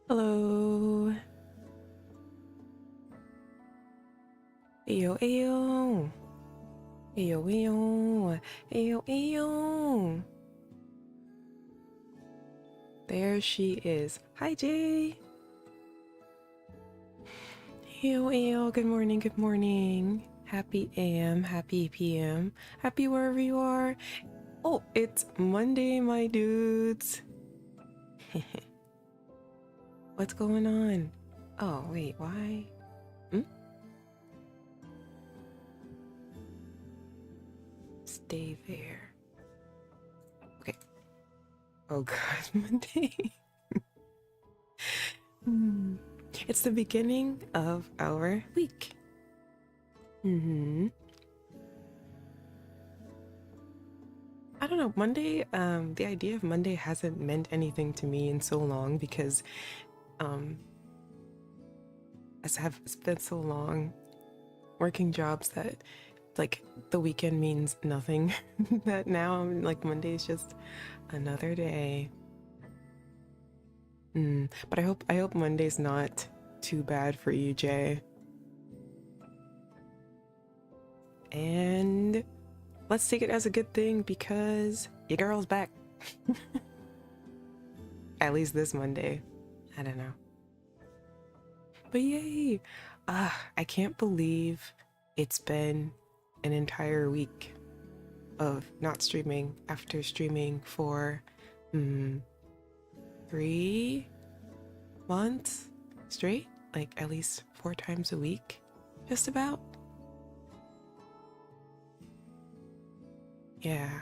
Hello. Ayo, ayo. Ayo, ayo. Ayo, ayo. There she is. Hi, Jay. Ayo, ayo. Good morning, good morning. Happy AM, happy PM, happy wherever you are. Oh, it's Monday, my dudes. What's going on? Oh, wait, why? Stay there. Okay. Oh God, Monday. It's the beginning of our week. I don't know, Monday, the idea of Monday hasn't meant anything to me in so long because I have spent so long working jobs that like the weekend means nothing. That now I'm like Monday is just another day. But I hope Monday's not too bad for you, Jay. And let's take it as a good thing because your girl's back. At least this Monday. I don't know. But yay! I can't believe it's been an entire week of not streaming after streaming for 3 months straight, like at least 4 times a week, just about. Yeah.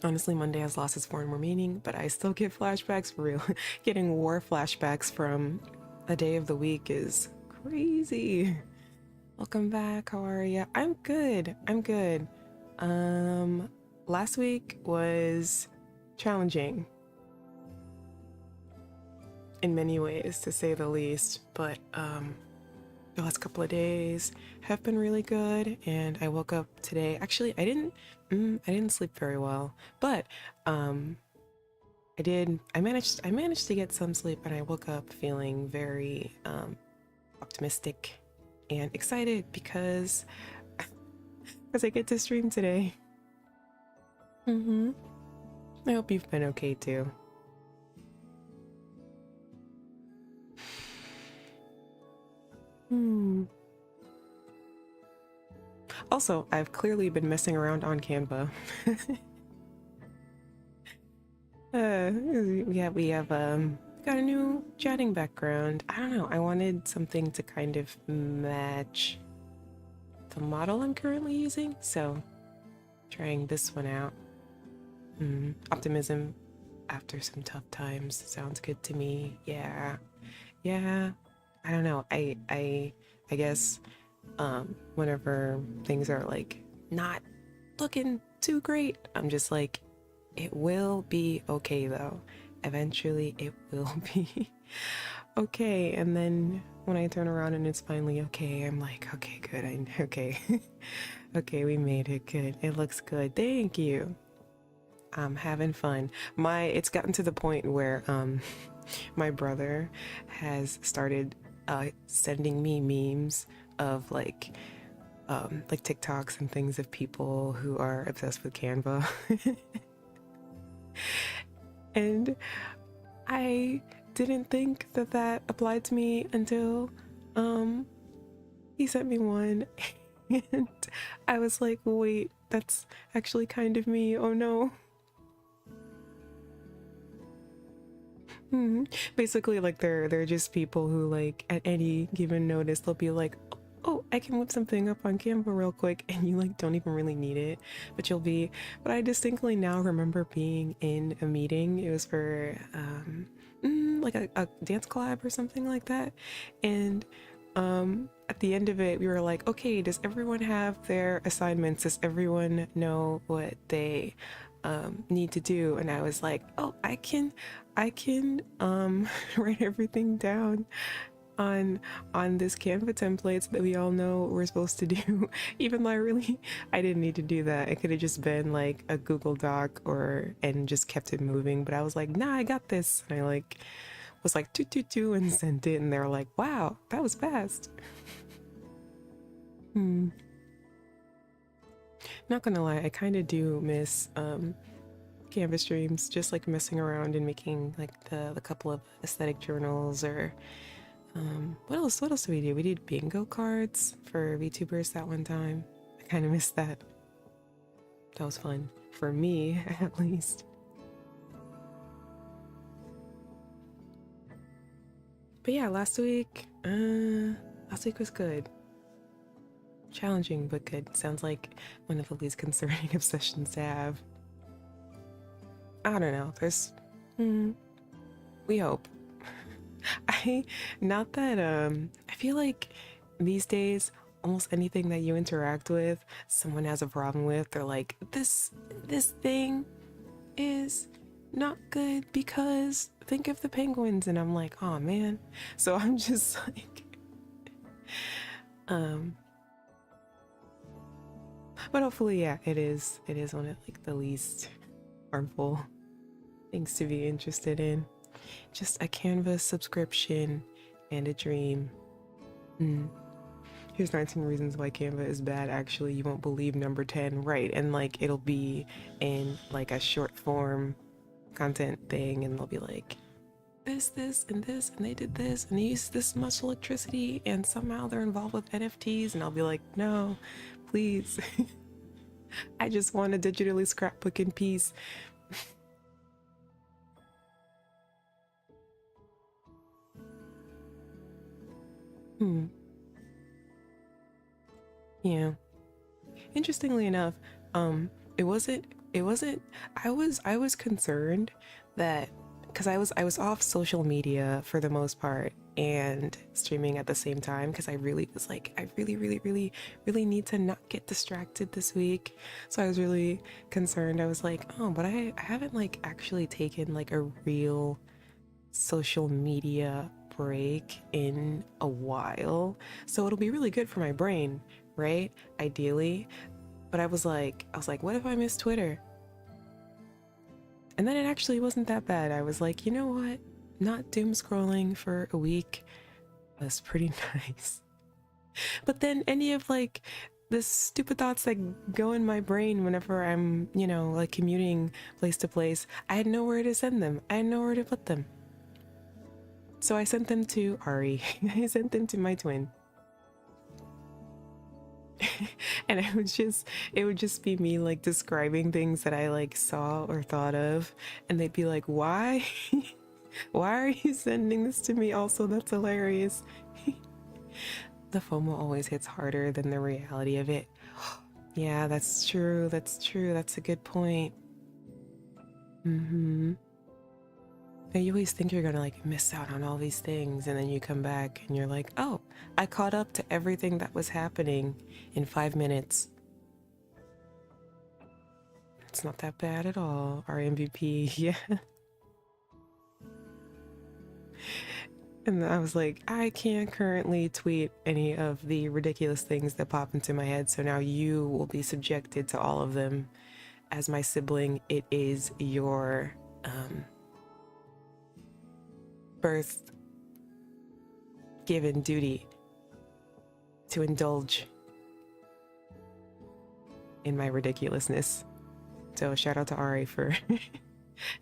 Honestly, Monday has lost its form or meaning, but I still get flashbacks for real. Getting war flashbacks from a day of the week is crazy. Welcome back. How are ya? I'm good. I'm good. Last week was challenging in many ways, to say the least, but the last couple of days have been really good, and I woke up today. Actually, I didn't sleep very well, but I managed to get some sleep, and I woke up feeling very optimistic and excited because I get to stream today. Mm-hmm. I hope you've been okay too. Hmm. Also, I've clearly been messing around on Canva. We have got a new chatting background. I don't know. I wanted something to kind of match the model I'm currently using, so trying this one out. Optimism after some tough times sounds good to me. Yeah, yeah. I don't know. I guess whenever things are like not looking too great, I'm just like, it will be okay though. Eventually, it will be okay. And then when I turn around and it's finally okay, I'm like, okay, good. Okay, okay, we made it. Good. It looks good. Thank you. I'm having fun. It's gotten to the point where my brother has started sending me memes of like TikToks and things of people who are obsessed with Canva. And I didn't think that that applied to me until um he sent me one and I was like, wait, that's actually kind of me. Oh no. Basically, like they're just people who like at any given notice they'll be like, "Oh, I can whip something up on Canva real quick," and you like don't even really need it, but you'll be. But I distinctly now remember being in a meeting. It was for like a dance collab or something like that, and at the end of it we were like, okay, does everyone have their assignments? Does everyone know what they need to do? And I was like, oh, I can write everything down on this Canva templates that we all know what we're supposed to do. Even though I didn't need to do that. It could have just been like a Google Doc or and just kept it moving. But I was like, nah, I got this. And I like was like two and sent it, and they're like, wow, that was fast. Not gonna lie, I kind of do miss Canva streams, just like messing around and making like the couple of aesthetic journals or what else did we do? We did bingo cards for VTubers that one time. I kind of missed that. That was fun for me at least. But yeah, last week was good. Challenging but good. Sounds like one of the least concerning obsessions to have. I don't know. We hope. I not that I feel like these days almost anything that you interact with, someone has a problem with. They're like, this thing is not good because think of the penguins, and I'm like, oh man. So I'm just like um but hopefully yeah, it is one of like the least harmful things to be interested in. Just a Canva subscription and a dream. Here's 19 reasons why Canva is bad. Actually, you won't believe number 10, right? And like it'll be in like a short form content thing, and they'll be like, this, and this, and they did this, and they used this much electricity, and somehow they're involved with NFTs. And I'll be like, no, please. I just want a digitally scrapbook in peace. Hmm. Yeah. Interestingly enough, it wasn't it wasn't I was concerned that because I was off social media for the most part and streaming at the same time because I really was like I really need to not get distracted this week. So I was really concerned. I was like, oh, but I haven't like actually taken like a real social media break in a while. So it'll be really good for my brain, right? Ideally. But I was like, what if I miss Twitter? And then it actually wasn't that bad. I was like, you know what? Not doom scrolling for a week was pretty nice. But then any of like this stupid thoughts that go in my brain whenever I'm, you know, like commuting place to place. I had nowhere to send them. I had nowhere to put them. So I sent them to Ari. I sent them to my twin. And it would just be me like describing things that I like saw or thought of, and they'd be like, why? Why are you sending this to me? Also, that's hilarious. The FOMO always hits harder than the reality of it. Yeah, that's true. That's true. That's a good point. Mm-hmm. And you always think you're gonna like miss out on all these things, and then you come back and you're like, oh, I caught up to everything that was happening in 5 minutes. It's not that bad at all. Our MVP, yeah. And I was like, I can't currently tweet any of the ridiculous things that pop into my head, so now you will be subjected to all of them. As my sibling, it is your birth given duty to indulge in my ridiculousness. So shout out to Ari for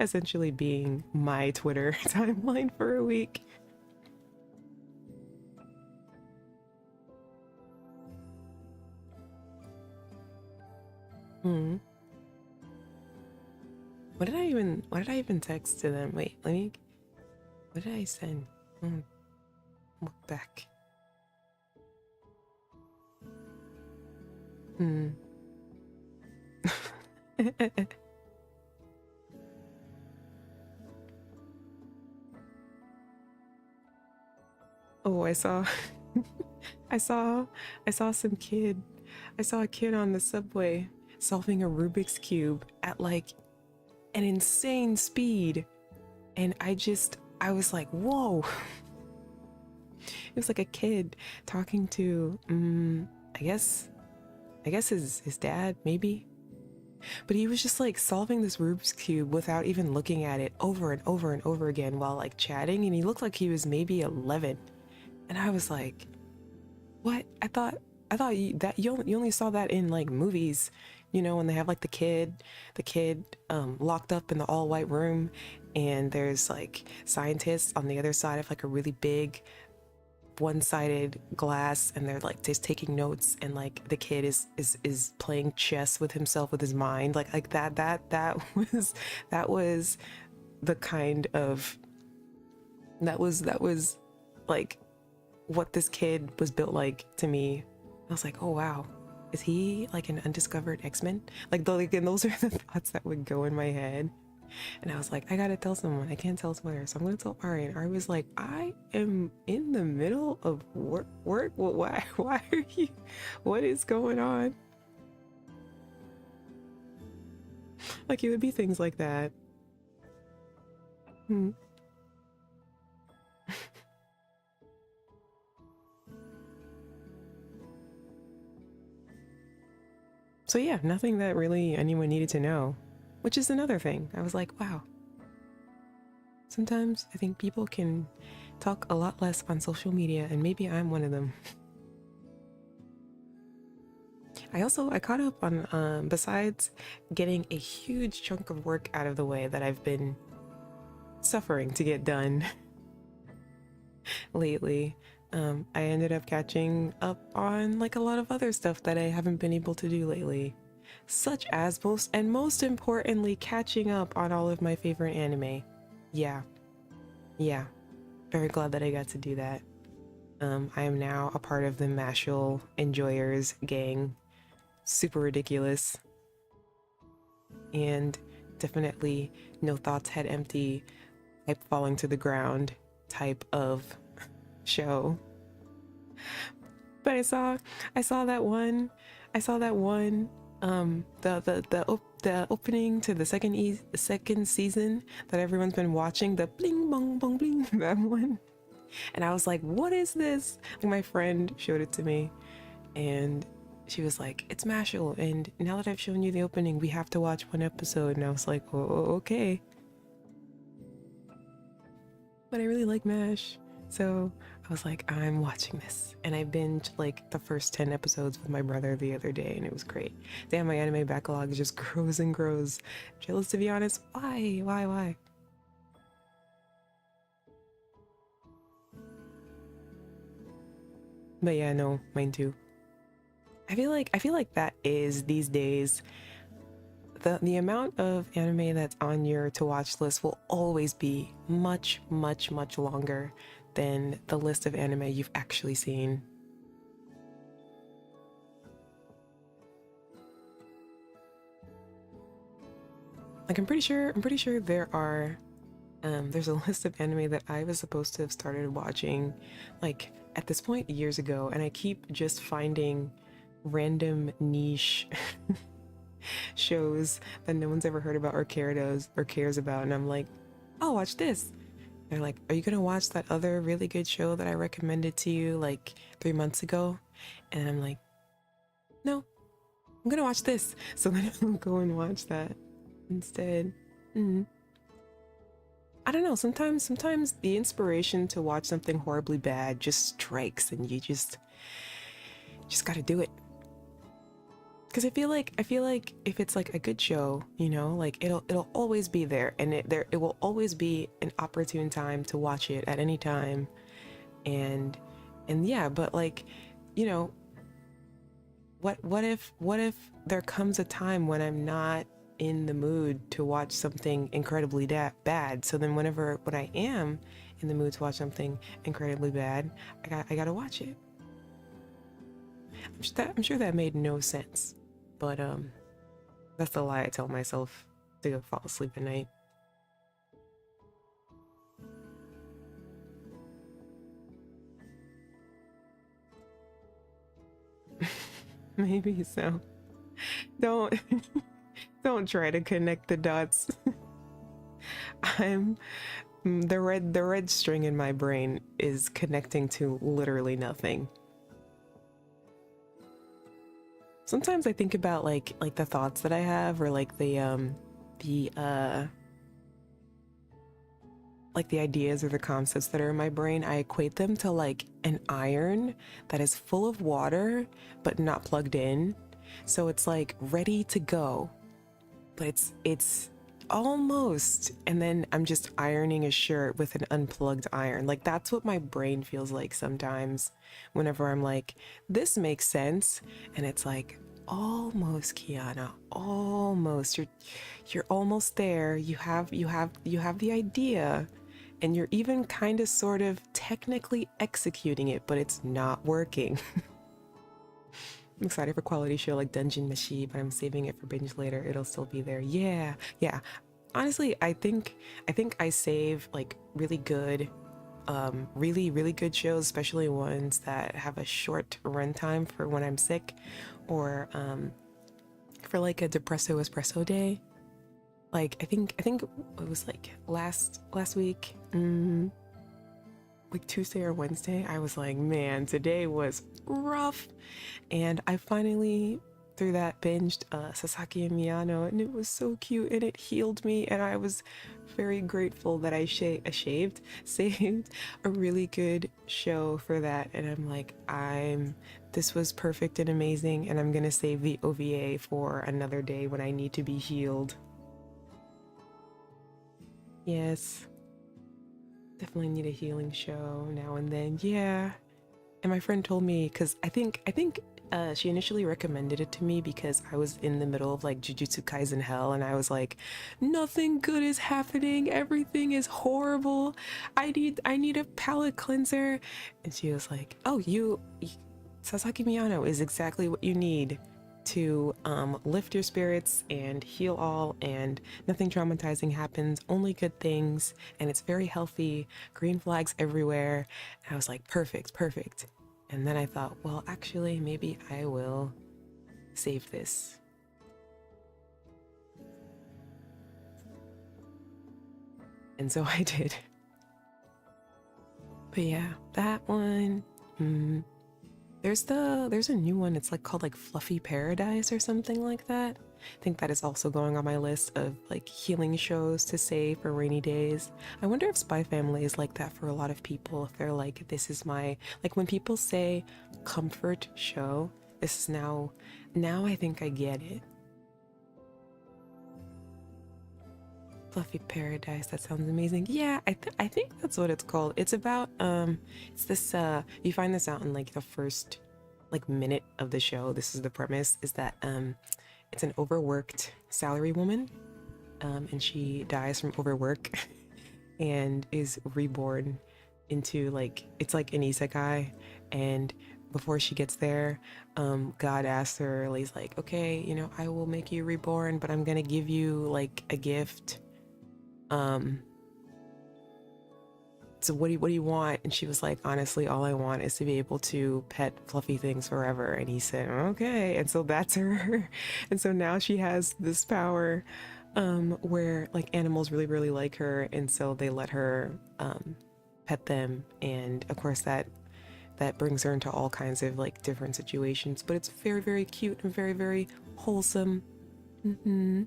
essentially being my Twitter timeline for a week. What did I even text to them? Wait, what did I send? Look back. Oh, I saw I saw some kid. I saw a kid on the subway solving a Rubik's Cube at like an insane speed. And I was like, whoa. It was like a kid talking to, I guess his dad, maybe. But he was just like solving this Rubik's Cube without even looking at it over and over and over again while like chatting. And he looked like he was maybe 11. And I was like, what? I thought you only saw that in like movies, you know, when they have like the kid locked up in the all white room, and there's like scientists on the other side of like a really big one-sided glass, and they're like just taking notes, and like the kid is playing chess with himself with his mind, like that was the kind of that was like what this kid was built like to me. I was like, oh wow, is he like an undiscovered X-Men? Like those are the thoughts that would go in my head. And I was like, I gotta tell someone. I can't tell Twitter, so I'm gonna tell Ari. And Ari was like, I am in the middle of work. Well, why are you? What is going on? Like, it would be things like that. So yeah, nothing that really anyone needed to know, which is another thing. I was like, wow. Sometimes I think people can talk a lot less on social media, and maybe I'm one of them. I caught up on, besides getting a huge chunk of work out of the way that I've been suffering to get done lately, I ended up catching up on like a lot of other stuff that I haven't been able to do lately, such as most importantly, catching up on all of my favorite anime. Yeah, very glad that I got to do that. I am now a part of the Mashal enjoyers gang. Super ridiculous, and definitely no thoughts head empty, type falling to the ground type of show. But I saw that one the opening to the second season that everyone's been watching, the bling bong bong bling, that one. And I was like, what is this? Like, my friend showed it to me, and she was like, it's Mashal, and now that I've shown you the opening, we have to watch one episode. And I was like, oh, okay. But I really like MASH. So I was like, I'm watching this. And I binged like the first 10 episodes with my brother the other day, and it was great. Damn, my anime backlog just grows and grows. Jealous, to be honest. Why? Why? But yeah, no, mine too. I feel like that is these days the amount of anime that's on your to watch list will always be much, much, much longer than the list of anime you've actually seen. Like I'm pretty sure there's a list of anime that I was supposed to have started watching like at this point years ago, and I keep just finding random niche shows that no one's ever heard about or cares about, and I'm like, I'll watch this. They're like, are you gonna watch that other really good show that I recommended to you like 3 months ago? And I'm like, no, I'm gonna watch this. So then I'll go and watch that instead. Mm. I don't know. Sometimes the inspiration to watch something horribly bad just strikes, and you just gotta do it. Because I feel like if it's like a good show, like it'll always be there, and it will always be an opportune time to watch it at any time, and yeah, but like, you know, what if there comes a time when I'm not in the mood to watch something incredibly bad? So then when I am in the mood to watch something incredibly bad, I gotta watch it. I'm sure that made no sense, but that's the lie I tell myself to go fall asleep at night. Maybe so. Don't don't try to connect the dots. I'm the red string in my brain is connecting to literally nothing. Sometimes I think about like the thoughts that I have, or like the like the ideas or the concepts that are in my brain. I equate them to like an iron that is full of water but not plugged in. So it's like ready to go, but it's almost, and then I'm just ironing a shirt with an unplugged iron. Like that's what my brain feels like sometimes whenever I'm like, this makes sense, and it's like, almost, kiANNa, almost. You're almost there. You have the idea, and you're even kind of sort of technically executing it, but it's not working. I'm excited for quality show like Dungeon Meshi, but I'm saving it for binge later. It'll still be there. Yeah, yeah. Honestly, I think I save like really good, really good shows, especially ones that have a short runtime for when I'm sick, or for like a depresso espresso day. Like I think it was like last week. Like Tuesday or Wednesday, I was like, man, today was rough. And I finally, through that, binged Sasaki and Miyano, and it was so cute, and it healed me. And I was very grateful that I saved a really good show for that. And I'm like, this was perfect and amazing, and I'm gonna save the OVA for another day when I need to be healed. Yes, definitely need a healing show now and then. Yeah. And my friend told me, because I think she initially recommended it to me because I was in the middle of like Jujutsu Kaisen hell, and I was like, nothing good is happening. Everything is horrible. I need a palate cleanser. And she was like, oh, Sasaki Miyano is exactly what you need to lift your spirits and heal all, and nothing traumatizing happens, only good things, and it's very healthy, green flags everywhere. And I was like, perfect, perfect. And then I thought, well, actually, maybe I will save this. And so I did. But yeah, that one. There's a new one. It's like called like Fluffy Paradise or something like that. I think that is also going on my list of like healing shows to say for rainy days. I wonder if Spy Family is like that for a lot of people. If they're like, this is my, like when people say comfort show, this is now I think I get it. Fluffy Paradise, that sounds amazing. Yeah, I think that's what it's called. It's about it's this you find this out in like the first like minute of the show. This is the premise, is that it's an overworked salary woman, and she dies from overwork and is reborn into like, it's like an isekai. And before she gets there, God asks her, he's like, okay, you know, I will make you reborn, but I'm gonna give you like a gift. um so what do you want? And she was like, honestly, all I want is to be able to pet fluffy things forever. And he said, okay. And so that's her. And so now she has this power, where like animals really really like her, and so they let her pet them. And of course that brings her into all kinds of like different situations, but it's very very cute and very very wholesome. Mm-hmm.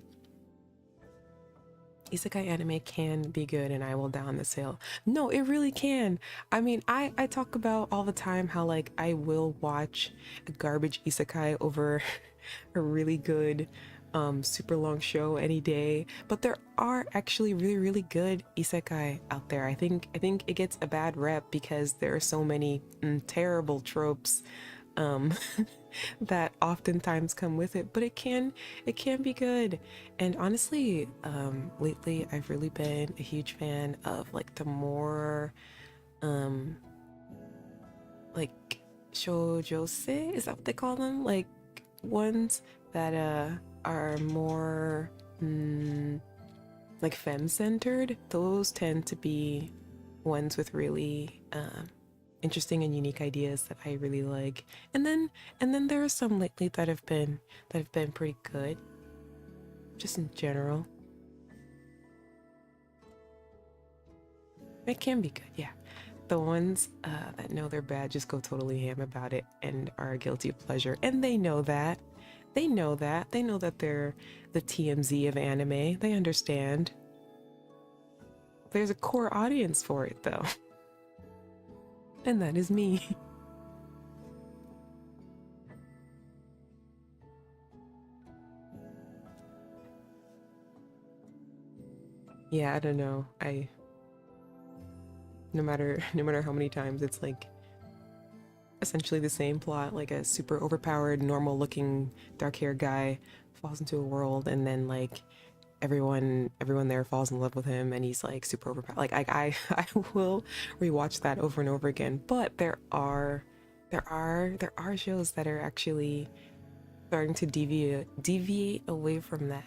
Isekai anime can be good, and I will down the sale. No, it really can. I mean, I talk about all the time how like I will watch a garbage isekai over a really good super long show any day. But there are actually really really good isekai out there. I think it gets a bad rep because there are so many terrible tropes, um that oftentimes come with it, but it can be good. And honestly, lately I've really been a huge fan of like the more um like shoujose, is that what they call them, like ones that are more like femme centered. Those tend to be ones with really interesting and unique ideas that I really like. And then there are some lately that have been pretty good, just in general. It can be good, yeah. The ones that know they're bad just go totally ham about it and are a guilty pleasure, and they know that. They know that. They know that they're the TMZ of anime. They understand. There's a core audience for it, though, and that is me. Yeah, I don't know. I no matter how many times it's like essentially the same plot, like a super overpowered normal looking dark haired guy falls into a world, and then like everyone there falls in love with him, and he's like super overpowered. Like I will rewatch that over and over again. But there are shows that are actually starting to deviate away from that.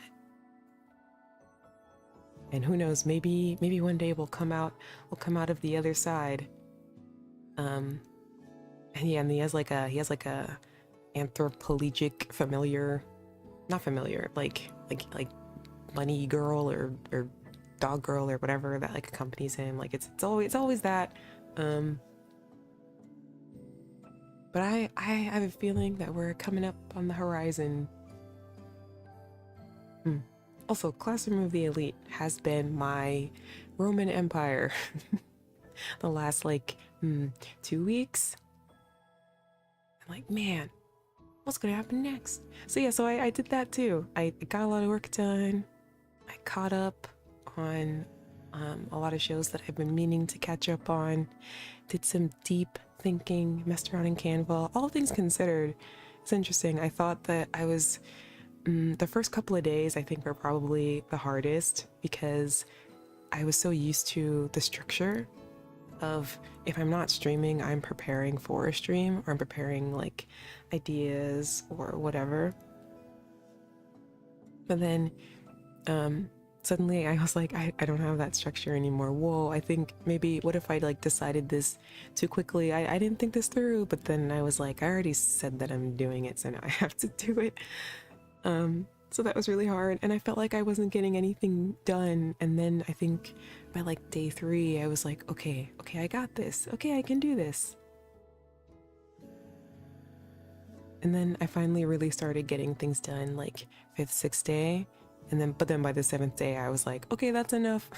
And who knows, maybe one day we'll come out of the other side. um and yeah, and he has like a anthropologic familiar, not familiar, like bunny girl or dog girl or whatever that like accompanies him. Like it's always that. um but I have a feeling that we're coming up on the horizon. Hmm. Also, Classroom of the Elite has been my Roman Empire the last like 2 weeks. I'm like, man, what's gonna happen next? So yeah, so I did that too. I got a lot of work done. I caught up on a lot of shows that I've been meaning to catch up on. Did some deep thinking, messed around in Canva. All things considered, it's interesting. I thought that I was the first couple of days I think were probably the hardest, because I was so used to the structure of, if I'm not streaming, I'm preparing for a stream, or I'm preparing like ideas or whatever. But then suddenly I was like, I don't have that structure anymore. Whoa, I think maybe, what if I like decided this too quickly? I didn't think this through, but then I was like, I already said that I'm doing it, so now I have to do it. So that was really hard, and I felt like I wasn't getting anything done. And then I think by like day 3, I was like, okay, I got this. Okay, I can do this. And then I finally really started getting things done like fifth, sixth day. But then by the seventh day, I was like, okay, that's enough.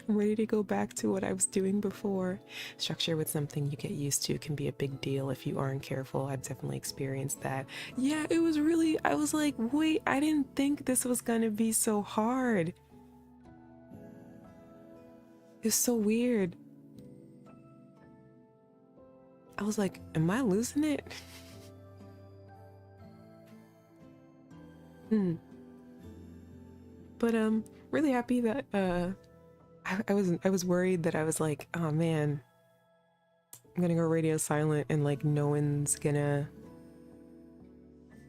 I'm ready to go back to what I was doing before. Structure with something you get used to can be a big deal if you aren't careful. I've definitely experienced that. Yeah, it was really, I was like, wait, I didn't think this was gonna be so hard. It's so weird. I was like, am I losing it? But really happy that I was worried that I was like, oh man, I'm gonna go radio silent and like no one's gonna,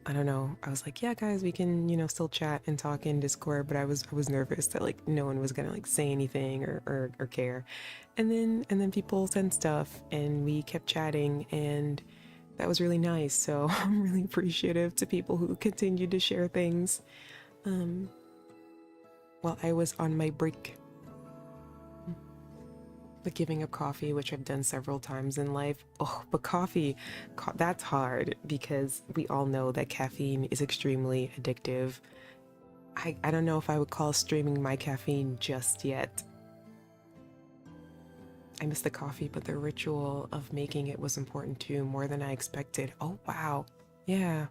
I don't know. I was like, yeah guys, we can, you know, still chat and talk in Discord, but I was nervous that like no one was gonna like say anything or care. And then people sent stuff and we kept chatting and that was really nice. So I'm really appreciative to people who continued to share things while I was on my break. But giving up coffee, which I've done several times in life. Oh, but coffee, that's hard because we all know that caffeine is extremely addictive. I don't know if I would call streaming my caffeine just yet. I miss the coffee, but the ritual of making it was important too, more than I expected. Oh, wow. Yeah,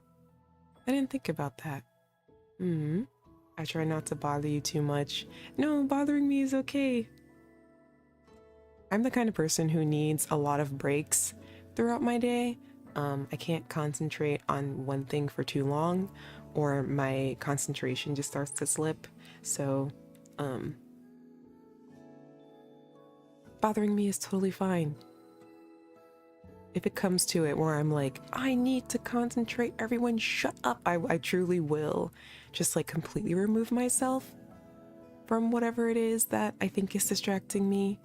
I didn't think about that. I try not to bother you too much. No, bothering me is okay. I'm the kind of person who needs a lot of breaks throughout my day. I can't concentrate on one thing for too long or my concentration just starts to slip. So, bothering me is totally fine. If it comes to it where I'm like, I need to concentrate, everyone shut up, I truly will just like completely remove myself from whatever it is that I think is distracting me.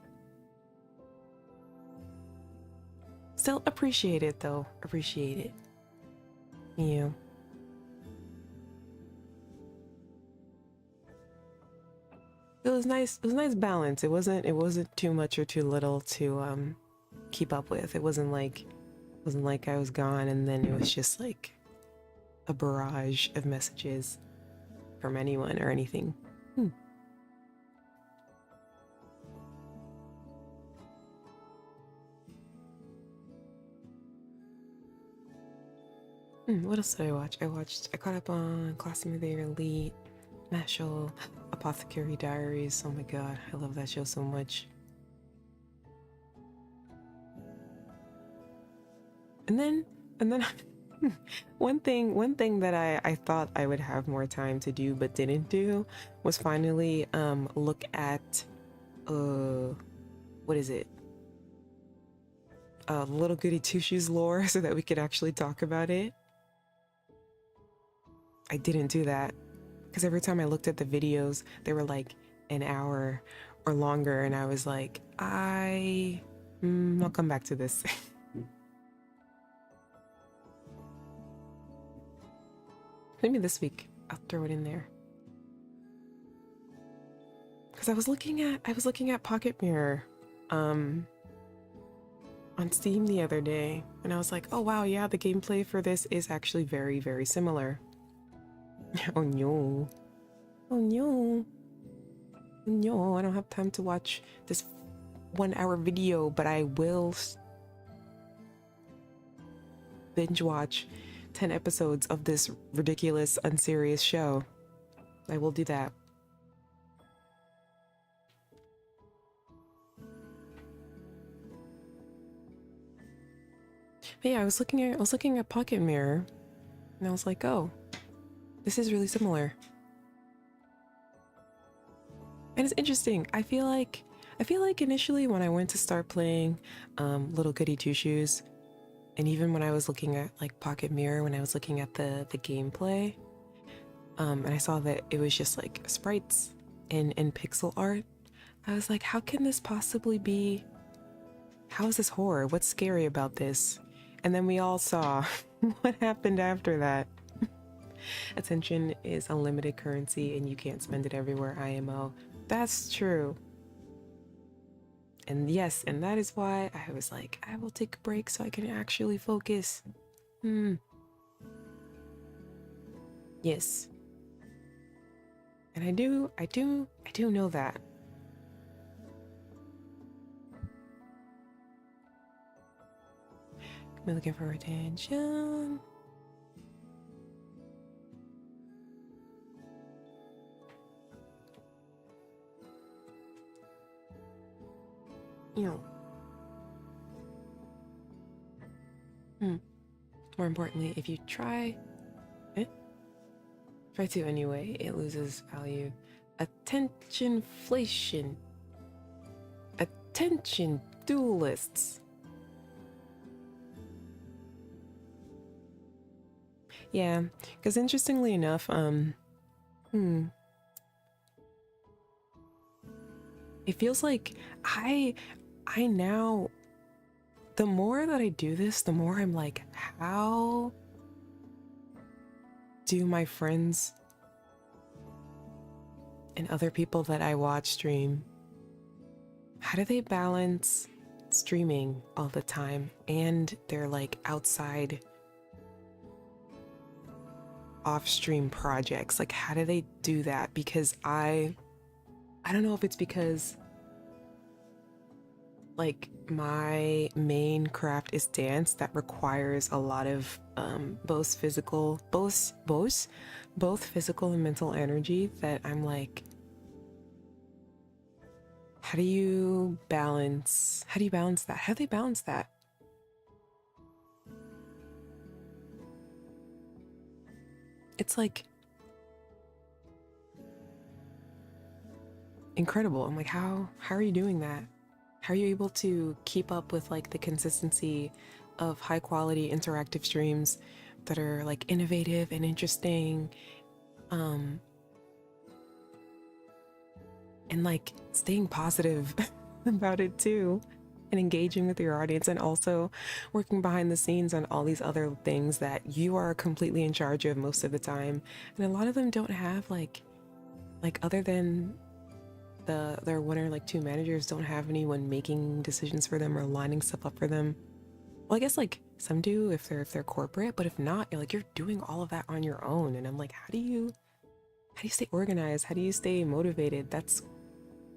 Still appreciate it though. Appreciate it. Yeah. It was nice. It was a nice balance. It wasn't too much or too little to keep up with. It wasn't like I was gone and then it was just like a barrage of messages from anyone or anything. What else did I watch? I caught up on Classroom of the Elite, Mashal, Apothecary Diaries. Oh my god, I love that show so much. And then one thing that I thought I would have more time to do but didn't do was finally look at what is it? Little Goody Two Shoes lore so that we could actually talk about it. I didn't do that because every time I looked at the videos, they were like an hour or longer, and I was like, I'll come back to this. Maybe this week I'll throw it in there. Because I was looking at Pocket Mirror on Steam the other day, and I was like, oh wow, yeah, the gameplay for this is actually very, very similar. Oh no. Oh no. No, I don't have time to watch this 1 hour video, but I will binge watch 10 episodes of this ridiculous, unserious show. I will do that. But yeah, I was looking at Pocket Mirror, and I was like, oh, this is really similar. And it's interesting. I feel like initially when I went to start playing Little Goody Two Shoes, and even when I was looking at like Pocket Mirror, when I was looking at the gameplay, and I saw that it was just like sprites and pixel art, I was like, how can this possibly be? How is this horror? What's scary about this? And then we all saw what happened after that. Attention is unlimited currency and you can't spend it everywhere, IMO. That's true. And yes, and that is why I was like, I will take a break so I can actually focus. Hmm. Yes. And I do know that. I'm looking for attention. You know. Hmm. More importantly, if you try, eh? Try to anyway, it loses value. Attentionflation. Attention duelists. Yeah, because interestingly enough, it feels like I I now the more that I do this, the more I'm like, how do my friends and other people that I watch stream, how do they balance streaming all the time and their like outside off stream projects? Like how do they do that? Because I don't know if it's because like my main craft is dance that requires a lot of both physical and mental energy, that I'm like, how do you balance that? How do they balance that? It's like incredible. I'm like, how are you doing that? How are you able to keep up with like the consistency of high quality interactive streams that are like innovative and interesting, um and like staying positive about it too, and engaging with your audience, and also working behind the scenes on all these other things that you are completely in charge of most of the time. And a lot of them don't have like other than their one or like two managers, don't have anyone making decisions for them or lining stuff up for them. Well, I guess like some do if they're corporate, but if not, you're doing all of that on your own. And I'm like, how do you stay organized? How do you stay motivated? That's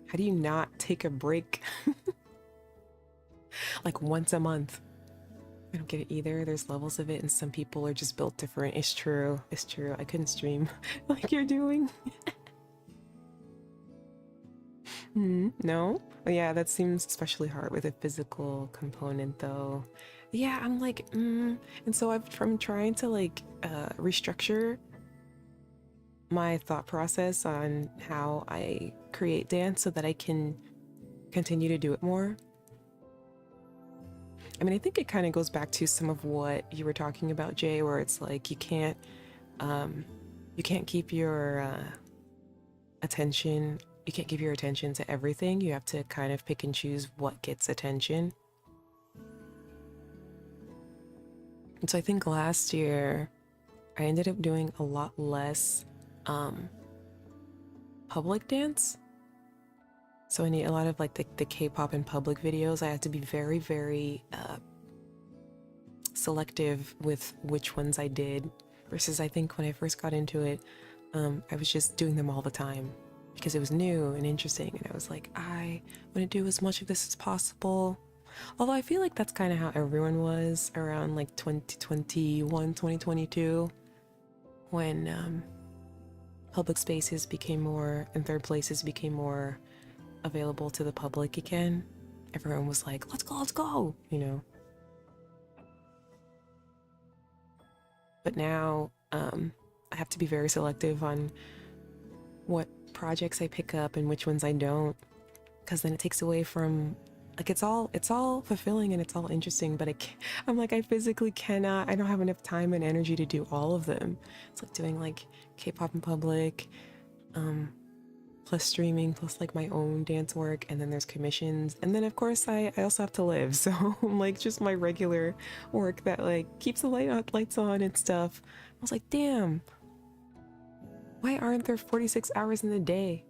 how do you not take a break like once a month? I don't get it either. There's levels of it, and some people are just built different. It's true. It's true. I couldn't stream like you're doing. No? Yeah, that seems especially hard with a physical component, though. Yeah, I'm like, And so I'm trying to like restructure my thought process on how I create dance so that I can continue to do it more. I mean, I think it kind of goes back to some of what you were talking about, Jay, where it's like um, you can't keep your attention, you can't give your attention to everything. You have to kind of pick and choose what gets attention. And so I think last year I ended up doing a lot less um, public dance. So I need a lot of like the K-pop and public videos. I had to be very, very selective with which ones I did, versus I think when I first got into it, I was just doing them all the time because it was new and interesting, and I was like, I want to do as much of this as possible. Although I feel like that's kind of how everyone was around like 2021, 2022, when public spaces became more and third places became more available to the public again. Everyone was like, let's go, you know. But now I have to be very selective on what projects I pick up and which ones I don't, because then it takes away from like it's all fulfilling and it's all interesting, but I'm like, I physically cannot, I don't have enough time and energy to do all of them. It's like doing like K-pop in public, plus streaming, plus like my own dance work, and then there's commissions, and then of course I also have to live. So like just my regular work that like keeps the lights on and stuff. I was like, damn, why aren't there 46 hours in the day?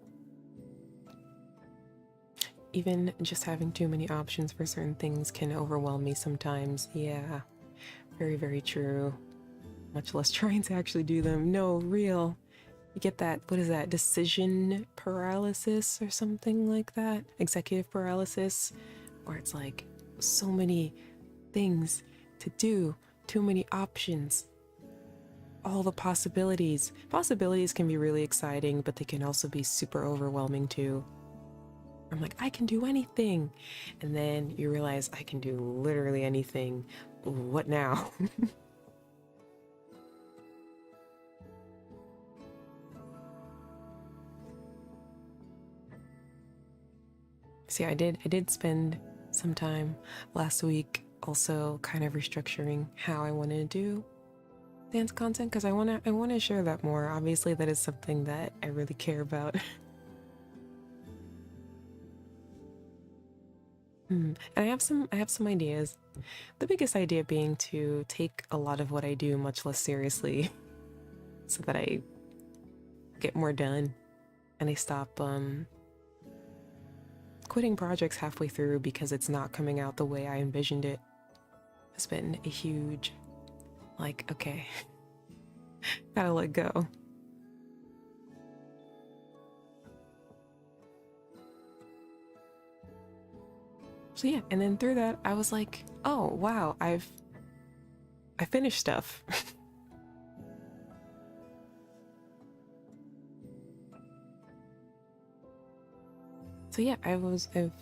Even just having too many options for certain things can overwhelm me sometimes. Yeah, Very, very true. Much less trying to actually do them. No, real. You get that, what is that, decision paralysis or something like that? Executive paralysis, where it's like so many things to do, too many options, all the possibilities. Possibilities can be really exciting, but they can also be super overwhelming too. I'm like, I can do anything. And then you realize I can do literally anything. What now? See, I did spend some time last week also kind of restructuring how I want to do dance content because I want to share that more. Obviously, that is something that I really care about. And I have some ideas. The biggest idea being to take a lot of what I do much less seriously so that I get more done and I stop quitting projects halfway through because it's not coming out the way I envisioned it. Has been a huge, like, okay, gotta let go. So yeah, and then through that, I was like, oh wow, I finished stuff. So yeah, I've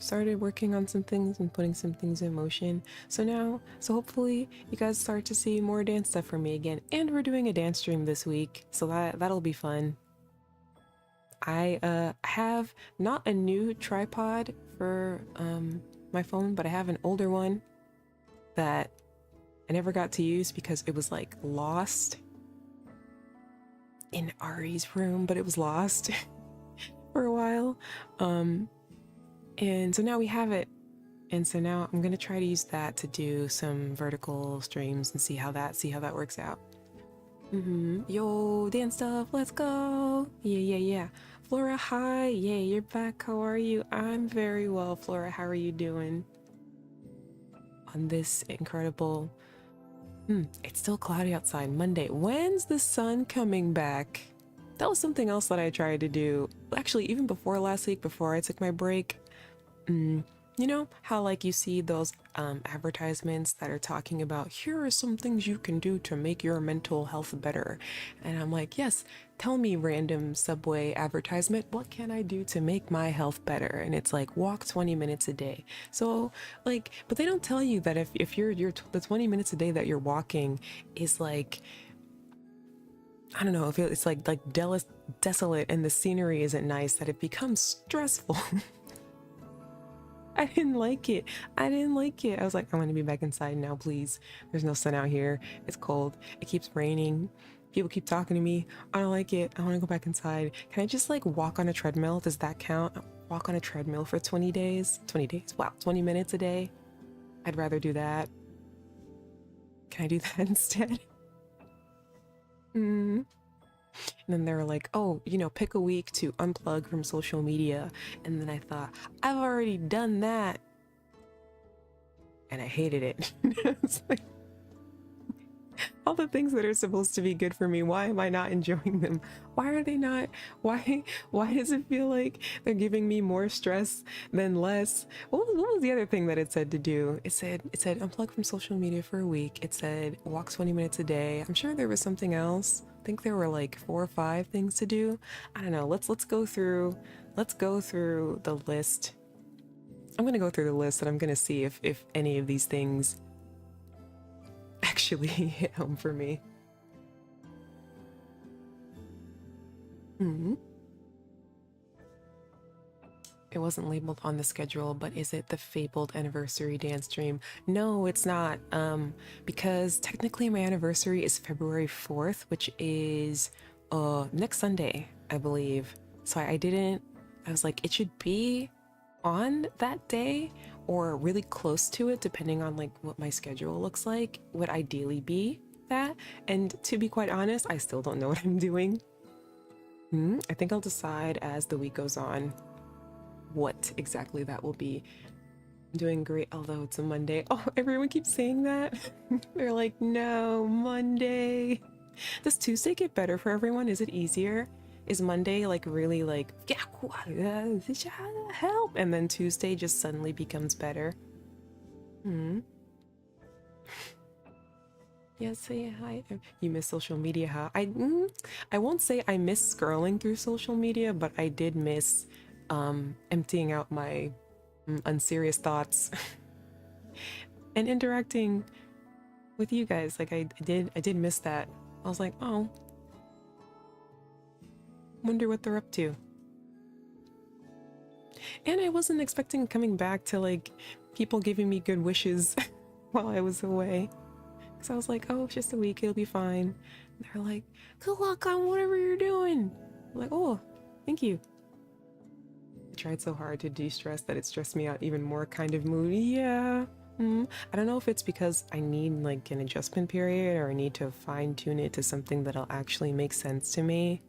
started working on some things and putting some things in motion. So hopefully you guys start to see more dance stuff from me again. And we're doing a dance stream this week, so that'll be fun. I have not a new tripod for my phone, but I have an older one that I never got to use because it was like lost in Ari's room, but it was lost for a while. And so now we have it. And so now I'm gonna try to use that to do some vertical streams and see how that works out. Yo, dance stuff, let's go. Yeah. Flora, hi. Yay, you're back. How are you? I'm very well, Flora. How are you doing? On this incredible... it's still cloudy outside. Monday. When's the sun coming back? That was something else that I tried to do. Actually, even before last week, before I took my break. You know how like you see those advertisements that are talking about here are some things you can do to make your mental health better, and I'm like, yes, tell me, random subway advertisement, what can I do to make my health better? And it's like walk 20 minutes a day. So like, but they don't tell you that if you're the 20 minutes a day that you're walking is like, I don't know, if it's like desolate and the scenery isn't nice, that it becomes stressful. I didn't like it. I was like, I want to be back inside now, please. There's no sun out here. It's cold. It keeps raining. People keep talking to me. I don't like it. I want to go back inside. Can I just like walk on a treadmill? Does that count? Walk on a treadmill for 20 days? 20 days? Wow, 20 minutes a day? I'd rather do that. Can I do that instead? And then they were like, oh, you know, pick a week to unplug from social media. And then I thought, I've already done that. And I hated it. It's like, all the things that are supposed to be good for me, why am I not enjoying them? Why are they not? Why does it feel like they're giving me more stress than less? What was the other thing that it said to do? It said unplug from social media for a week. It said walk 20 minutes a day. I'm sure there was something else. I think there were like 4 or 5 things to do. I don't know. Let's go through the list. I'm gonna go through the list and I'm gonna see if any of these things actually hit home for me. It wasn't labeled on the schedule, but is it the fabled anniversary dance stream? No, it's not. Because technically my anniversary is February 4th, which is next Sunday, I believe. So I was like, it should be on that day or really close to it, depending on like what my schedule looks like, would ideally be that. And to be quite honest, I still don't know what I'm doing. I think I'll decide as the week goes on what exactly that will be. I'm doing great, although it's a Monday. Oh, everyone keeps saying that. They're like, no, Monday. Does Tuesday get better for everyone? Is it easier? Is Monday like really like, help? And then Tuesday just suddenly becomes better? Hmm. Yeah, say hi. You miss social media, huh? I won't say I miss scrolling through social media, but I did miss emptying out my unserious thoughts and interacting with you guys. Like I did miss that. I was like, oh, wonder what they're up to. And I wasn't expecting coming back to like people giving me good wishes while I was away. Because I was like, oh, it's just a week, it'll be fine. And they're like, good luck on whatever you're doing. I'm like, oh, thank you. I tried so hard to de-stress that it stressed me out even more kind of mood. Yeah. I don't know if it's because I need like an adjustment period or I need to fine tune it to something that'll actually make sense to me.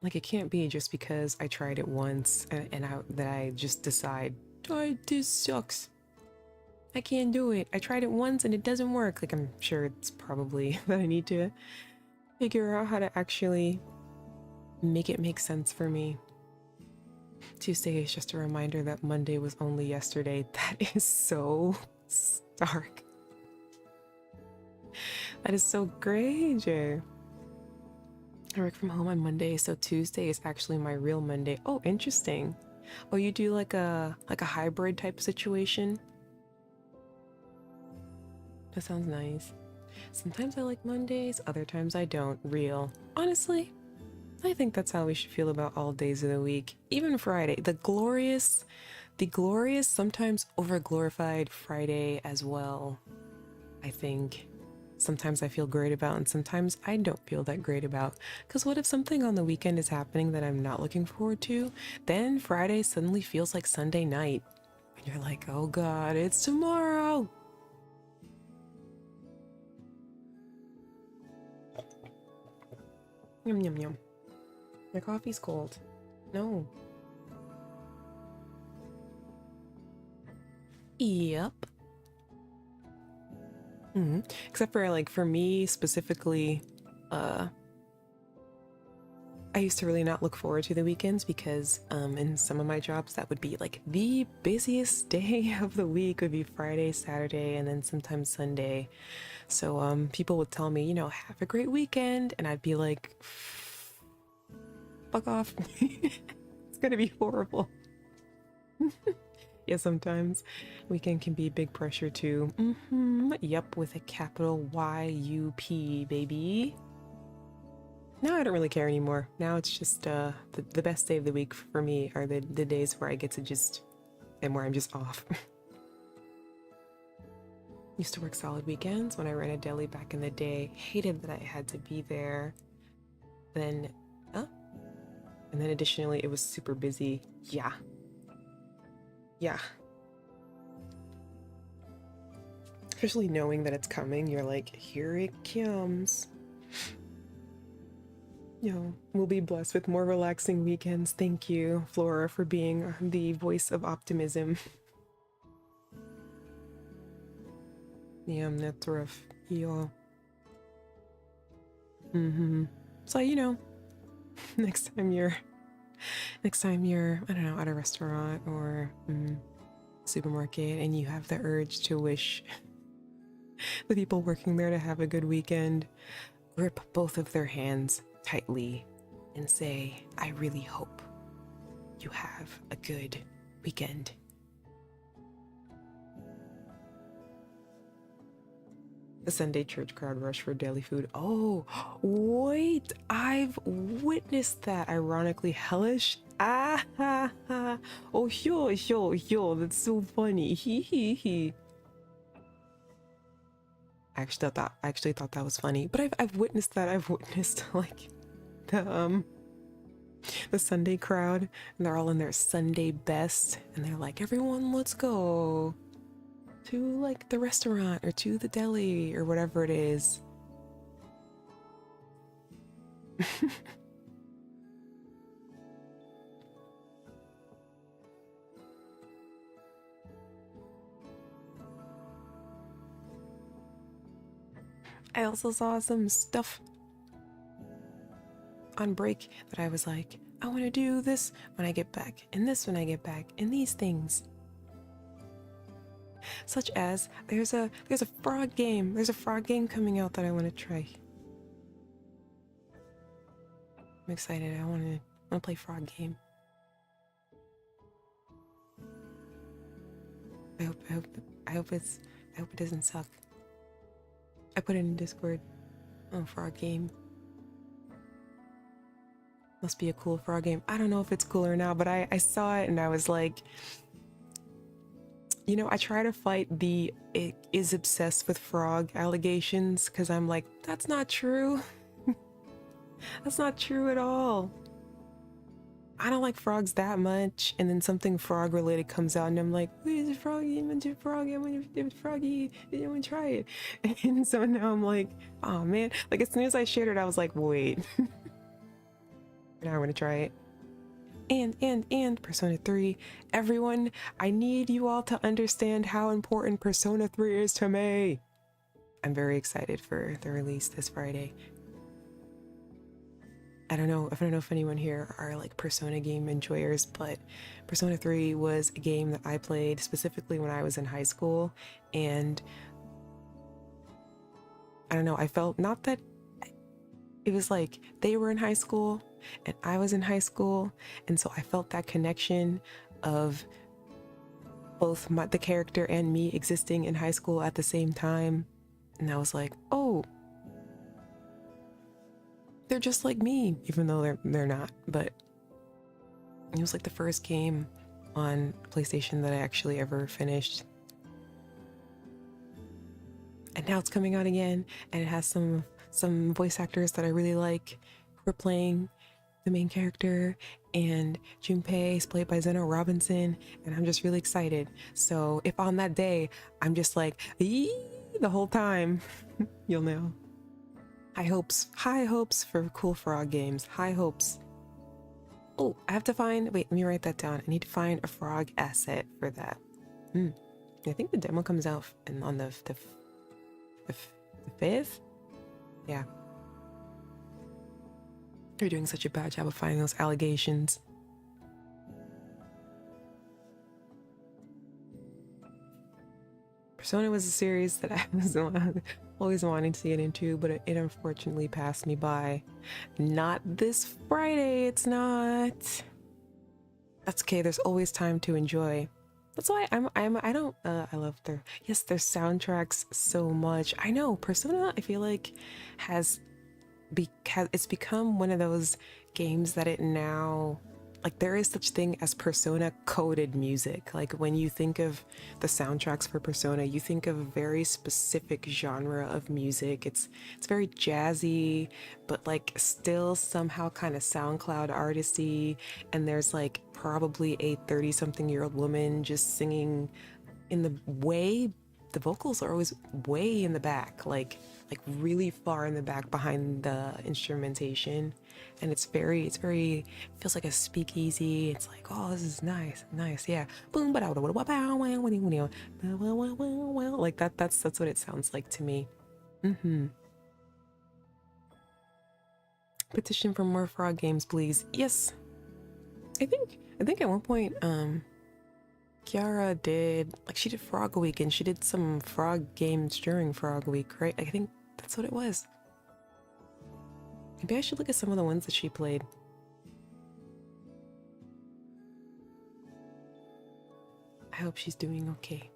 Like it can't be just because I tried it once and that I just decide, oh, this sucks. I can't do it. I tried it once and it doesn't work. Like I'm sure it's probably that I need to figure out how to actually make it make sense for me. Tuesday is just a reminder that Monday was only yesterday. That is so stark. That is so great, Jay. I work from home on Monday, so Tuesday is actually my real Monday. Oh, interesting. Oh, you do like a hybrid type situation? That sounds nice. Sometimes I like Mondays, other times I don't. Real. Honestly, I think that's how we should feel about all days of the week. Even Friday. The glorious, sometimes over-glorified Friday as well, I think. Sometimes I feel great about and sometimes I don't feel that great about. Because what if something on the weekend is happening that I'm not looking forward to? Then Friday suddenly feels like Sunday night. And you're like, oh God, it's tomorrow. Yum, yum, yum. My coffee's cold. No. Yep. Except for like for me specifically, I used to really not look forward to the weekends because in some of my jobs that would be like the busiest day of the week would be Friday, Saturday, and then sometimes Sunday. So people would tell me, you know, have a great weekend, and I'd be like, fuck off. It's gonna be horrible. Yeah, sometimes weekend can be big pressure too. Yep, with a capital Y-U-P, baby. Now I don't really care anymore. Now it's just the best day of the week for me are the days where I get to just, and where I'm just off. Used to work solid weekends when I ran a deli back in the day. Hated that I had to be there. Then, and then additionally it was super busy. Yeah. Yeah. Especially knowing that it's coming, you're like, here it comes. We'll be blessed with more relaxing weekends. Thank you, Flora, for being the voice of optimism. Yeah, that's rough. Yeah. So, next time you're, I don't know, at a restaurant or supermarket and you have the urge to wish the people working there to have a good weekend, grip both of their hands tightly and say, I really hope you have a good weekend. The Sunday church crowd rush for deli food. Oh, wait, I've witnessed that. Ironically hellish. Ah ha ha. Oh, yo, that's so funny. Hee hee hee. I actually thought that was funny, but I've witnessed that. I've witnessed like the Sunday crowd, and they're all in their Sunday best, and they're like, everyone, let's go to like the restaurant or to the deli or whatever it is. I also saw some stuff on break that I was like, I want to do this when I get back, and this when I get back, and these things. Such as there's a frog game. There's a frog game coming out that I want to try. I'm excited. I want to play frog game. I hope it doesn't suck. I put it in Discord. Oh, frog game. Must be a cool frog game. I don't know if it's cool or not, but I saw it and I was like, you know, I try to fight the it is obsessed with frog allegations because I'm like, that's not true. That's not true at all. I don't like frogs that much, and then something frog related comes out and I'm like, wait, is it froggy? I'm into frog, I'm into froggy, I want to try it. And so now I'm like, oh man, like as soon as I shared it, I was like, wait. Now I'm gonna try it. And Persona 3. Everyone, I need you all to understand how important Persona 3 is to me. I'm very excited for the release this Friday. I don't know if anyone here are like Persona game enjoyers, but Persona 3 was a game that I played specifically when I was in high school, and I don't know, I felt not that it was like they were in high school and I was in high school, and so I felt that connection of both the character and me existing in high school at the same time, and I was like, oh, they're just like me, even though they're not. But it was like the first game on PlayStation that I actually ever finished, and now it's coming out again, and it has some voice actors that I really like who are playing the main character, and Junpei is played by Zeno Robinson, and I'm just really excited. So if on that day I'm just like the whole time, you'll know. High hopes for cool frog games. High hopes. Oh, I have to find, wait, let me write that down. I need to find a frog asset for that. I think the demo comes out on the 5th? Yeah. You're doing such a bad job of finding those allegations. Persona was a series that I was always wanting to get into, but it unfortunately passed me by. Not this Friday, it's not. That's okay, there's always time to enjoy. That's why I love their soundtracks so much. I know, Persona, I feel like it's become one of those games that it now, like, there is such thing as Persona coded music. Like, when you think of the soundtracks for Persona, you think of a very specific genre of music. It's very jazzy, but like still somehow kind of SoundCloud artisty, and there's like probably a 30-something-year-old woman just singing in the vocals are always way in the back, like really far in the back behind the instrumentation, and it's very feels like a speakeasy. It's like, oh, this is nice, yeah, boom, like that's what it sounds like to me. Petition for more frog games, please. Yes, I think at one point Kiara did, like, she did Frog Week, and she did some frog games during Frog Week, right? I think that's what it was. Maybe I should look at some of the ones that she played. I hope she's doing okay.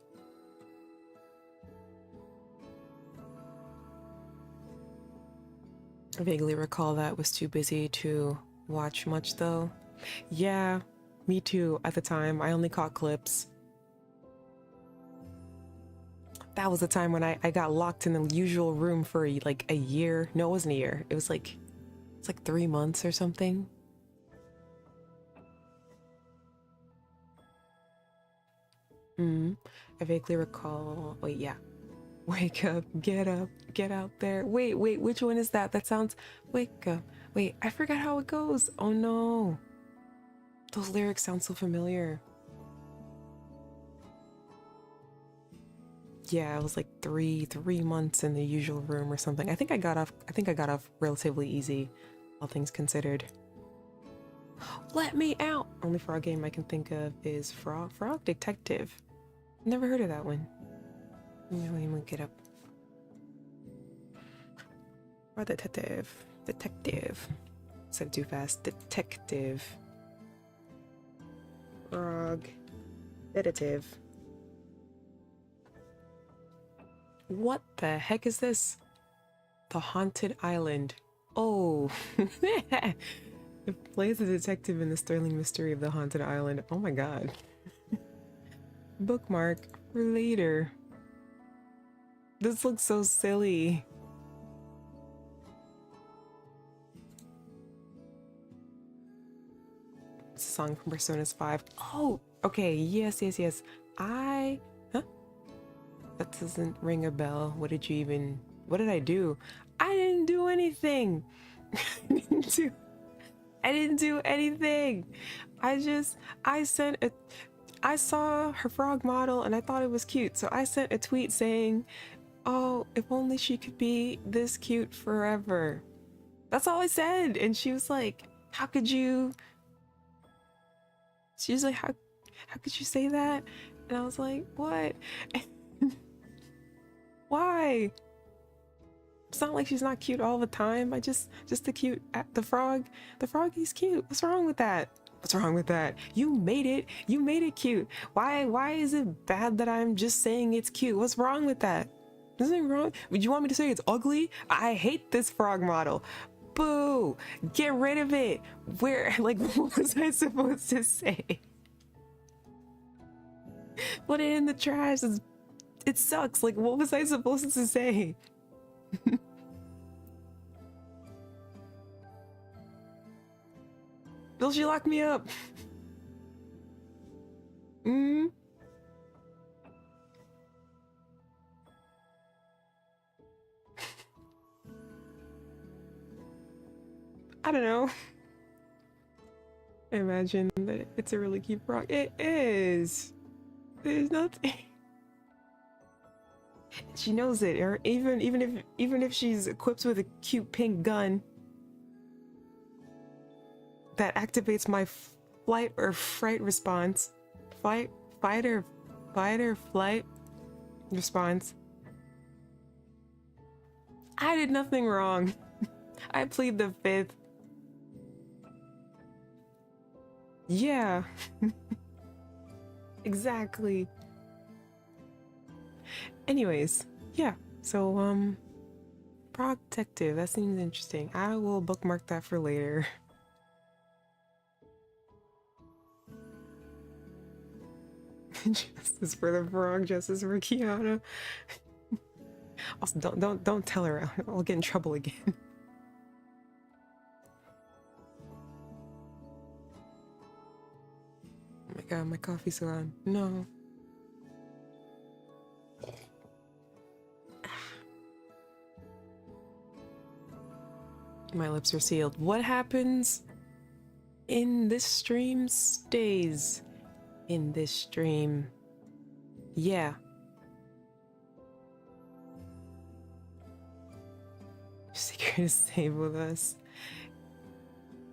I vaguely recall that was too busy to watch much, though. Yeah, me too at the time. I only caught clips. That was the time when I got locked in the usual room for like a year. No, it wasn't a year. It's like 3 months or something. I vaguely recall. Wait, yeah. Wake up, get out there. Wait, which one is that? That sounds. Wake up. Wait, I forgot how it goes. Oh no. Those lyrics sound so familiar. Yeah, it was like three months in the usual room or something. I think I got off relatively easy, all things considered. Let me out! Only frog game I can think of is Frog Detective. Never heard of that one. Let me look it up. Frog Detective. Detective. Said too fast. Detective. Frog. Detective. What the heck is this? The Haunted Island. Oh. It plays a detective in the sterling mystery of the Haunted Island. Oh my god. Bookmark for later. This looks so silly. It's a song from Personas 5. Oh, okay. Yes. Huh? That doesn't ring a bell. What did I do? I didn't do anything. I didn't do anything. I saw her frog model and I thought it was cute. So I sent a tweet saying, oh, if only she could be this cute forever. That's all I said. And she was like, how could you? She was like, how could you say that? And I was like, what? Why? It's not like she's not cute all the time. The froggy's cute. What's wrong with that? What's wrong with that? You made it cute. Why is it bad that I'm just saying it's cute? What's wrong with that? Nothing wrong. Would you want me to say it's ugly? I hate this frog model. Boo! Get rid of it. Where, like, what was I supposed to say? Put it in the trash. It sucks. Like, what was I supposed to say? Will she lock me up? I don't know. I imagine that it's a really cute frog. It is. There's nothing. She knows it, or even if she's equipped with a cute pink gun that activates my flight or fright response. Fight or flight response. I did nothing wrong. I plead the fifth. Yeah. Exactly. Anyways, yeah. So Frog Detective, that seems interesting. I will bookmark that for later. Justice for the frog, justice for kiANNa. Also, don't tell her. I'll get in trouble again. Oh my god, my coffee's gone. No. My lips are sealed. What happens in this stream stays in this stream. Yeah. Secret is safe with us.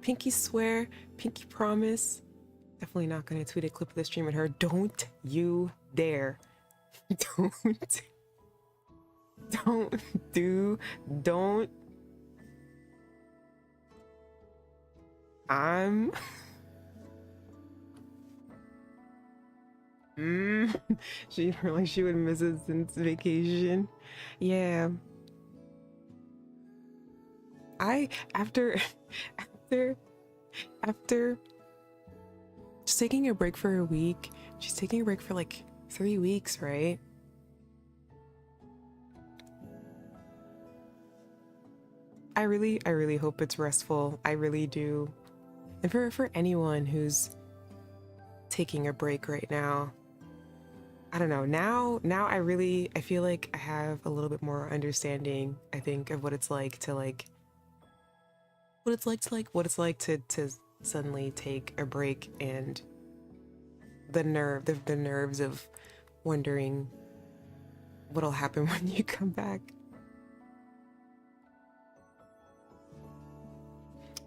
Pinky swear, pinky promise. Definitely not gonna tweet a clip of the stream at her. Don't you dare. Don't. I'm she like she would miss it since vacation. Yeah. After just taking a break for a week. She's taking a break for like 3 weeks, right? I really hope it's restful. I really do. And for anyone who's taking a break right now, I don't know. Now I feel like I have a little bit more understanding, I think, of what it's like to suddenly take a break, and the nerves of wondering what'll happen when you come back.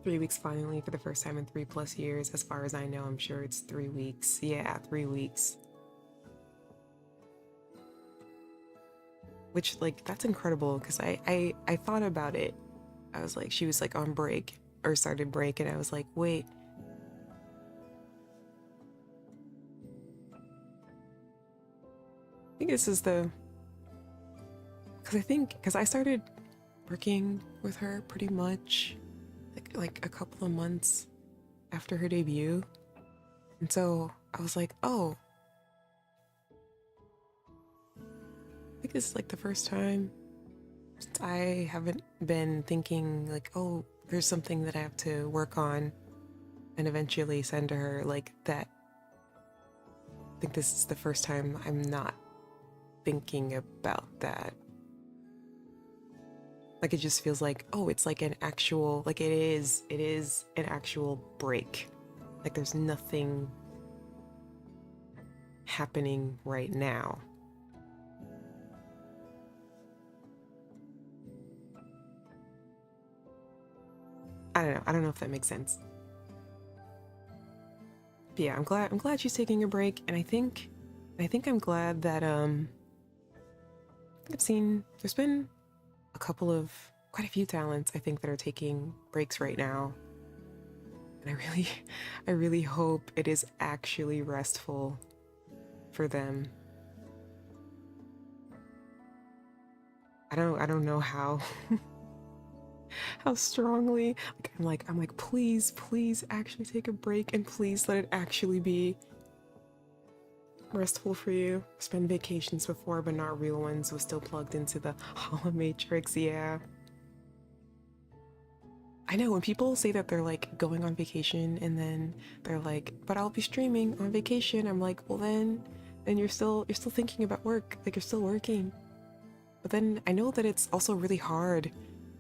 3 weeks finally for the first time in 3+ years. As far as I know, I'm sure it's 3 weeks. Yeah, 3 weeks. Which, like, that's incredible because I thought about it. I was like, she was like on break or started break, and I was like, wait. I think this is the, because I started working with her pretty much like a couple of months after her debut, and so I was like, oh, I think this is like the first time since I haven't been thinking like, oh, there's something that I have to work on and eventually send to her like that. I think this is the first time I'm not thinking about that. Like, it just feels like, oh, it's like an actual, like it is an actual break. Like there's nothing happening right now. I don't know if that makes sense. But yeah, I'm glad she's taking a break, and I think I'm glad that I've seen there's been quite a few talents I think that are taking breaks right now. And I really hope it is actually restful for them. I don't know how how strongly I'm like please actually take a break, and please let it actually be restful for you. Spend vacations before, but not real ones, was still plugged into the hollow matrix. Yeah, I know when people say that they're like going on vacation and then they're like, but I'll be streaming on vacation. I'm like, well then you're still thinking about work, like you're still working. But then I know that it's also really hard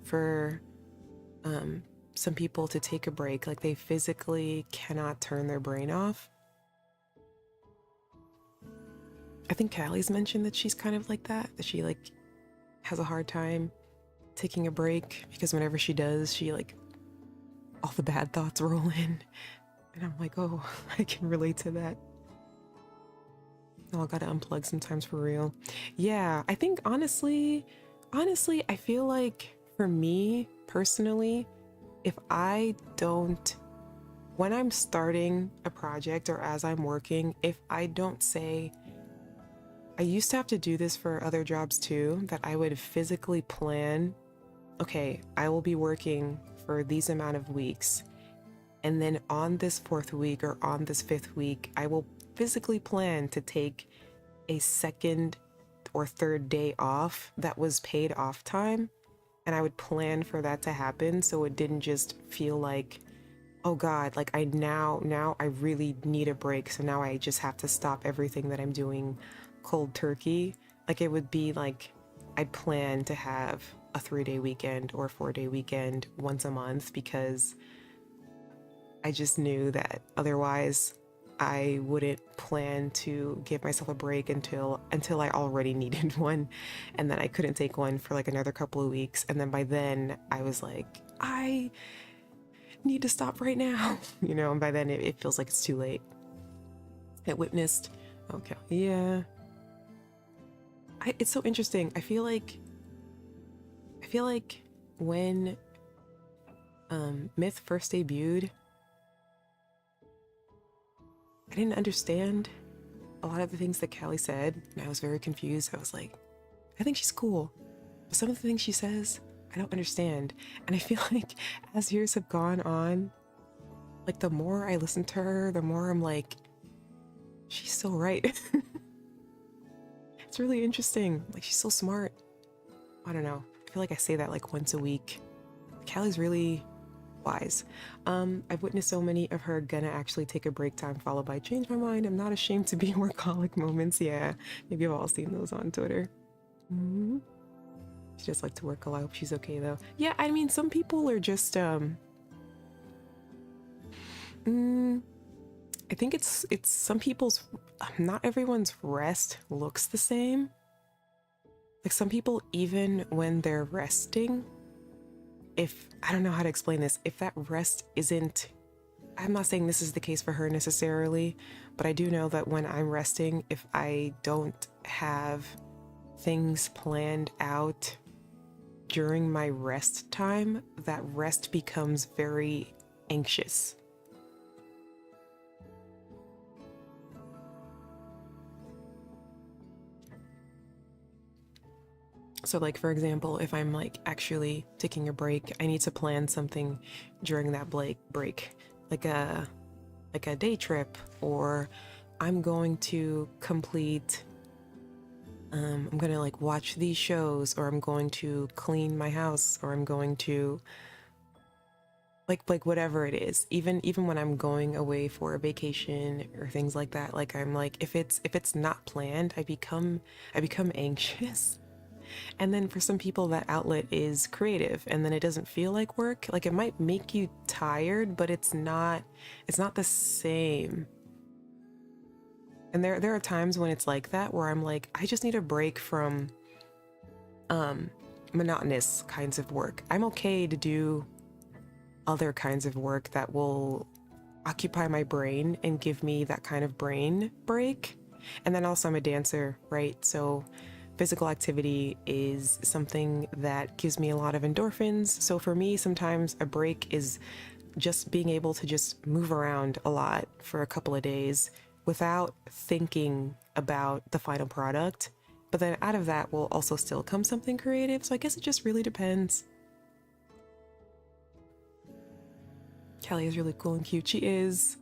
for some people to take a break, like they physically cannot turn their brain off. I think Callie's mentioned that she's kind of like that she like has a hard time taking a break because whenever she does, she like all the bad thoughts roll in, and I'm like, oh, I can relate to that. Oh, I gotta unplug sometimes for real. Yeah, I think honestly, I feel like for me personally, if I don't, when I'm starting a project or as I'm working, if I don't say, I used to have to do this for other jobs too, that I would physically plan, okay, I will be working for these amount of weeks, and then on this 4th week or on this 5th week, I will physically plan to take a 2nd or 3rd day off that was paid off time, and I would plan for that to happen so it didn't just feel like, oh god, like now I really need a break, so now I just have to stop everything that I'm doing cold turkey. Like it would be like I'd plan to have a 3-day weekend or a 4-day weekend once a month, because I just knew that otherwise I wouldn't plan to give myself a break until I already needed one, and then I couldn't take one for like another couple of weeks, and then by then I was like, I need to stop right now, you know, and by then it feels like it's too late. It witnessed. Okay, yeah. It's so interesting. I feel like when Myth first debuted, I didn't understand a lot of the things that Callie said, and I was very confused. I was like, I think she's cool, but some of the things she says, I don't understand. And I feel like as years have gone on, like the more I listen to her, the more I'm like, she's so right. It's really interesting. Like, she's so smart. I don't know. I feel like I say that like once a week. Callie's really wise. I've witnessed so many of her gonna actually take a break time followed by change my mind, I'm not ashamed to be workaholic moments. Yeah, maybe you've all seen those on Twitter. She just like to work a lot. I hope she's okay though. Yeah, I mean, some people are just I think it's some people's, not everyone's rest looks the same. Like some people, even when they're resting, if I don't know how to explain this, if that rest isn't, I'm not saying this is the case for her necessarily, but I do know that when I'm resting, if I don't have things planned out during my rest time, that rest becomes very anxious. So like for example, if I'm like actually taking a break, I need to plan something during that break, like a day trip, or I'm going to complete I'm gonna like watch these shows, or I'm going to clean my house, or I'm going to like whatever it is. Even when I'm going away for a vacation or things like that, like I'm like if it's not planned, I become anxious. And then for some people that outlet is creative, and then it doesn't feel like work. Like it might make you tired, but it's not the same. And there are times when it's like that where I'm like, I just need a break from monotonous kinds of work. I'm okay to do other kinds of work that will occupy my brain and give me that kind of brain break. And then also I'm a dancer, right? So physical activity is something that gives me a lot of endorphins. So for me, sometimes a break is just being able to just move around a lot for a couple of days without thinking about the final product. But then out of that will also still come something creative. So I guess it just really depends. Kelly is really cool and cute. She is.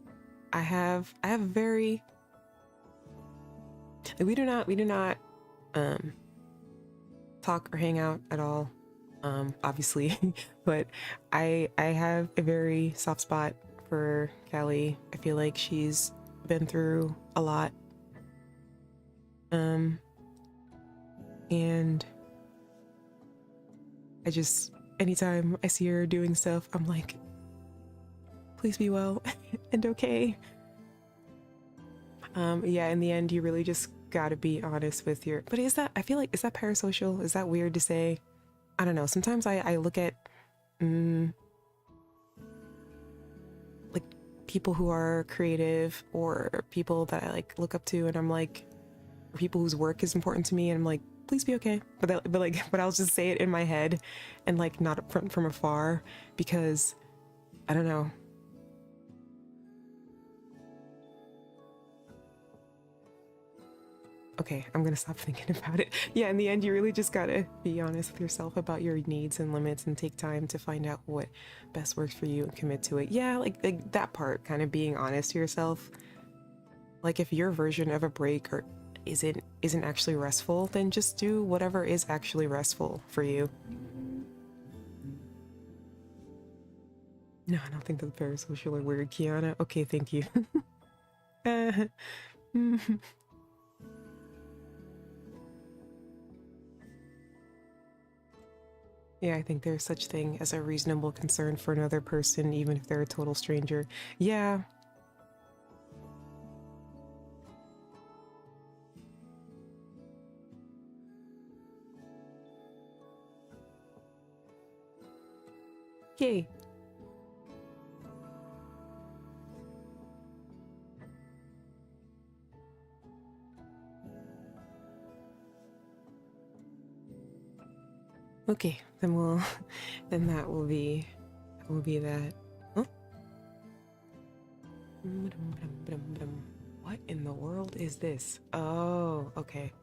I have very, we do not talk or hang out at all, obviously. But I have a very soft spot for Kelly. I feel like she's been through a lot, and I just, anytime I see her doing stuff, I'm like, please be well and okay. Yeah, in the end, you really just gotta be honest with your. But is that? I feel like, is that parasocial? Is that weird to say? I don't know. Sometimes I look at like people who are creative, or people that I like look up to, and I'm like, or people whose work is important to me, and I'm like, please be okay. But I'll just say it in my head, and like not from afar, because I don't know. Okay, I'm gonna stop thinking about it. Yeah, in the end, you really just gotta be honest with yourself about your needs and limits, and take time to find out what best works for you and commit to it. Yeah, like that part, kind of being honest to yourself. Like if your version of a break or isn't actually restful, then just do whatever is actually restful for you. No, I don't think that's parasocial or weird, kiANNa. Okay, thank you. Yeah, I think there's such thing as a reasonable concern for another person, even if they're a total stranger. Yeah. Yay. Okay, then we'll then that will be that. Huh? What in the world is this? Oh, okay.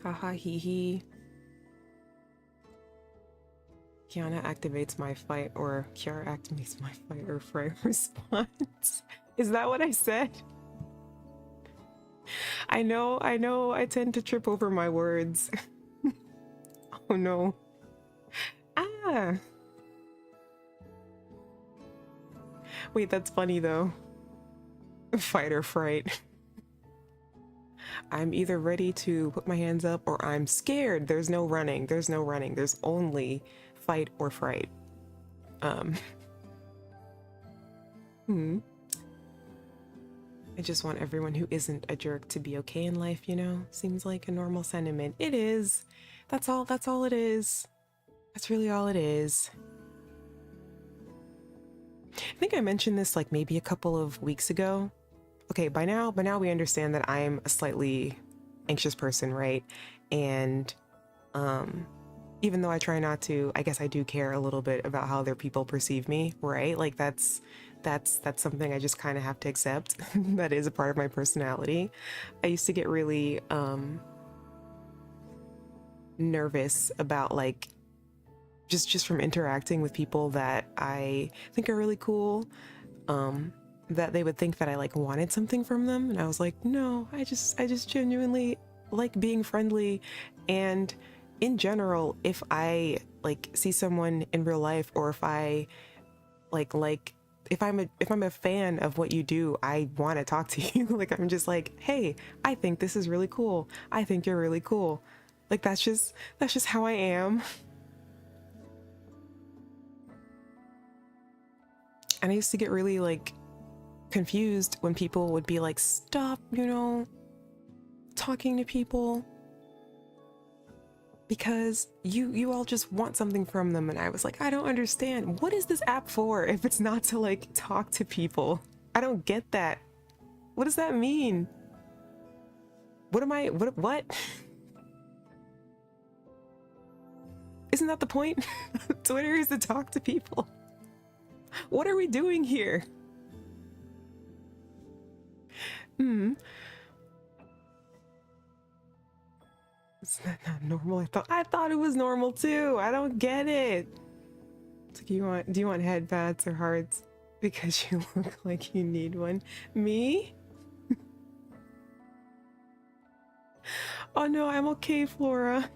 Haha hee hee. kiANNa activates my fight, or Kiara activates my fight or fright response. Is that what I said? I know, I tend to trip over my words. Oh no. Ah. Wait, that's funny though. Fight or fright. I'm either ready to put my hands up, or I'm scared. There's no running. There's no running. There's only fight or fright. Um. Hmm. I just want everyone who isn't a jerk to be okay in life, you know? Seems like a normal sentiment. It is. That's all it is. That's really all it is. I think I mentioned this like maybe a couple of weeks ago. Okay, by now we understand that I'm a slightly anxious person, right? And even though I try not to, I guess I do care a little bit about how other people perceive me, right? Like that's something I just kind of have to accept. That is a part of my personality. I used to get really nervous about like just from interacting with people that I think are really cool, that they would think that I like wanted something from them, and I was like, no, I just genuinely like being friendly. And in general, if I like see someone in real life, or if I like if I'm a fan of what you do, I want to talk to you. Like I'm just like, hey, I think this is really cool. I think you're really cool. Like that's just how I am. And I used to get really like confused when people would be like, stop, you know, talking to people because you all just want something from them. And I was like, I don't understand. What is this app for if it's not to like talk to people? I don't get that. What does that mean? What? Isn't that the point? Twitter is to talk to people. What are we doing here? Is that not normal? I thought it was normal too. I don't get it. It's like, do you want head pats or hearts? Because you look like you need one. Me? Oh no, I'm okay, Flora.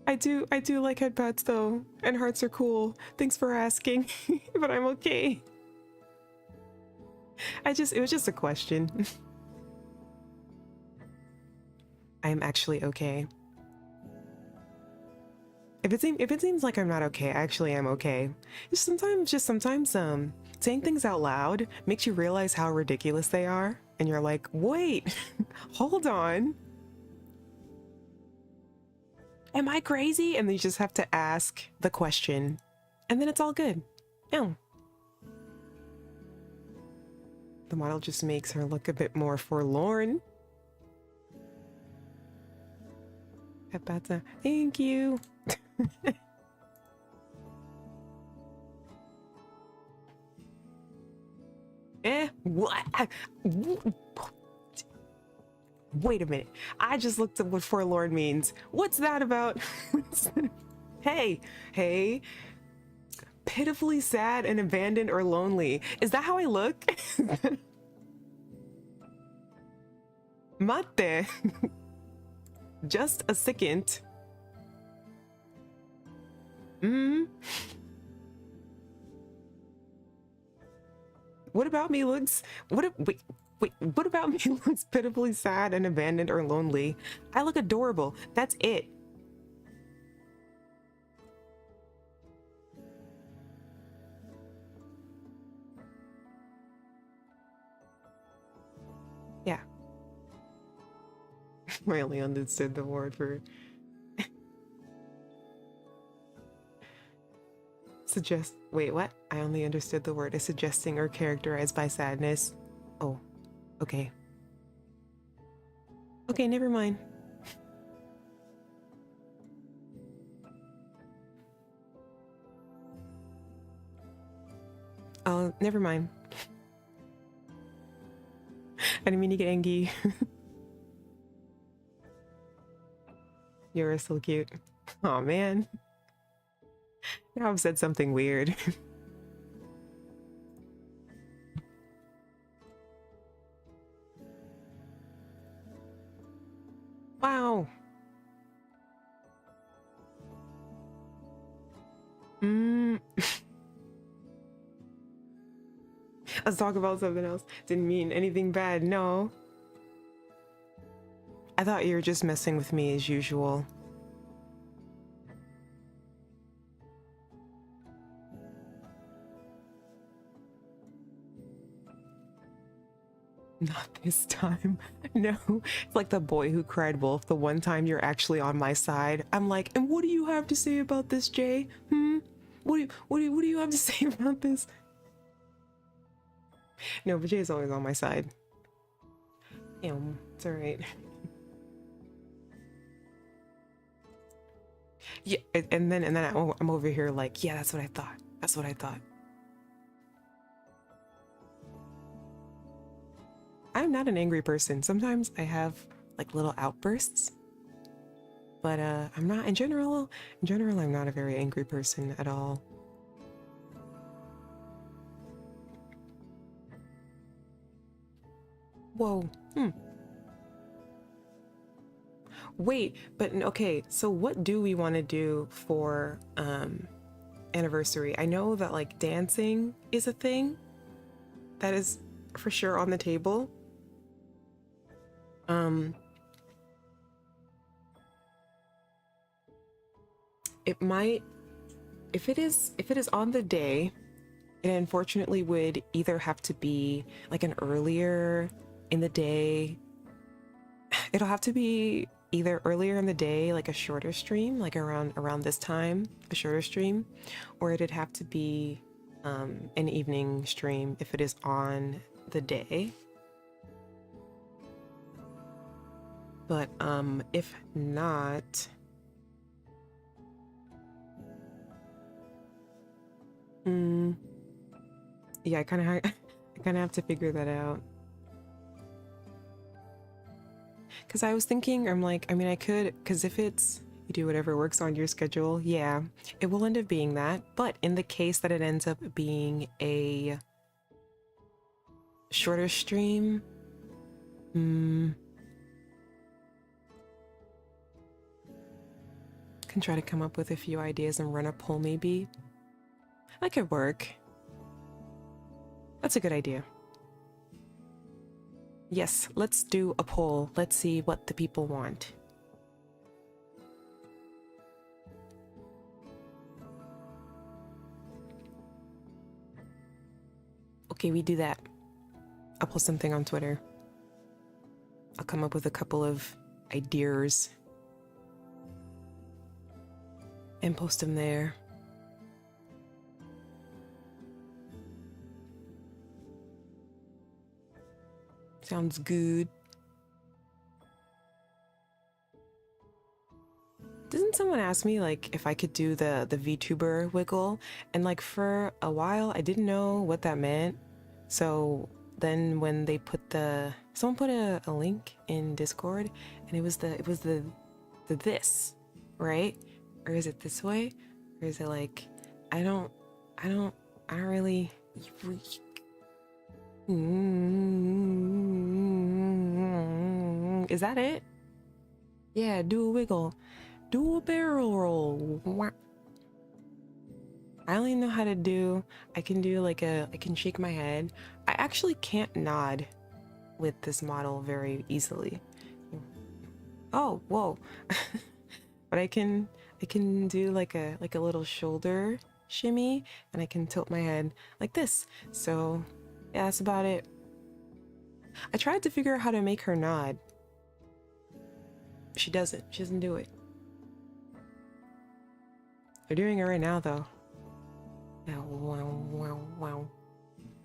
I do like head pats though, and hearts are cool. Thanks for asking, but I'm okay. It was just a question. I am actually okay. If it seems like I'm not okay, I actually am okay. Sometimes saying things out loud makes you realize how ridiculous they are, and you're like, wait, hold on. Am I crazy? And then you just have to ask the question, and then it's all good. Yeah. The model just makes her look a bit more forlorn. Thank you. What? Wait a minute. I just looked up what forlorn means. What's that about? Hey. Pitifully sad and abandoned or lonely. Is that how I look? Mate. Just a second. What about me looks... Wait. What about me looks pitifully sad and abandoned or lonely? I look adorable. That's it. Yeah. I only understood the word for... Wait, what? I only understood the word as suggesting or characterized by sadness. Oh, okay. Okay, never mind. Oh, never mind. I didn't mean to get angry. You're so cute. Oh man. Now I've said something weird. Wow. Let's talk about something else. Didn't mean anything bad, no. I thought you were just messing with me as usual. Not this time. No. It's like the boy who cried wolf. The one time you're actually on my side. I'm like, and what do you have to say about this, Jay? What do you have to say about this? No, but Jay's always on my side. It's alright. Yeah, and then I'm over here like, yeah, that's what I thought. That's what I thought. I'm not an angry person. Sometimes I have like little outbursts, but I'm not in general. In general, I'm not a very angry person at all. Whoa. Wait, but okay, so what do we want to do for anniversary? I know that like dancing is a thing that is for sure on the table. It might, if it is on the day, it unfortunately would either have to be like an earlier in the day. It'll have to be either earlier in the day, like a shorter stream, like around this time, a shorter stream, or it'd have to be an evening stream if it is on the day. But if not, yeah, I kind of have to figure that out. Because I was thinking, I'm like, I mean, I could, because if it's, you do whatever works on your schedule, yeah, it will end up being that. But in the case that it ends up being a shorter stream, can try to come up with a few ideas and run a poll maybe. That could work. That's a good idea. Yes, let's do a poll. Let's see what the people want. Okay, we do that. I'll post something on Twitter. I'll come up with a couple of ideas and post them there. Sounds good. Didn't someone ask me like if I could do the VTuber wiggle? And like for a while I didn't know what that meant. So then when they put someone put a link in Discord and it was the this, right? Or is it this way? Or is it like I don't really Is that it? Yeah, do a wiggle. Do a barrel roll. I only know how to do, I can do I can shake my head. I actually can't nod with this model very easily. Oh, whoa. But I can do like a little shoulder shimmy and I can tilt my head like this. So yeah, that's about it. I tried to figure out how to make her nod. She doesn't do it. They're doing it right now though. Wow.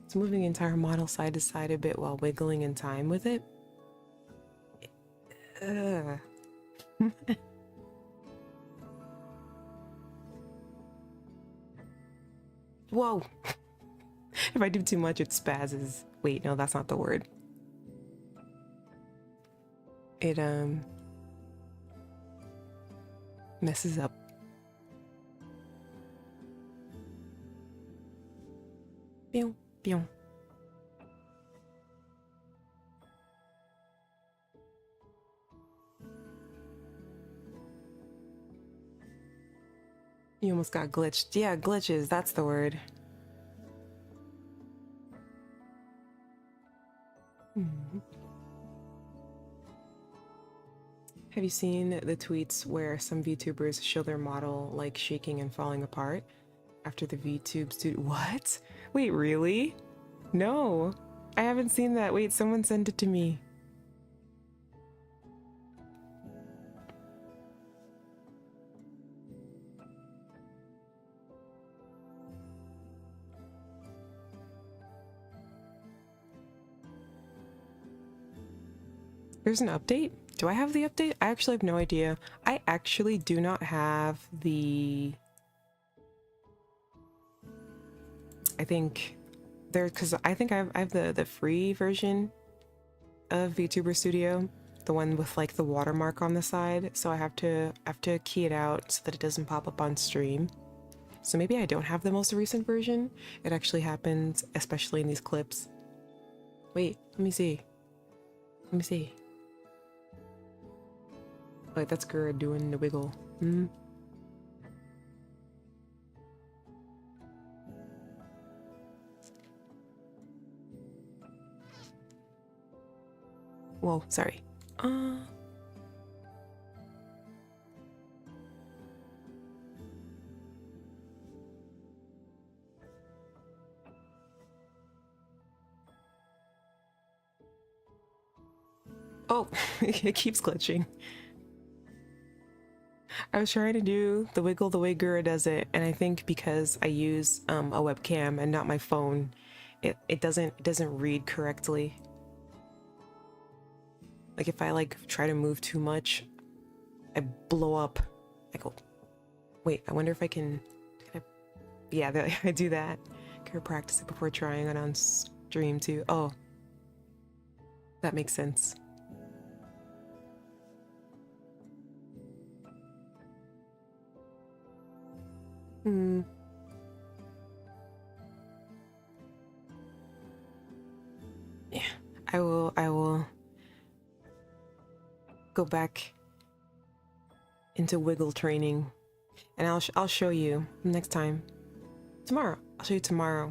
It's moving the entire model side to side a bit while wiggling in time with it. Whoa. If I do too much, it spazzes. Wait, no, that's not the word. It messes up. Pew, pew. You almost got glitched. Yeah, glitches, that's the word. Have you seen the tweets where some VTubers show their model like shaking and falling apart after the VTubes do? What? Wait, really? No. I haven't seen that. Wait, someone sent it to me. There's an update? Do I have the update? I actually have no idea. I actually do not have the... I think there, because I think I have the free version of VTuber Studio, the one with like the watermark on the side. So I have to key it out so that it doesn't pop up on stream. So maybe I don't have the most recent version. It actually happens, especially in these clips. Wait, let me see. Let me see. Wait, that's Gura doing the wiggle. Hmm. Whoa, sorry. Oh, it keeps glitching. I was trying to do the wiggle the way Gura does it, and I think because I use a webcam and not my phone, it doesn't read correctly. Like if I like try to move too much, I blow up. I go, wait, I wonder if I can yeah, I do that. Gotta practice it before trying it on stream too. Oh, that makes sense. Hmm. Yeah, I will go back into wiggle training, and I'll show you next time. Tomorrow. I'll show you tomorrow.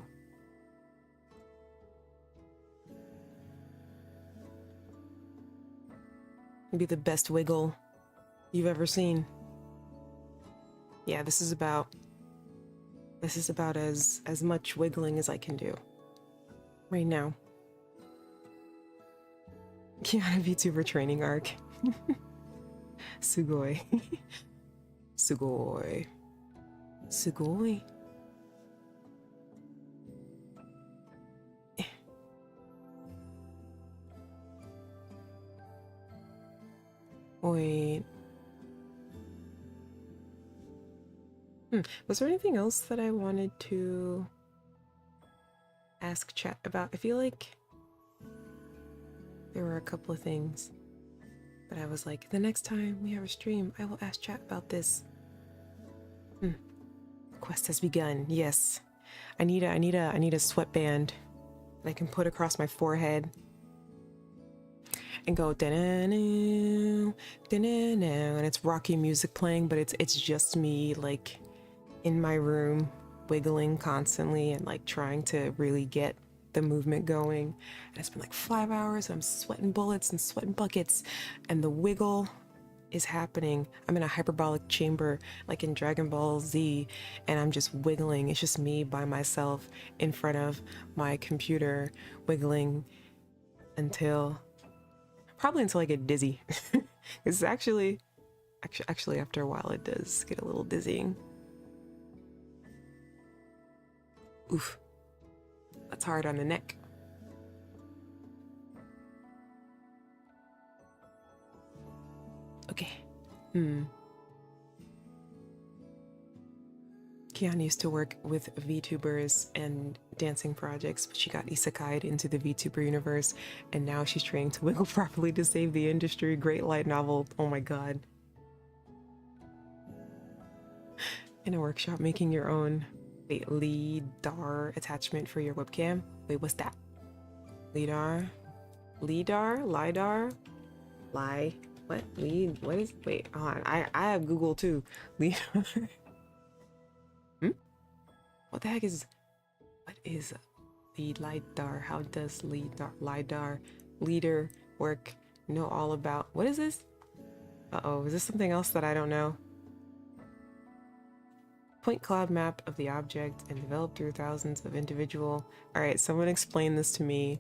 It'll be the best wiggle you've ever seen. Yeah, this is about as much wiggling as I can do right now. kiANNa VTuber training arc. Sugoi. Sugoi. Sugoi. Wait. Was there anything else that I wanted to ask chat about? I feel like there were a couple of things that I was like, the next time we have a stream, I will ask chat about this. The quest has begun. Yes. I need a sweatband that I can put across my forehead and go da-na-na, da-na-na, and it's rocky music playing, but it's just me like in my room wiggling constantly and like trying to really get the movement going. And it's been like 5 hours and I'm sweating bullets and sweating buckets, and the wiggle is happening. I'm in a hyperbolic chamber like in Dragon Ball Z, and I'm just wiggling. It's just me by myself in front of my computer wiggling probably until I get dizzy. It's actually after a while it does get a little dizzying. Oof, that's hard on the neck. Okay. kiANNa used to work with VTubers and dancing projects, but she got isekai'd into the VTuber universe, and now she's training to wiggle properly to save the industry. Great light novel. Oh my god. In a workshop, making your own. Wait, LIDAR attachment for your webcam? Wait, what's that? LIDAR? LIDAR? LIDAR? Lie? What? What is? Wait, hold on. I have Google too. LIDAR? What the heck is? What is the LIDAR? How does LIDAR leader work? Know all about? What is this? Uh-oh, is this something else that I don't know? Point cloud map of the object and developed through thousands of individual. All right, someone explain this to me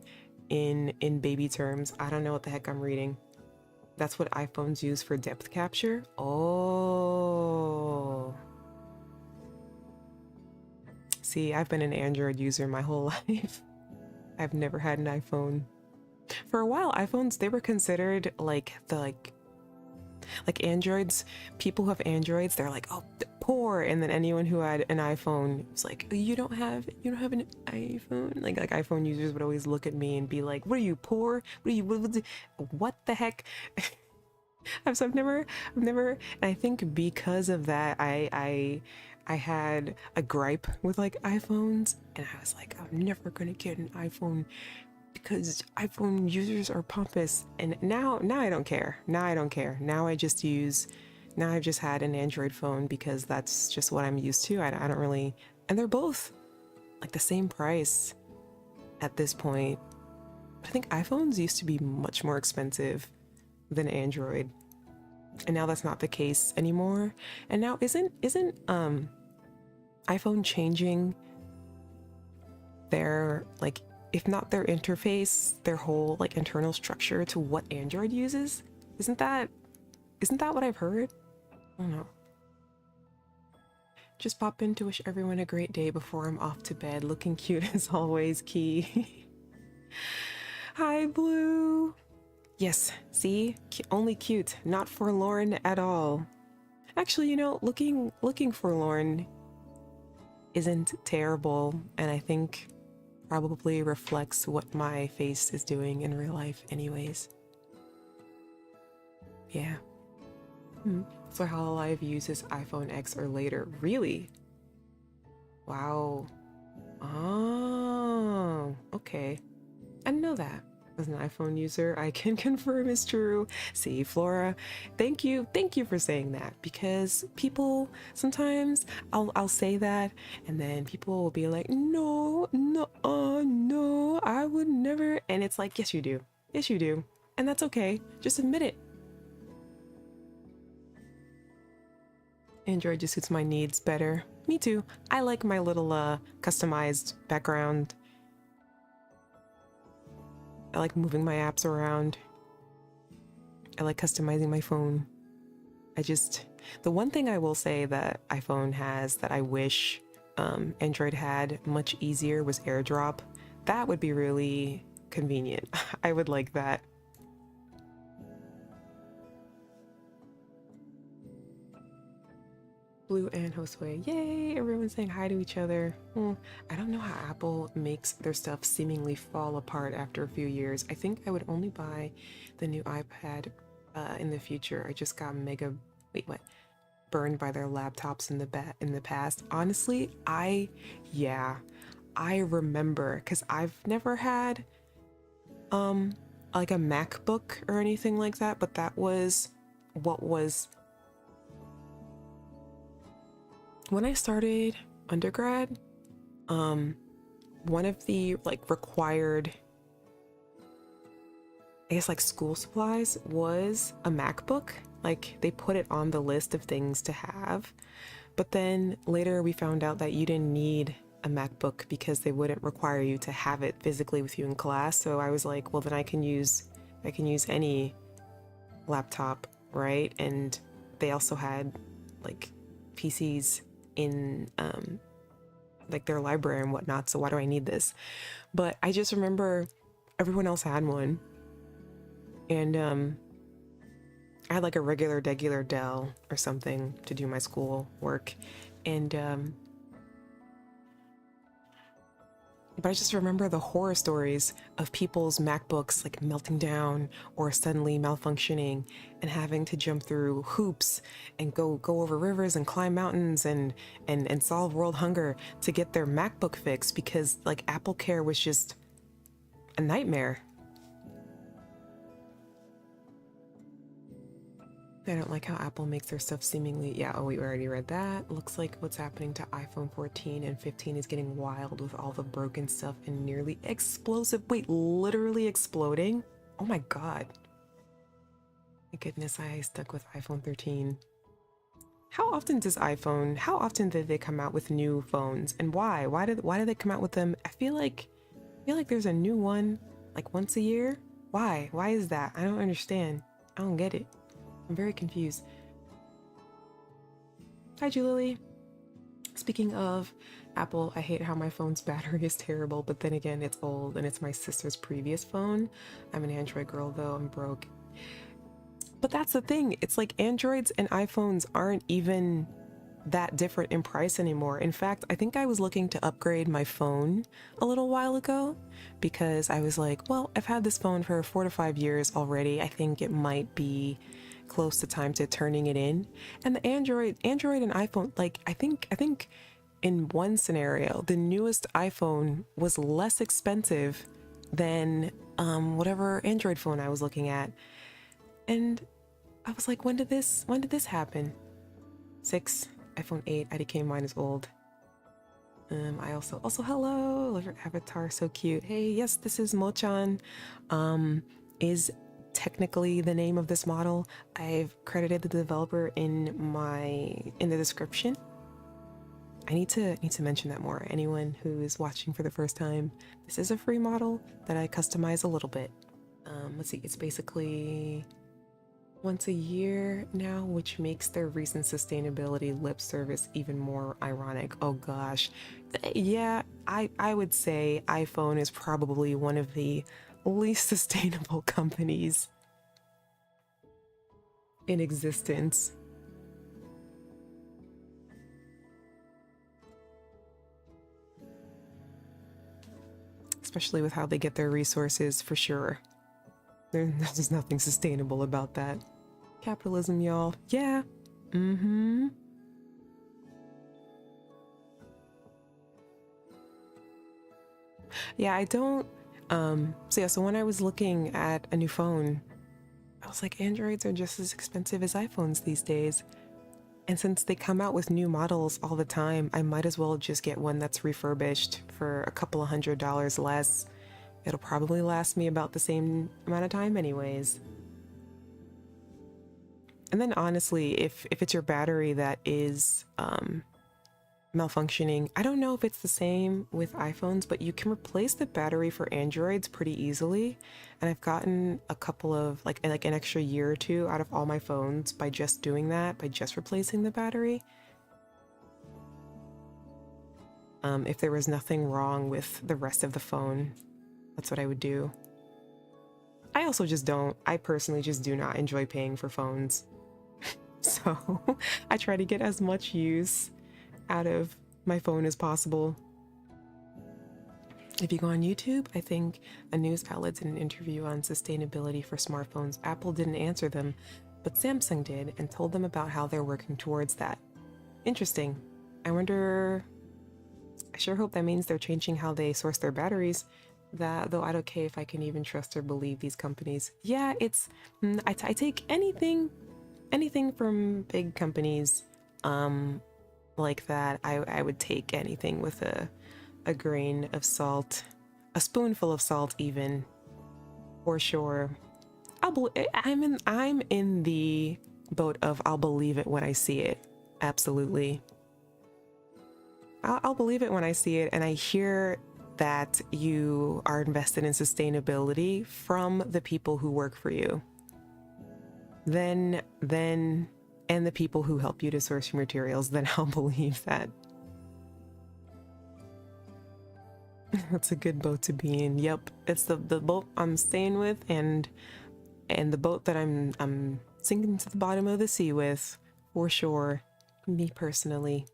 in baby terms. I don't know what the heck I'm reading. That's what iPhones use for depth capture. Oh. See, I've been an Android user my whole life. I've never had an iPhone. For a while, iPhones, they were considered like the like Androids. People who have Androids, they're like, oh, poor. And then anyone who had an iPhone was like, oh, you don't have an iPhone. Like iPhone users would always look at me and be like, what are you, poor? What the heck? So I've never, and I think because of that, I had a gripe with like iPhones, and I was like, I'm never gonna get an iPhone because iPhone users are pompous. And now I don't care. Now I don't care. Now I've just had an Android phone because that's just what I'm used to. I don't really, and they're both like the same price at this point. I think iPhones used to be much more expensive than Android, and now that's not the case anymore. And now isn't iPhone changing their, like, if not their interface, their whole like internal structure to what Android uses? Isn't that what I've heard? I don't know. Just pop in to wish everyone a great day before I'm off to bed. Looking cute as always, Ki. Hi, Blue. Yes, see? Only cute, not forlorn at all. Actually, you know, looking forlorn isn't terrible, and I think probably reflects what my face is doing in real life anyways. Yeah. So Hololive uses iPhone X or later. Really? Wow. Oh, okay. I didn't know that. As an iPhone user, I can confirm it's true. See, Flora, thank you for saying that, because people sometimes I'll say that and then people will be like, no, I would never. And it's like, yes you do, and that's okay. Just admit it. Android just suits my needs better. Me too. I like my little customized background. I like moving my apps around. I like customizing my phone. The one thing I will say that iPhone has that I wish Android had much easier was AirDrop. That would be really convenient. I would like that. Blue and Josue. Yay! Everyone's saying hi to each other. I don't know how Apple makes their stuff seemingly fall apart after a few years. I think I would only buy the new iPad in the future. I just got burned by their laptops in the past. Honestly, I remember, because I've never had like a MacBook or anything like that, but that was what was when I started undergrad. One of the like required, I guess, like school supplies was a MacBook. Like they put it on the list of things to have, but then later we found out that you didn't need a MacBook because they wouldn't require you to have it physically with you in class. So I was like, well, then I can use any laptop, right? And they also had like PCs in like their library and whatnot, so why do I need this? But I just remember everyone else had one, and I had like a regular Dell or something to do my school work, and but I just remember the horror stories of people's MacBooks like melting down or suddenly malfunctioning and having to jump through hoops and go over rivers and climb mountains and solve world hunger to get their MacBook fixed because like Apple Care was just a nightmare. I don't like how Apple makes their stuff seemingly, yeah, oh, we already read that. Looks like what's happening to iPhone 14 and 15 is getting wild with all the broken stuff and nearly explosive, literally exploding? Oh my god. My goodness, I stuck with iPhone 13. How often did they come out with new phones, and why? Why did they come out with them? I feel like there's a new one Like once a year? Why? Why is that? I don't understand. I don't get it. I'm very confused. Hi, Julie. Speaking of Apple, I hate how my phone's battery is terrible, but then again, it's old and it's my sister's previous phone. I'm an Android girl though, I'm broke. But that's the thing, it's like Androids and iPhones aren't even that different in price anymore. In fact, I think I was looking to upgrade my phone a little while ago because I was like, well, I've had this phone for 4 to 5 years already. I think it might be close to time to turning it in. And the Android and iPhone, like I think in one scenario, the newest iPhone was less expensive than whatever Android phone I was looking at. And I was like, when did this happen? 6, iPhone 8, IDK, mine is old. I also hello, love your avatar, so cute. Hey, yes, this is Mochan. Is technically the name of this model. I've credited the developer in the description. I need to mention that more. Anyone who is watching for the first time, this is a free model that I customize a little bit. Let's see, it's basically once a year now, which makes their recent sustainability lip service even more ironic. Oh gosh. Yeah, I would say iPhone is probably one of the least sustainable companies in existence. Especially with how they get their resources, for sure. There's nothing sustainable about that. Capitalism, y'all. Yeah. Mm-hmm. Yeah, I don't... So when I was looking at a new phone, I was like, Androids are just as expensive as iPhones these days. And since they come out with new models all the time, I might as well just get one that's refurbished for a couple of $100 less. It'll probably last me about the same amount of time anyways. And then honestly, if it's your battery that is malfunctioning, I don't know if it's the same with iPhones, but you can replace the battery for Androids pretty easily. And I've gotten a couple of like an extra year or two out of all my phones by just doing that, by just replacing the battery. If there was nothing wrong with the rest of the phone, that's what I would do. I personally just do not enjoy paying for phones. So I try to get as much use out of my phone as possible. If you go on YouTube, I think a news outlet did an interview on sustainability for smartphones. Apple didn't answer them, but Samsung did and told them about how they're working towards that. Interesting. I sure hope that means they're changing how they source their batteries. Though I don't care if I can even trust or believe these companies. Yeah, I take anything from big companies like that. I would take anything with a grain of salt, a spoonful of salt even, for sure. I'm in the boat of I'll believe it when I see it. Absolutely. I'll believe it when I see it and I hear that you are invested in sustainability from the people who work for you. Then and the people who help you to source your materials, then I'll believe that. That's a good boat to be in. Yep, it's the boat I'm staying with and the boat that I'm sinking to the bottom of the sea with, for sure. Me personally.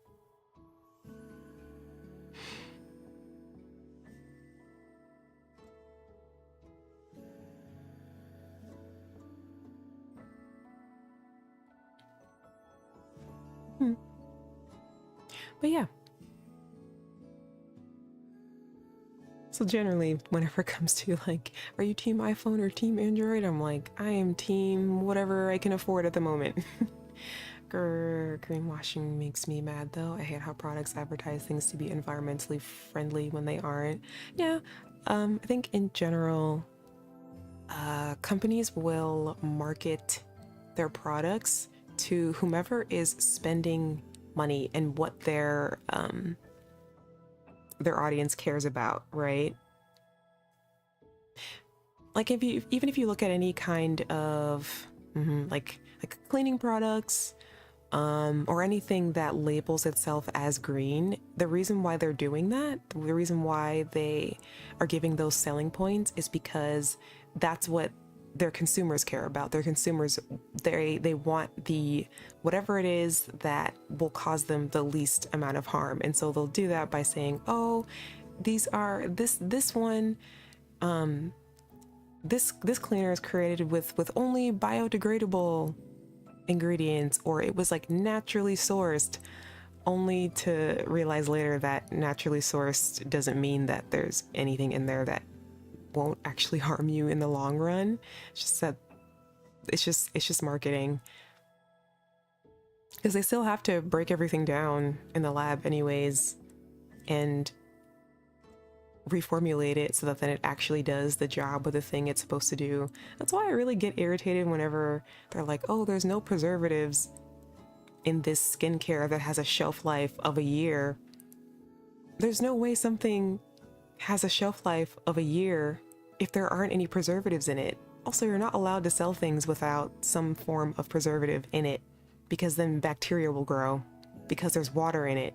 But yeah. So generally, whenever it comes to like, are you team iPhone or team Android? I'm like, I am team whatever I can afford at the moment. Greenwashing makes me mad though. I hate how products advertise things to be environmentally friendly when they aren't. Yeah, I think in general, companies will market their products to whomever is spending money and what their audience cares about, right? like even if you look at any kind of like cleaning products, or anything that labels itself as green, the reason why they're doing that, the reason why they are giving those selling points is because that's what their consumers care about. Their consumers, they want the whatever it is that will cause them the least amount of harm, and so they'll do that by saying, oh, these are this one, this cleaner is created with only biodegradable ingredients, or it was like naturally sourced, only to realize later that naturally sourced doesn't mean that there's anything in there that won't actually harm you in the long run. It's just that it's just marketing, because they still have to break everything down in the lab anyways and reformulate it so that then it actually does the job of the thing it's supposed to do. That's why I really get irritated whenever they're like, oh, there's no preservatives in this skincare that has a shelf life of a year. There's no way something has a shelf life of a year if there aren't any preservatives in it. Also, you're not allowed to sell things without some form of preservative in it, because then bacteria will grow because there's water in it.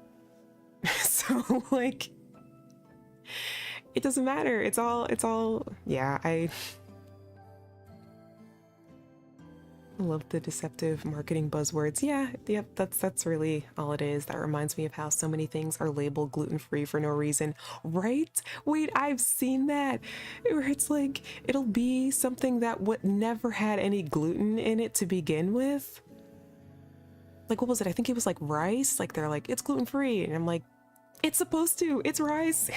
So like, it doesn't matter. It's all, yeah, I love the deceptive marketing buzzwords. Yeah, yep, that's really all it is. That reminds me of how so many things are labeled gluten-free for no reason, right? Wait, I've seen that, where it's like, it'll be something that would never had any gluten in it to begin with. Like, what was it? I think it was like rice. Like, they're like, it's gluten-free, and I'm like, it's supposed to, it's rice.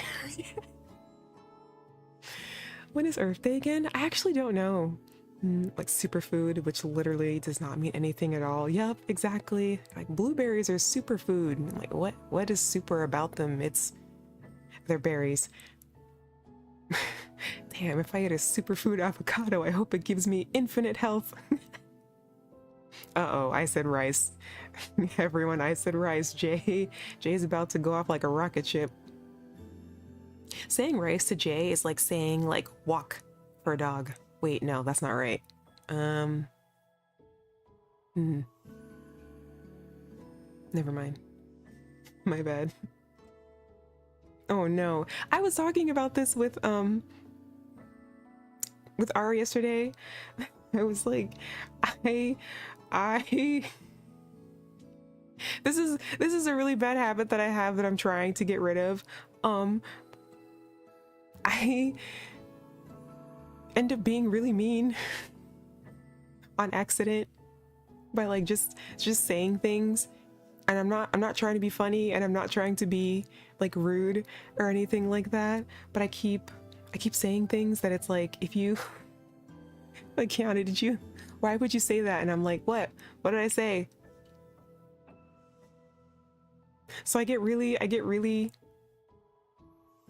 When is Earth Day again? I actually don't know. Like superfood, which literally does not mean anything at all. Yep, exactly. Like blueberries are superfood. I'm like, what is super about them? They're berries. Damn, if I eat a superfood avocado, I hope it gives me infinite health. Uh-oh, I said rice. Everyone, I said rice. Jay's about to go off like a rocket ship. Saying rice to Jay is like saying like walk for a dog. Wait, no, that's not right. Never mind. My bad. Oh no. I was talking about this with Ari yesterday. I was like, I this is a really bad habit that I have that I'm trying to get rid of. I end up being really mean on accident by like just saying things, and I'm not trying to be funny, and I'm not trying to be like rude or anything like that, but I keep saying things that it's like, if you like, KiANNa, why would you say that? And I'm like, what did I say? So I get really,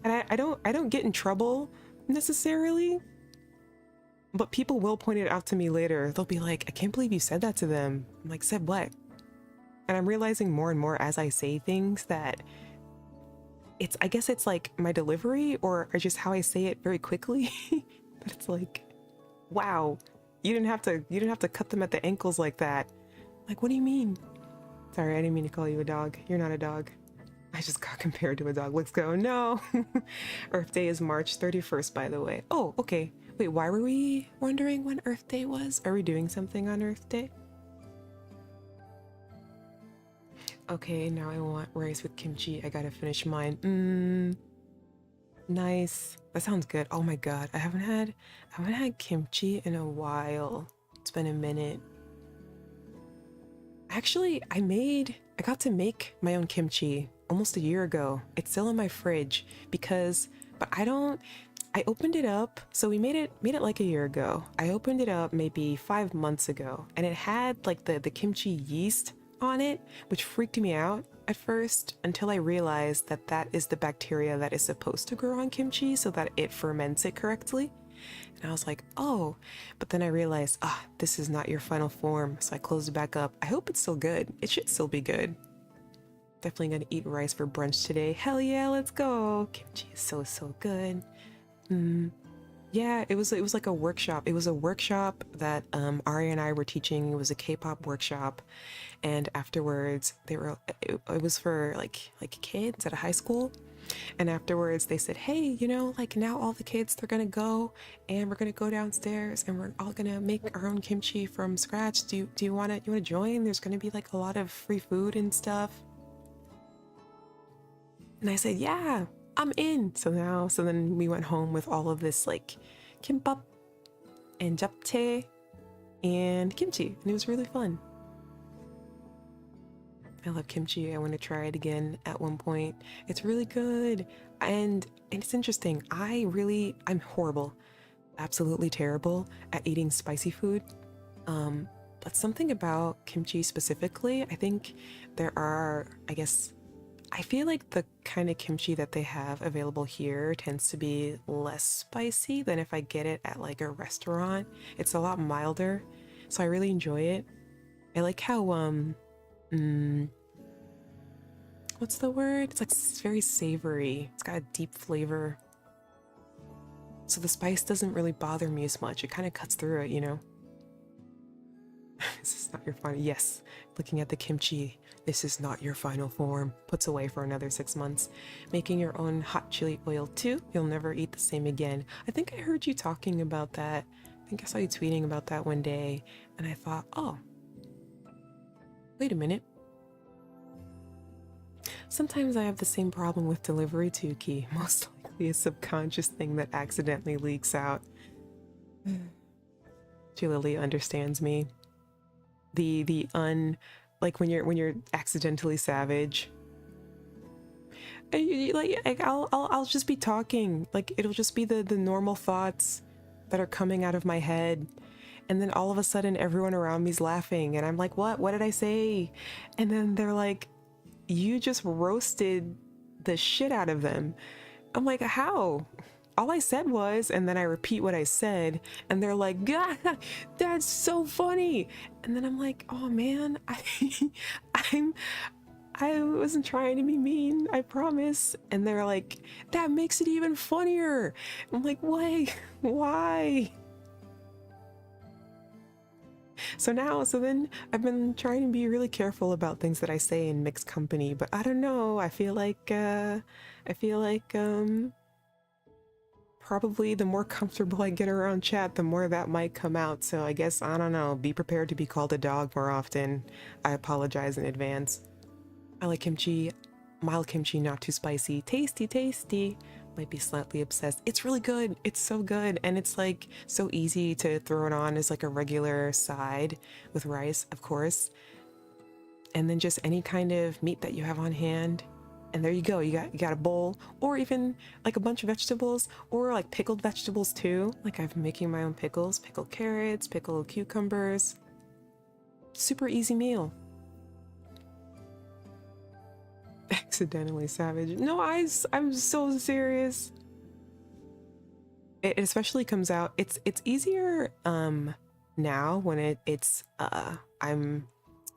and I don't get in trouble necessarily, but people will point it out to me later. They'll be like, I can't believe you said that to them. I'm like, said what? And I'm realizing more and more as I say things that I guess it's like my delivery or just how I say it very quickly. But it's like, wow, you didn't have to cut them at the ankles like that. Like, what do you mean? Sorry, I didn't mean to call you a dog. You're not a dog. I just got compared to a dog. Let's go. No. Earth Day is March 31st, by the way. Oh, okay. Wait, why were we wondering when Earth Day was? Are we doing something on Earth Day? Okay, now I want rice with kimchi. I gotta finish mine. Nice. That sounds good. Oh my god, I haven't had kimchi in a while. It's been a minute. Actually, I got to make my own kimchi almost a year ago. It's still in my fridge but I opened it up. So we made it like a year ago. I opened it up maybe 5 months ago, and it had like the kimchi yeast on it, which freaked me out at first until I realized that that is the bacteria that is supposed to grow on kimchi so that it ferments it correctly. And I was like, oh, but then I realized, this is not your final form. So I closed it back up. I hope it's still good. It should still be good. Definitely gonna eat rice for brunch today. Hell yeah, let's go. Kimchi is so good. Yeah, it was like a workshop. It was a workshop that Ari and I were teaching. It was a K-pop workshop, and afterwards it was for like kids at a high school. And afterwards they said, hey, you know, like now all the kids, they're gonna go and we're gonna go downstairs and we're all gonna make our own kimchi from scratch. Do you wanna join? There's gonna be like a lot of free food and stuff. And I said, yeah, I'm in. So then we went home with all of this like kimbap and japchae and kimchi, and it was really fun. I love kimchi. I want to try it again at one point. It's really good. And it's interesting. I'm horrible, absolutely terrible at eating spicy food. But something about kimchi specifically, I think there are, I guess, I feel like the kind of kimchi that they have available here tends to be less spicy than if I get it at like a restaurant. It's a lot milder, so I really enjoy it. I like how what's the word? It's like very savory. It's got a deep flavor. So the spice doesn't really bother me as much. It kind of cuts through it, you know? This is not your final. Yes, looking at the kimchi. This is not your final form. Puts away for another 6 months. Making your own hot chili oil too. You'll never eat the same again. I think I heard you talking about that. I think I saw you tweeting about that one day. And I thought, oh, wait a minute. Sometimes I have the same problem with delivery too, Ki. Most likely a subconscious thing that accidentally leaks out. Lily understands me. Like when you're accidentally savage. Like I'll just be talking. Like it'll just be the normal thoughts that are coming out of my head. And then all of a sudden everyone around me's laughing and I'm like, what? What did I say? And then they're like, you just roasted the shit out of them. I'm like, how? All I said was, and then I repeat what I said, and they're like, God, that's so funny. And then I'm like, oh man, I wasn't trying to be mean, I promise. And they're like, that makes it even funnier. I'm like, why? Why? So then I've been trying to be really careful about things that I say in mixed company, but I don't know. I feel like probably the more comfortable I get around chat, the more that might come out. So I guess, I don't know, be prepared to be called a dog more often. I apologize in advance. I like kimchi, mild kimchi, not too spicy. Tasty, tasty. Might be slightly obsessed. It's really good. It's so good. And it's like so easy to throw it on as like a regular side with rice, of course. And then just any kind of meat that you have on hand. And there you go. You got a bowl, or even like a bunch of vegetables, or like pickled vegetables too. Like I've been making my own pickles, pickled carrots, pickled cucumbers. Super easy meal. Accidentally savage. No, I'm so serious. It especially comes out. It's easier now when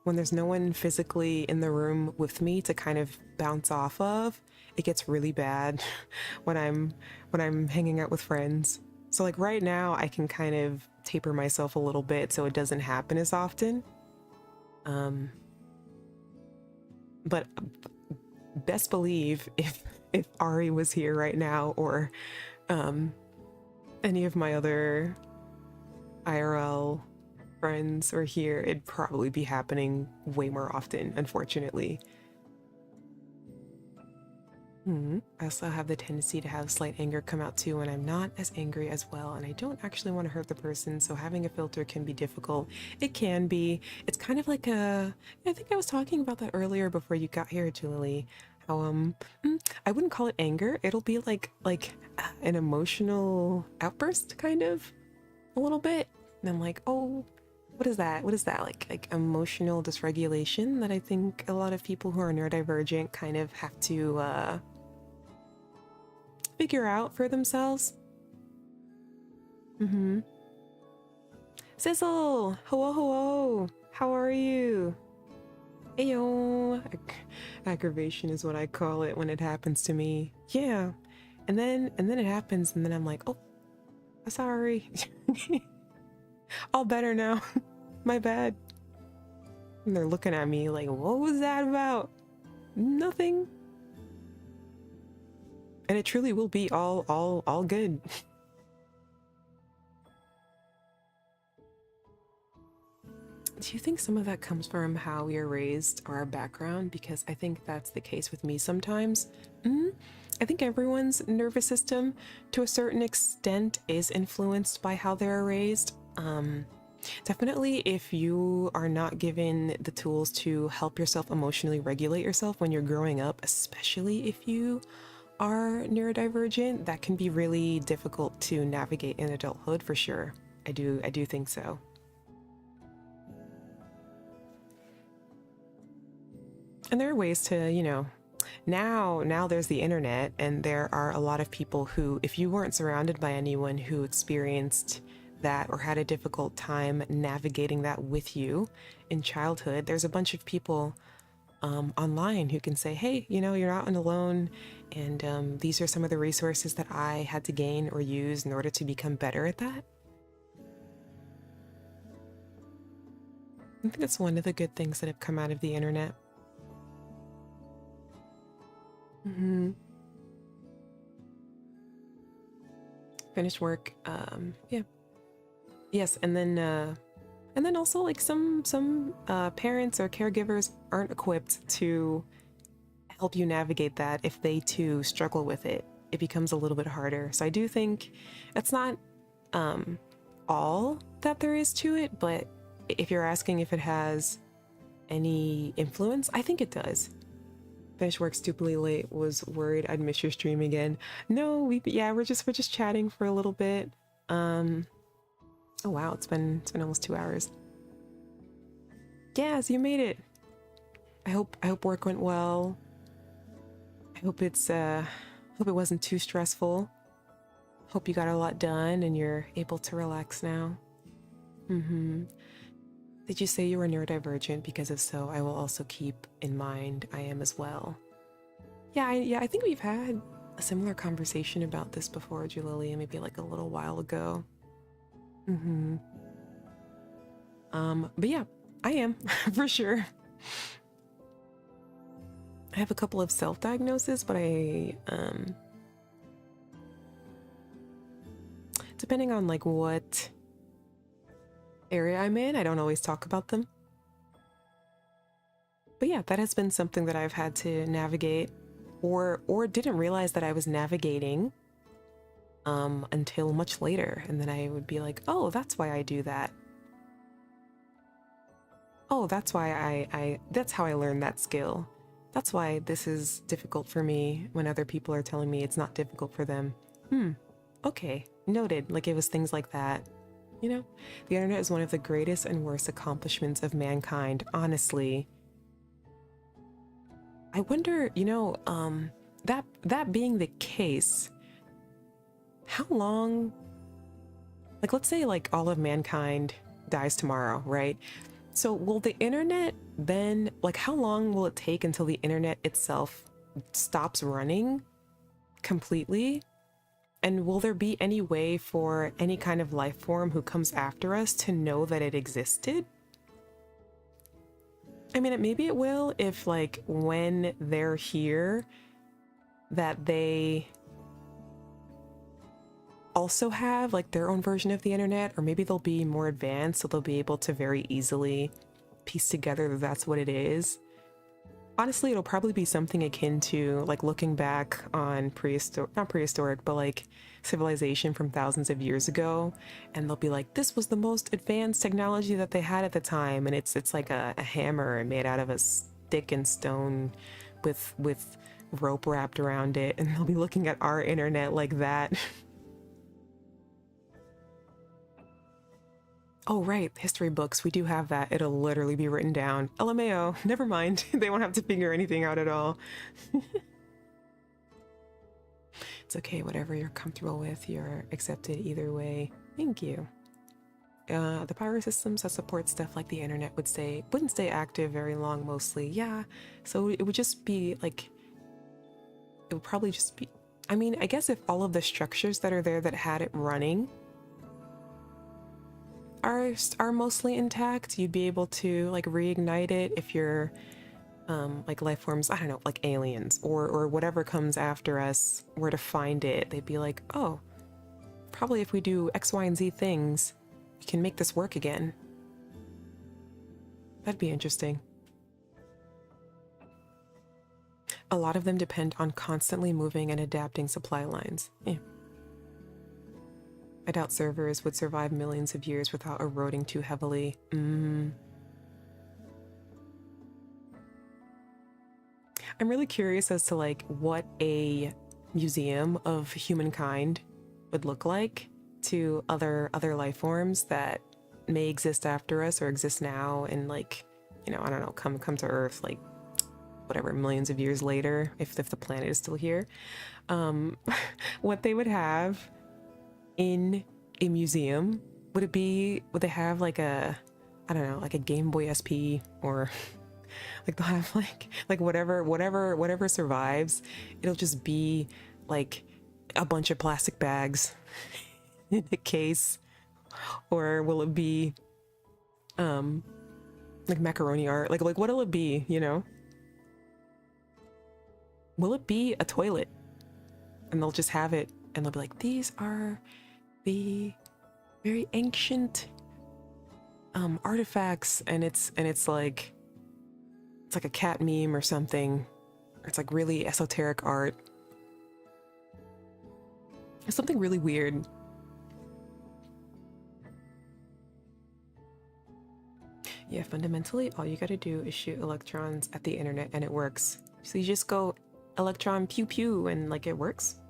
when there's no one physically in the room with me to kind of bounce off of. It gets really bad when I'm hanging out with friends. So like right now I can kind of taper myself a little bit so it doesn't happen as often. But best believe if Ari was here right now, or any of my other IRL friends were here, it'd probably be happening way more often, unfortunately. I also have the tendency to have slight anger come out too when I'm not as angry as well, and I don't actually want to hurt the person, so having a filter can be difficult. It can be. It's kind of like I think I was talking about that earlier before you got here, Julie. How I wouldn't call it anger. It'll be like an emotional outburst, kind of, a little bit. And I'm like, oh, what is that? What is that? Like emotional dysregulation that I think a lot of people who are neurodivergent kind of have to figure out for themselves. Sizzle! Hello, hello! How are you? Ayo! Aggravation is what I call it when it happens to me. Yeah. And then it happens, and then I'm like, oh, Sorry. All better now. My bad. And they're looking at me like, what was that about? Nothing. And it truly will be all good. Do you think some of that comes from how we are raised or our background? Because I think that's the case with me sometimes. I think everyone's nervous system, to a certain extent, is influenced by how they're raised. Definitely, if you are not given the tools to help yourself emotionally regulate yourself when you're growing up, especially if you are neurodivergent, that can be really difficult to navigate in adulthood for sure. I do think so. And there are ways to, now there's the internet, and there are a lot of people who, if you weren't surrounded by anyone who experienced that or had a difficult time navigating that with you in childhood, there's a bunch of people online who can say, hey, you're not alone, and these are some of the resources that I had to gain or use in order to become better at that. I think that's one of the good things that have come out of the internet. Finished work. Yeah. Yes, and then also like some parents or caregivers aren't equipped to help you navigate that. If they too struggle with it, it becomes a little bit harder. So I do think it's not all that there is to it, but if you're asking if it has any influence, I think it does. Finished work stupidly late, was worried I'd miss your stream again. No, we're just chatting for a little bit. Oh wow, it's been almost 2 hours. Yes, you made it. I hope work went well. I hope it wasn't too stressful. Hope you got a lot done and you're able to relax now. Did you say you were neurodivergent? Because if so, I will also keep in mind I am as well. Yeah, I think we've had a similar conversation about this before, Julilia, maybe like a little while ago. But yeah, I am for sure. I have a couple of self-diagnoses, but depending on like what area I'm in, I don't always talk about them. But yeah, that has been something that I've had to navigate or didn't realize that I was navigating until much later. And then I would be like, oh, that's why I do that. Oh, that's why that's how I learned that skill. That's why this is difficult for me when other people are telling me it's not difficult for them. Okay, noted. Like it was things like that. The internet is one of the greatest and worst accomplishments of mankind, honestly. I wonder, that being the case, how long, like let's say like all of mankind dies tomorrow, right? So will the internet then, like how long will it take until the internet itself stops running completely? And will there be any way for any kind of life form who comes after us to know that it existed? I mean, maybe it will if like when they're here that they also have like their own version of the internet, or maybe they'll be more advanced so they'll be able to very easily piece together that that's what it is. Honestly, it'll probably be something akin to like looking back on not prehistoric, but like civilization from thousands of years ago, and they'll be like, this was the most advanced technology that they had at the time, and it's like a hammer made out of a stick and stone with rope wrapped around it, and they'll be looking at our internet like that. Oh, right, history books. We do have that. It'll literally be written down. LMAO. Never mind. They won't have to figure anything out at all. It's okay. Whatever you're comfortable with, you're accepted either way. Thank you. The power systems that support stuff like the internet wouldn't stay active very long mostly. Yeah. So it would just be like, it would probably just be, I mean, I guess if all of the structures that are there that had it running are mostly intact. You'd be able to like reignite it if you're like life forms, I don't know, like aliens or whatever comes after us were to find it. They'd be like, oh, probably if we do X, Y, and Z things, we can make this work again. That'd be interesting. A lot of them depend on constantly moving and adapting supply lines. Yeah. I doubt servers would survive millions of years without eroding too heavily. I'm really curious as to like what a museum of humankind would look like to other life forms that may exist after us or exist now and like, you know, I don't know, come to Earth like whatever millions of years later if the planet is still here. What they would have in a museum. Would they have like a, I don't know, like a Game Boy SP or like they'll have like whatever survives. It'll just be like a bunch of plastic bags in a case. Or will it be like macaroni art? Like what'll it be, you know? Will it be a toilet? And they'll just have it and they'll be like, these are the very ancient artifacts, and it's like a cat meme or something. Or it's like really esoteric art. It's something really weird. Yeah, fundamentally, all you gotta do is shoot electrons at the internet and it works. So you just go electron pew pew and like it works.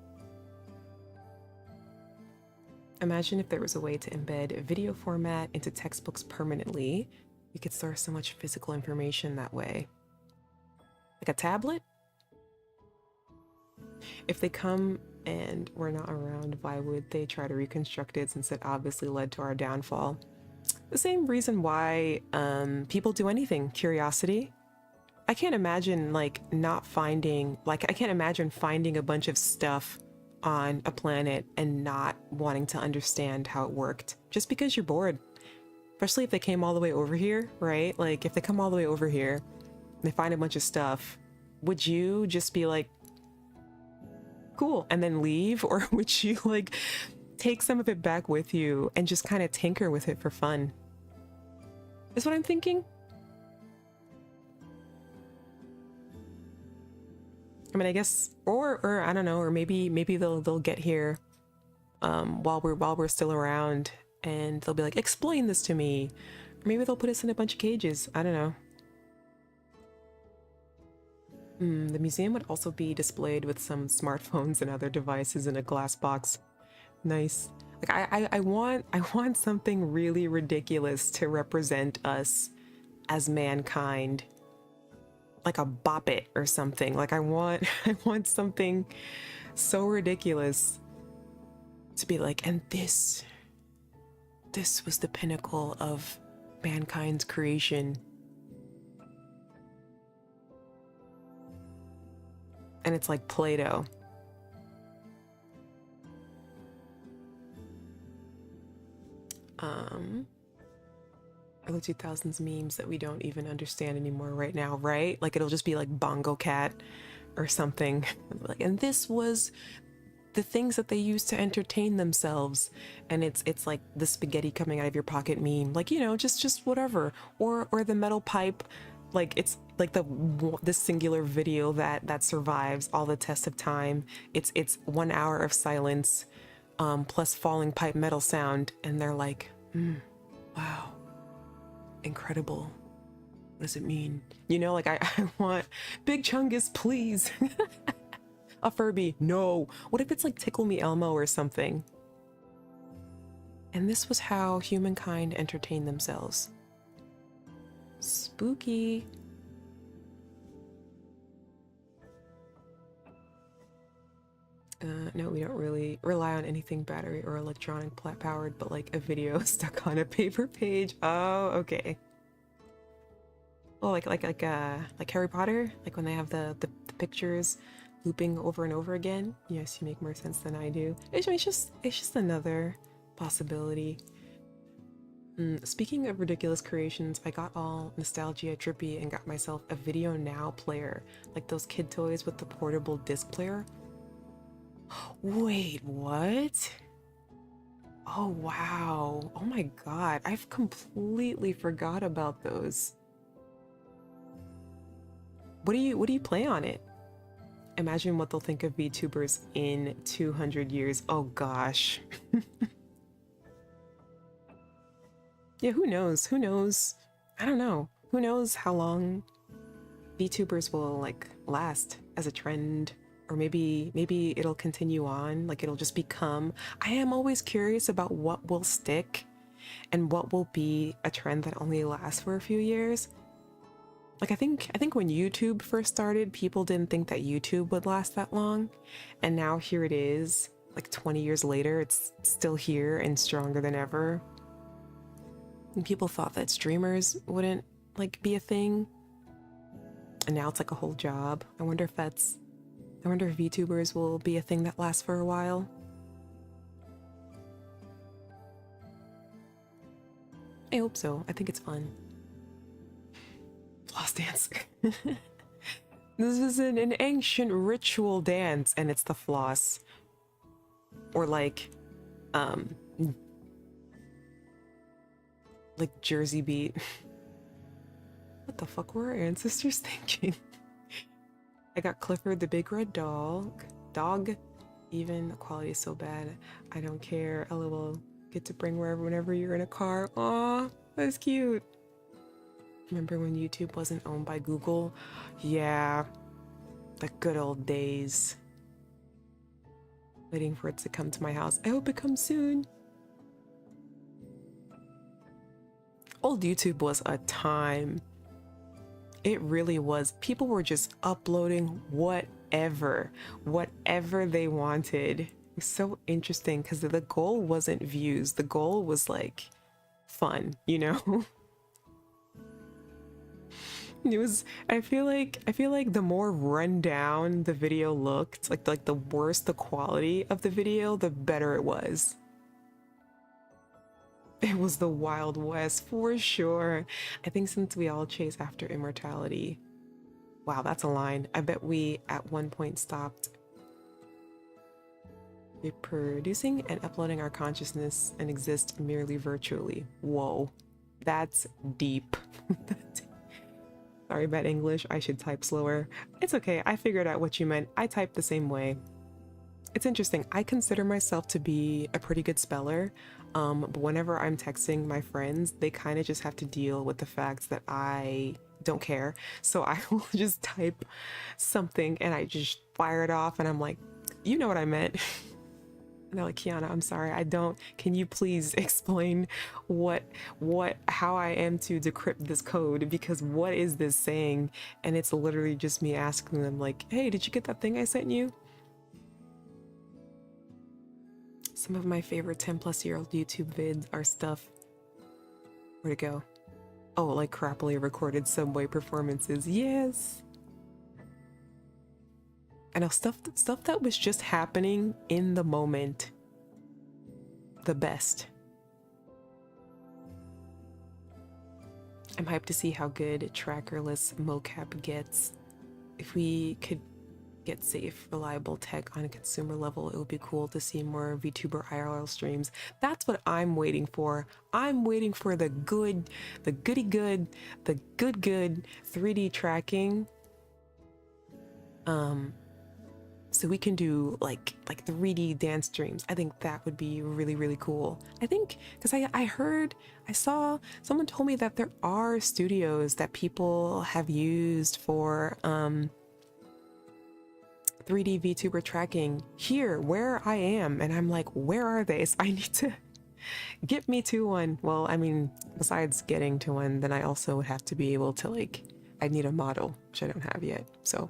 Imagine if there was a way to embed video format into textbooks permanently. We could store so much physical information that way. Like a tablet? If they come and we're not around, why would they try to reconstruct it since it obviously led to our downfall? The same reason why people do anything, curiosity. I can't imagine like not finding, like I can't imagine finding a bunch of stuff on a planet and not wanting to understand how it worked just because you're bored. Especially if they came all the way over here, right? Like if they come all the way over here, they find a bunch of stuff, would you just be like, cool, and then leave? Or would you like take some of it back with you and just kind of tinker with it for fun? Is what I'm thinking. I mean, I guess, or I don't know, or maybe they'll get here while we're still around, and they'll be like, explain this to me. Or maybe they'll put us in a bunch of cages. I don't know. The museum would also be displayed with some smartphones and other devices in a glass box. Nice. Like I want something really ridiculous to represent us as mankind. Like a bop it or something. Like I want something so ridiculous to be like, and this was the pinnacle of mankind's creation. And it's like Play-Doh. Early 2000s memes that we don't even understand anymore right now, right? Like it'll just be like Bongo Cat or something. Like, and this was the things that they used to entertain themselves, and it's like the spaghetti coming out of your pocket meme, like, you know, just whatever. Or the metal pipe, like it's like the singular video that survives all the test of time. It's 1 hour of silence plus falling pipe metal sound, and they're like, wow, incredible. What does it mean? You know, like I want Big Chungus, please. A Furby, no. What if it's like Tickle Me Elmo or something? And this was how humankind entertained themselves. Spooky. No, we don't really rely on anything battery or electronic powered, but like a video stuck on a paper page. Oh, okay. Oh, like Harry Potter, like when they have the pictures looping over and over again. Yes, you make more sense than I do. It's just another possibility. Speaking of ridiculous creations, I got all nostalgia trippy and got myself a Video Now player, like those kid toys with the portable disc player. Wait, what? Oh wow. Oh my god, I've completely forgot about those. What do you play on it? Imagine what they'll think of VTubers in 200 years. Oh gosh. Yeah, who knows? Who knows? I don't know. Who knows how long VTubers will like last as a trend, or maybe it'll continue on, like it'll just become. I am always curious about what will stick and what will be a trend that only lasts for a few years. Like I think when YouTube first started, people didn't think that YouTube would last that long, and now here it is, like 20 years later, it's still here and stronger than ever. And people thought that streamers wouldn't like be a thing, and now it's like a whole job. I wonder if VTubers will be a thing that lasts for a while. I hope so. I think it's fun. Floss dance. This is an ancient ritual dance, and it's the floss. Or like Jersey beat. What the fuck were our ancestors thinking? I got Clifford the Big Red Dog. Even the quality is so bad. I don't care. LOL. Get to bring whenever you're in a car. Aw, that's cute. Remember when YouTube wasn't owned by Google? Yeah, the good old days. Waiting for it to come to my house. I hope it comes soon. Old YouTube was a time. It really was. People were just uploading whatever they wanted. It was so interesting because the goal wasn't views. The goal was like fun, you know? It was, I feel like the more run down the video looked, like the worse the quality of the video, the better it was. It was the Wild West for sure. I think since we all chase after immortality. Wow, that's a line. I bet we at one point stopped reproducing and uploading our consciousness and exist merely virtually. Whoa, that's deep. Sorry about English, I should type slower. It's okay, I figured out what you meant. I type the same way. It's interesting, I consider myself to be a pretty good speller, but whenever I'm texting my friends, they kind of just have to deal with the fact that I don't care. So I will just type something and I just fire it off and I'm like, you know what I meant. And they're like, KiANNa, I'm sorry, I don't. Can you please explain how I am to decrypt this code? Because what is this saying? And it's literally just me asking them like, hey, did you get that thing I sent you? Some of my favorite 10-plus-year-old YouTube vids are stuff. Where'd it go? Oh, like crappily recorded subway performances. Yes. I know stuff that was just happening in the moment. The best. I'm hyped to see how good trackerless mocap gets. If we could get safe, reliable tech on a consumer level, it would be cool to see more VTuber IRL streams. That's what I'm waiting for. I'm waiting for the good 3D tracking. So we can do like 3D dance streams. I think that would be really, really cool. I think because I saw someone told me that there are studios that people have used for 3D VTuber tracking here where I am, and I'm like, where are they? So I need to get me to one. Well, I mean, besides getting to one, then I also would have to be able to like, I need a model, which I don't have yet. So,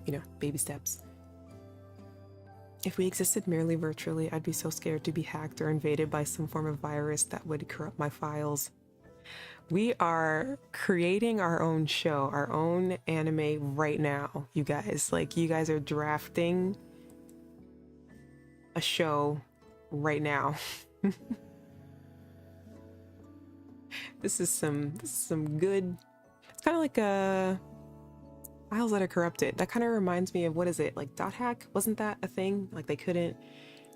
you know, baby steps. If we existed merely virtually, I'd be so scared to be hacked or invaded by some form of virus that would corrupt my files. We are creating our own show, our own anime right now, you guys. Like, you guys are drafting a show right now. This is some good. It's kind of like files that are corrupted. That kind of reminds me of, what is it, like dot hack? Wasn't that a thing? Like they couldn't,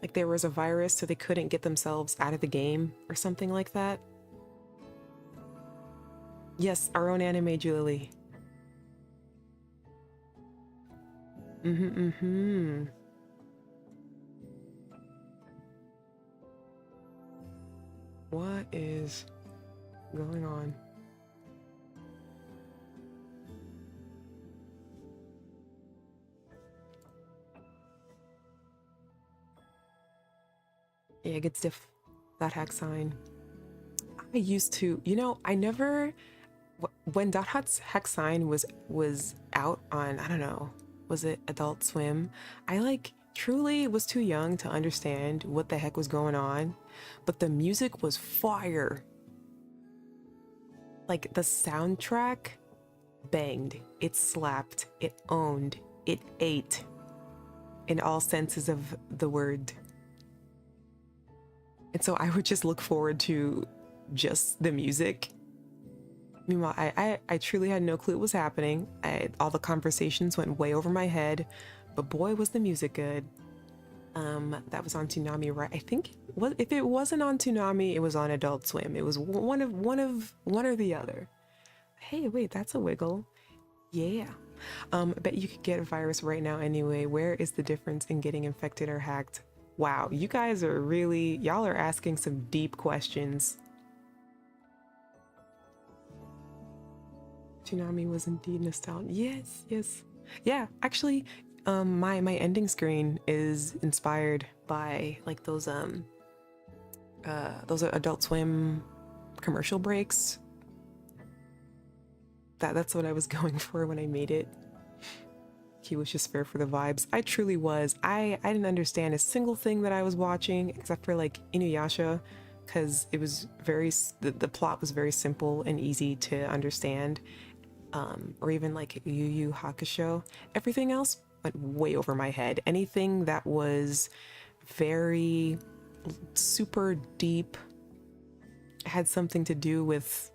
like there was a virus, so they couldn't get themselves out of the game or something like that. Yes, our own anime, Julie. Mm-hmm. What is going on? Yeah, it gets diff that hack sign. I used to, I never when dot hack sign was out on, I don't know, was it Adult Swim? I like truly was too young to understand what the heck was going on, but the music was fire. Like the soundtrack banged, it slapped, it owned, it ate in all senses of the word. And so I would just look forward to just the music. Meanwhile, I truly had no clue what was happening. All the conversations went way over my head, but boy, was the music good. That was on Toonami, right? I think if it wasn't on Toonami, it was on Adult Swim. It was one or the other. Hey, wait, that's a wiggle. Yeah. I bet you could get a virus right now anyway. Where is the difference in getting infected or hacked? Wow, you guys are really, y'all are asking some deep questions. Toonami was indeed nostalgic. Yes, yes. Yeah, actually, my ending screen is inspired by like those Adult Swim commercial breaks. That's what I was going for when I made it. He was just fair for the vibes. I truly was. I didn't understand a single thing that I was watching except for like Inuyasha, because it was the plot was very simple and easy to understand. Or even like Yu Yu Hakusho. Everything else went way over my head. Anything that was very super deep, had something to do with,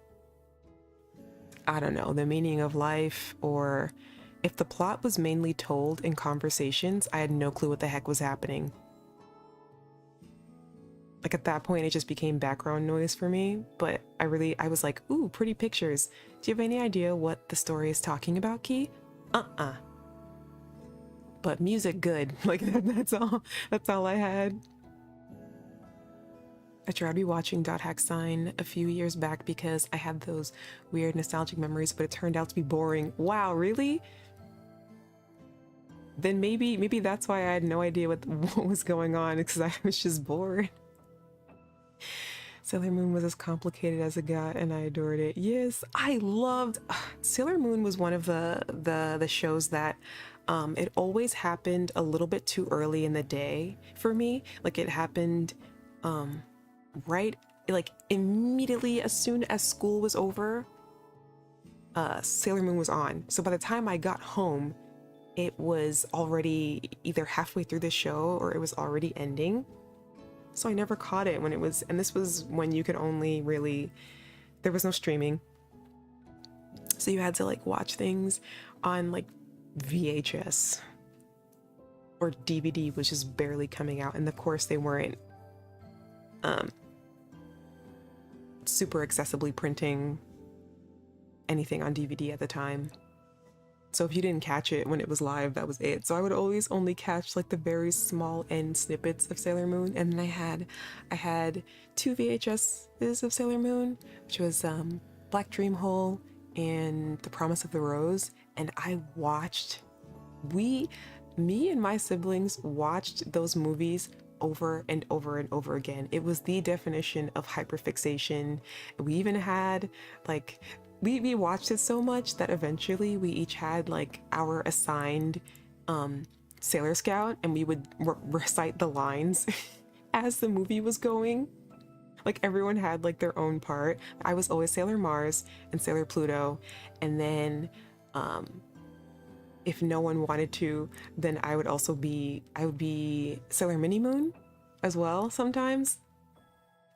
I don't know, the meaning of life, or if the plot was mainly told in conversations, I had no clue what the heck was happening. Like at that point, it just became background noise for me, but I was like, ooh, pretty pictures. Do you have any idea what the story is talking about, Ki? But music good. Like that's all I had. I tried rewatching Dot Hack Sign a few years back because I had those weird nostalgic memories, but it turned out to be boring. Wow, really? Then maybe that's why I had no idea what was going on, because I was just bored. Sailor Moon was as complicated as it got, and I adored it. Yes, I loved Sailor Moon was one of the shows that it always happened a little bit too early in the day for me. Like it happened right, like immediately as soon as school was over, Sailor Moon was on. So by the time I got home, it was already either halfway through the show or it was already ending. So I never caught it when it was, and this was when you could only really, there was no streaming. So you had to like watch things on like VHS, or DVD, which is barely coming out. And of course they weren't super accessibly printing anything on DVD at the time. So if you didn't catch it when it was live, that was it. So I would always only catch like the very small end snippets of Sailor Moon. And then I had 2 VHSs of Sailor Moon, which was Black Dream Hole and The Promise of the Rose. And I watched, me and my siblings watched those movies over and over and over again. It was the definition of hyperfixation. We even had like, we watched it so much that eventually we each had like our assigned Sailor Scout, and we would recite the lines as the movie was going. Like everyone had like their own part. I was always Sailor Mars and Sailor Pluto, and then if no one wanted to, then I would be Sailor Mini Moon as well sometimes.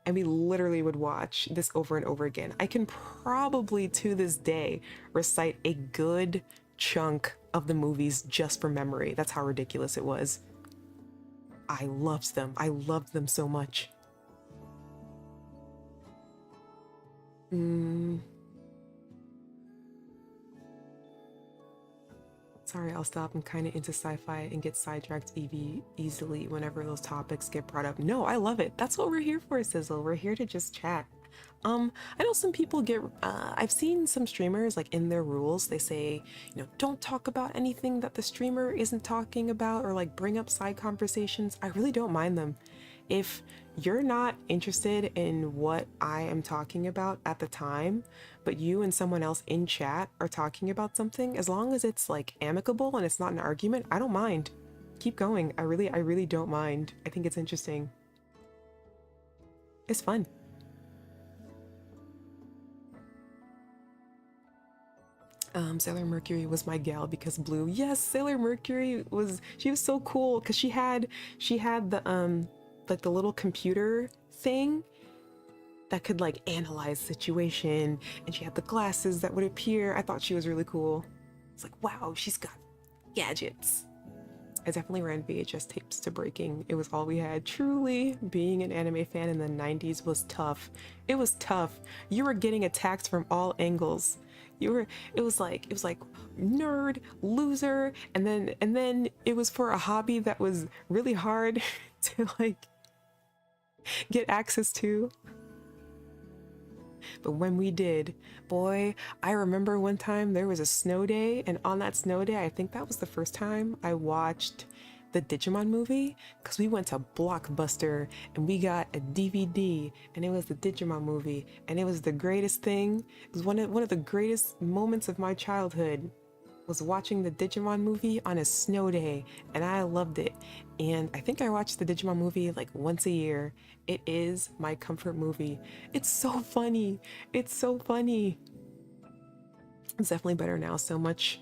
and we literally would watch this over and over again. I can probably to this day recite a good chunk of the movies just from memory. That's how ridiculous it was. I loved them. I loved them so much. Sorry, I'll stop. I'm kind of into sci-fi and get sidetracked easily whenever those topics get brought up. No, I love it. That's what we're here for, Sizzle. We're here to just chat. I know some people get, I've seen some streamers, like in their rules, they say, you know, don't talk about anything that the streamer isn't talking about, or like bring up side conversations. I really don't mind them. If you're not interested in what I am talking about at the time, but you and someone else in chat are talking about something, as long as it's like amicable and it's not an argument, I don't mind. Keep going. I really don't mind. I think it's interesting. It's fun. Sailor Mercury was my gal because blue. Yes, Sailor Mercury was, she was so cool because she had the like the little computer thing that could like analyze situation, and she had the glasses that would appear. I thought she was really cool. It's like, wow, she's got gadgets. I definitely ran VHS tapes to breaking. It was all we had. Truly, being an anime fan in the 90s was tough. It was tough. You were getting attacked from all angles. It was like nerd, loser, and then it was for a hobby that was really hard to like get access to. But when we did, boy, I remember one time there was a snow day, and on that snow day, I think that was the first time I watched the Digimon movie, because we went to Blockbuster and we got a DVD, and it was the Digimon movie, and it was the greatest thing. It was one of the greatest moments of my childhood, was watching the Digimon movie on a snow day, and I loved it. And I think I watched the Digimon movie like once a year. It is my comfort movie. It's so funny. It's so funny. It's definitely better now. So much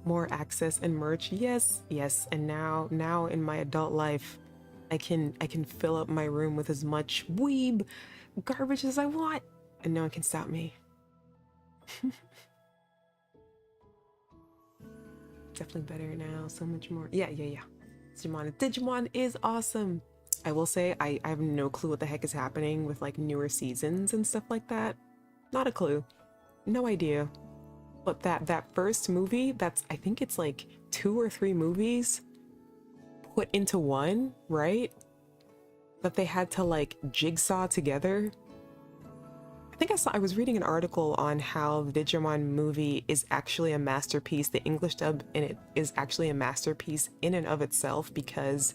more access and merch. Yes, yes. And now in my adult life, I can fill up my room with as much weeb garbage as I want, and no one can stop me. Definitely better now. So much more. Yeah. Digimon is awesome. I will say I have no clue what the heck is happening with like newer seasons and stuff like that. Not a clue. No idea. But that first movie, that's, I think it's like 2 or 3 movies put into one, right? That they had to like jigsaw together. I think I was reading an article on how the Digimon movie is actually a masterpiece. The English dub in it is actually a masterpiece in and of itself, because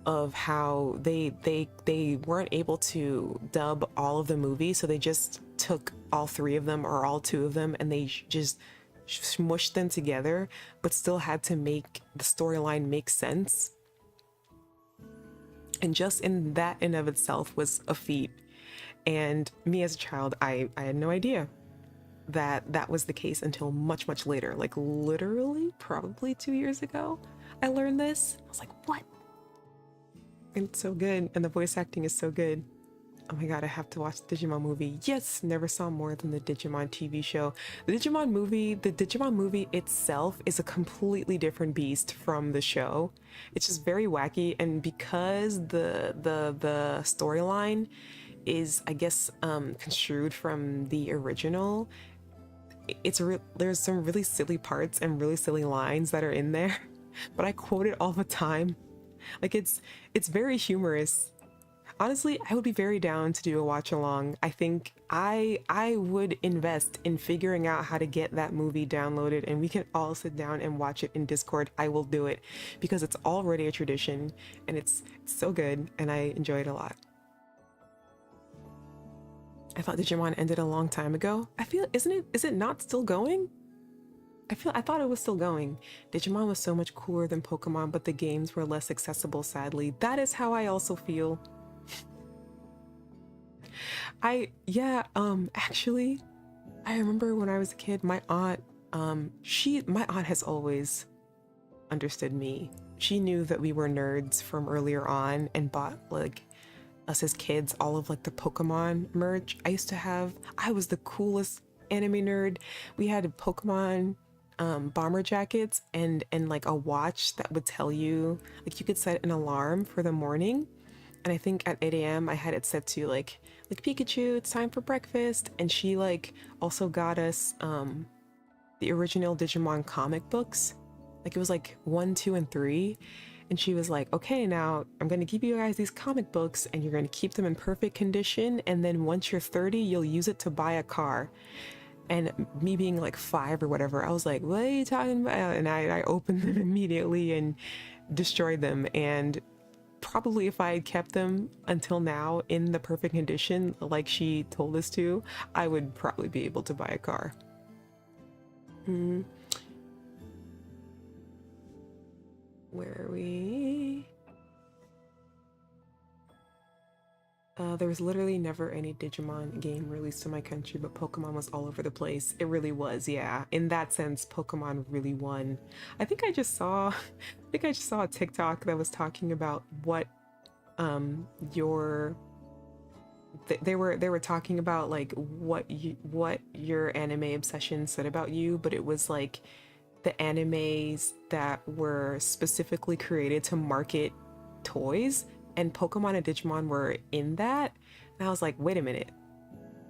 of how they weren't able to dub all of the movies, so they just took all 3 of them or all 2 of them and they just smushed them together, but still had to make the storyline make sense. And just in that in of itself was a feat. And me as a child, I had no idea that that was the case until much, much later. Like literally probably 2 years ago, I learned this. I was like, what? And it's so good. And the voice acting is so good. Oh my god, I have to watch the Digimon movie. Yes, never saw more than the Digimon TV show. The Digimon movie itself is a completely different beast from the show. It's just very wacky, and because the storyline is, I guess, construed from the original, there's some really silly parts and really silly lines that are in there, but I quote it all the time. Like it's very humorous. Honestly, I would be very down to do a watch along. I think I would invest in figuring out how to get that movie downloaded, and we can all sit down and watch it in Discord. I will do it because it's already a tradition, and it's so good, and I enjoy it a lot. I thought Digimon ended a long time ago. I feel, is it not still going? I thought it was still going. Digimon was so much cooler than Pokemon, but the games were less accessible, sadly. That is how I also feel. Actually, I remember when I was a kid, my aunt has always understood me. She knew that we were nerds from earlier on and bought like us as kids, all of like the Pokemon merch. I was the coolest anime nerd. We had Pokemon bomber jackets and like a watch that would tell you, like, you could set an alarm for the morning. And I think at 8 a.m. I had it set to like Pikachu, it's time for breakfast. And she like also got us the original Digimon comic books. Like it was like 1, 2, and 3. And she was like, okay, now I'm going to give you guys these comic books and you're going to keep them in perfect condition. And then once you're 30, you'll use it to buy a car. And me being like 5 or whatever, I was like, what are you talking about? And I opened them immediately and destroyed them. And probably if I had kept them until now in the perfect condition, like she told us to, I would probably be able to buy a car. Where are we? There was literally never any Digimon game released in my country, but Pokemon was all over the place. It really was, yeah. In that sense, Pokemon really won. I think I just saw a TikTok that was talking about what your they were talking about like what your anime obsession said about you, but it was like the animes that were specifically created to market toys, and Pokemon and Digimon were in that. And I was like, wait a minute,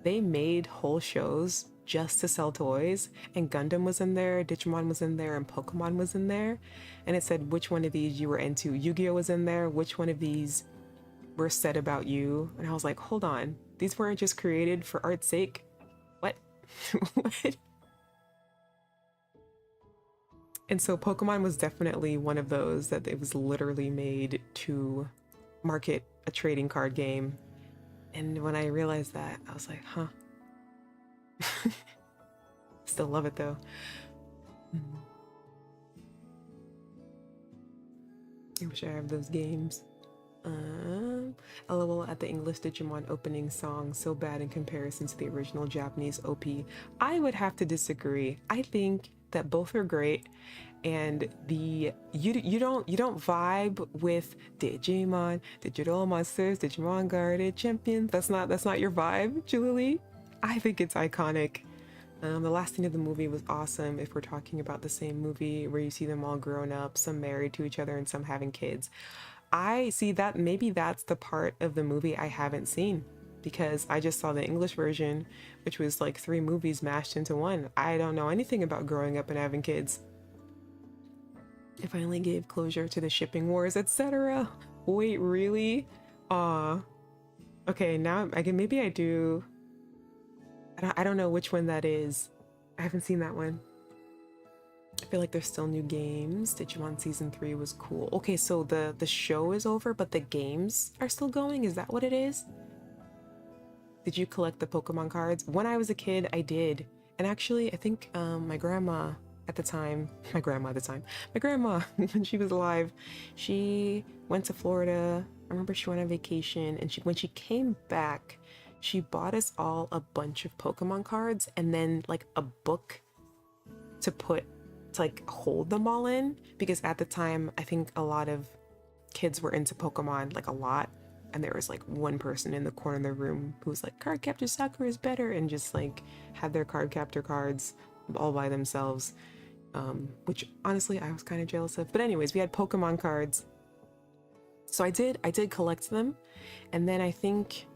they made whole shows just to sell toys, and Gundam was in there, Digimon was in there, and Pokemon was in there. And it said which one of these you were into. Yu-Gi-Oh was in there, which one of these were said about you. And I was like, hold on, these weren't just created for art's sake. What? What? And so Pokemon was definitely one of those that it was literally made to market a trading card game. And when I realized that, I was like, huh. Still love it though. I wish I have those games. LOL at the English Digimon opening song, so bad in comparison to the original Japanese OP. I would have to disagree. I think that both are great, and you don't vibe with Digimon, Digital Monsters, Digimon Guarded Champions. That's not your vibe, Julie. I think it's iconic. The last scene of the movie was awesome. If we're talking about the same movie where you see them all grown up, some married to each other and some having kids. I see that maybe that's the part of the movie I haven't seen, because I just saw the English version, which was like 3 movies mashed into one. I don't know anything about growing up and having kids. It finally gave closure to the shipping wars, etc. Wait, really? Okay, now maybe I do. I don't know which one that is. I haven't seen that one. I feel like there's still new games. Digimon Season 3 was cool. Okay, so the show is over, but the games are still going? Is that what it is? Did you collect the Pokemon cards? When I was a kid, I did. And actually, I think my grandma, when she was alive, she went to Florida. I remember she went on vacation, and when she came back, she bought us all a bunch of Pokemon cards and then like a book to like hold them all in, because at the time I think a lot of kids were into Pokemon, like a lot, and there was like one person in the corner of the room who was like, Card Captor Sakura is better, and just like had their Card Captor cards all by themselves, which honestly I was kind of jealous of. But anyways, we had Pokemon cards, so I did collect them. And then I think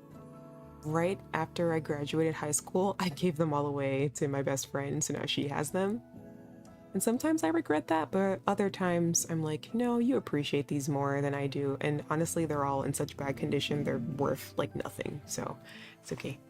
right after I graduated high school, I gave them all away to my best friend, so now she has them. And sometimes I regret that, but other times I'm like, no, you appreciate these more than I do. And honestly, they're all in such bad condition, they're worth like nothing, so it's okay.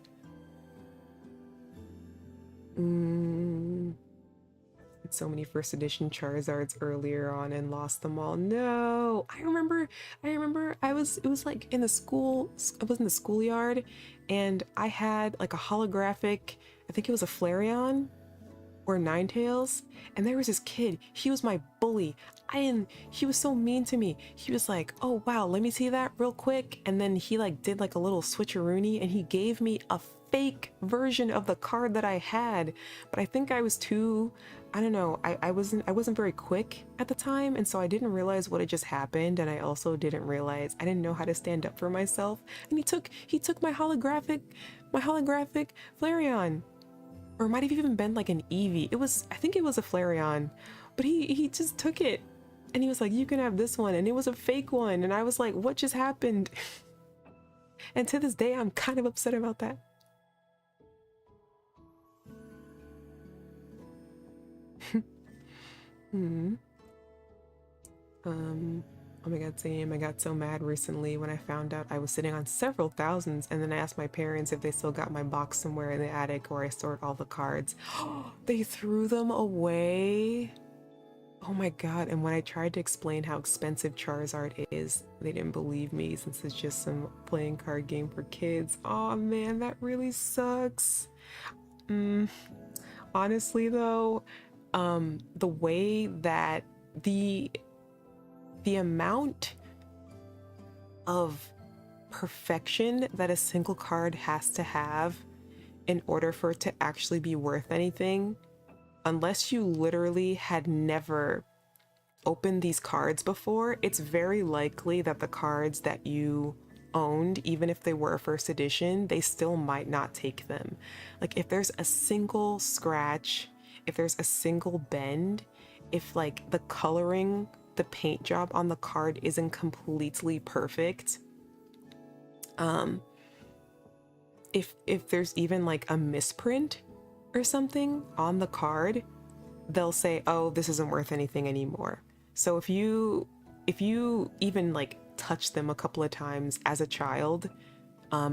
Had so many first edition Charizards earlier on and lost them all. No, I remember it was like in the school, I was in the schoolyard, and I had like a holographic, I think it was a Flareon or Ninetales, and there was this kid, he was my bully. He was so mean to me. He was like, oh wow, let me see that real quick, and then he like did like a little switcheroony and he gave me a fake version of the card that I had, but I think I was too I don't know. I wasn't very quick at the time, and so I didn't realize what had just happened, and I also didn't realize I didn't know how to stand up for myself. And he took my holographic Flareon, or it might have even been like an Eevee. I think it was a Flareon, but he just took it, and he was like, "You can have this one," and it was a fake one, and I was like, "What just happened?" And to this day, I'm kind of upset about that. Hmm. Oh my god, same. I got so mad recently when I found out I was sitting on several thousands, and then I asked my parents if they still got my box somewhere in the attic where I stored all the cards. They threw them away. Oh my god, and when I tried to explain how expensive Charizard is, they didn't believe me since it's just some playing card game for kids. Oh man, that really sucks. Honestly though, the way that the the amount of perfection that a single card has to have in order for it to actually be worth anything, unless you literally had never opened these cards before, it's very likely that the cards that you owned, even if they were first edition, they still might not take them. Like if there's a single scratch, if there's a single bend, if like the coloring, the paint job on the card isn't completely perfect, if there's even like a misprint or something on the card, they'll say, "Oh, this isn't worth anything anymore." So if you even like touch them a couple of times as a child,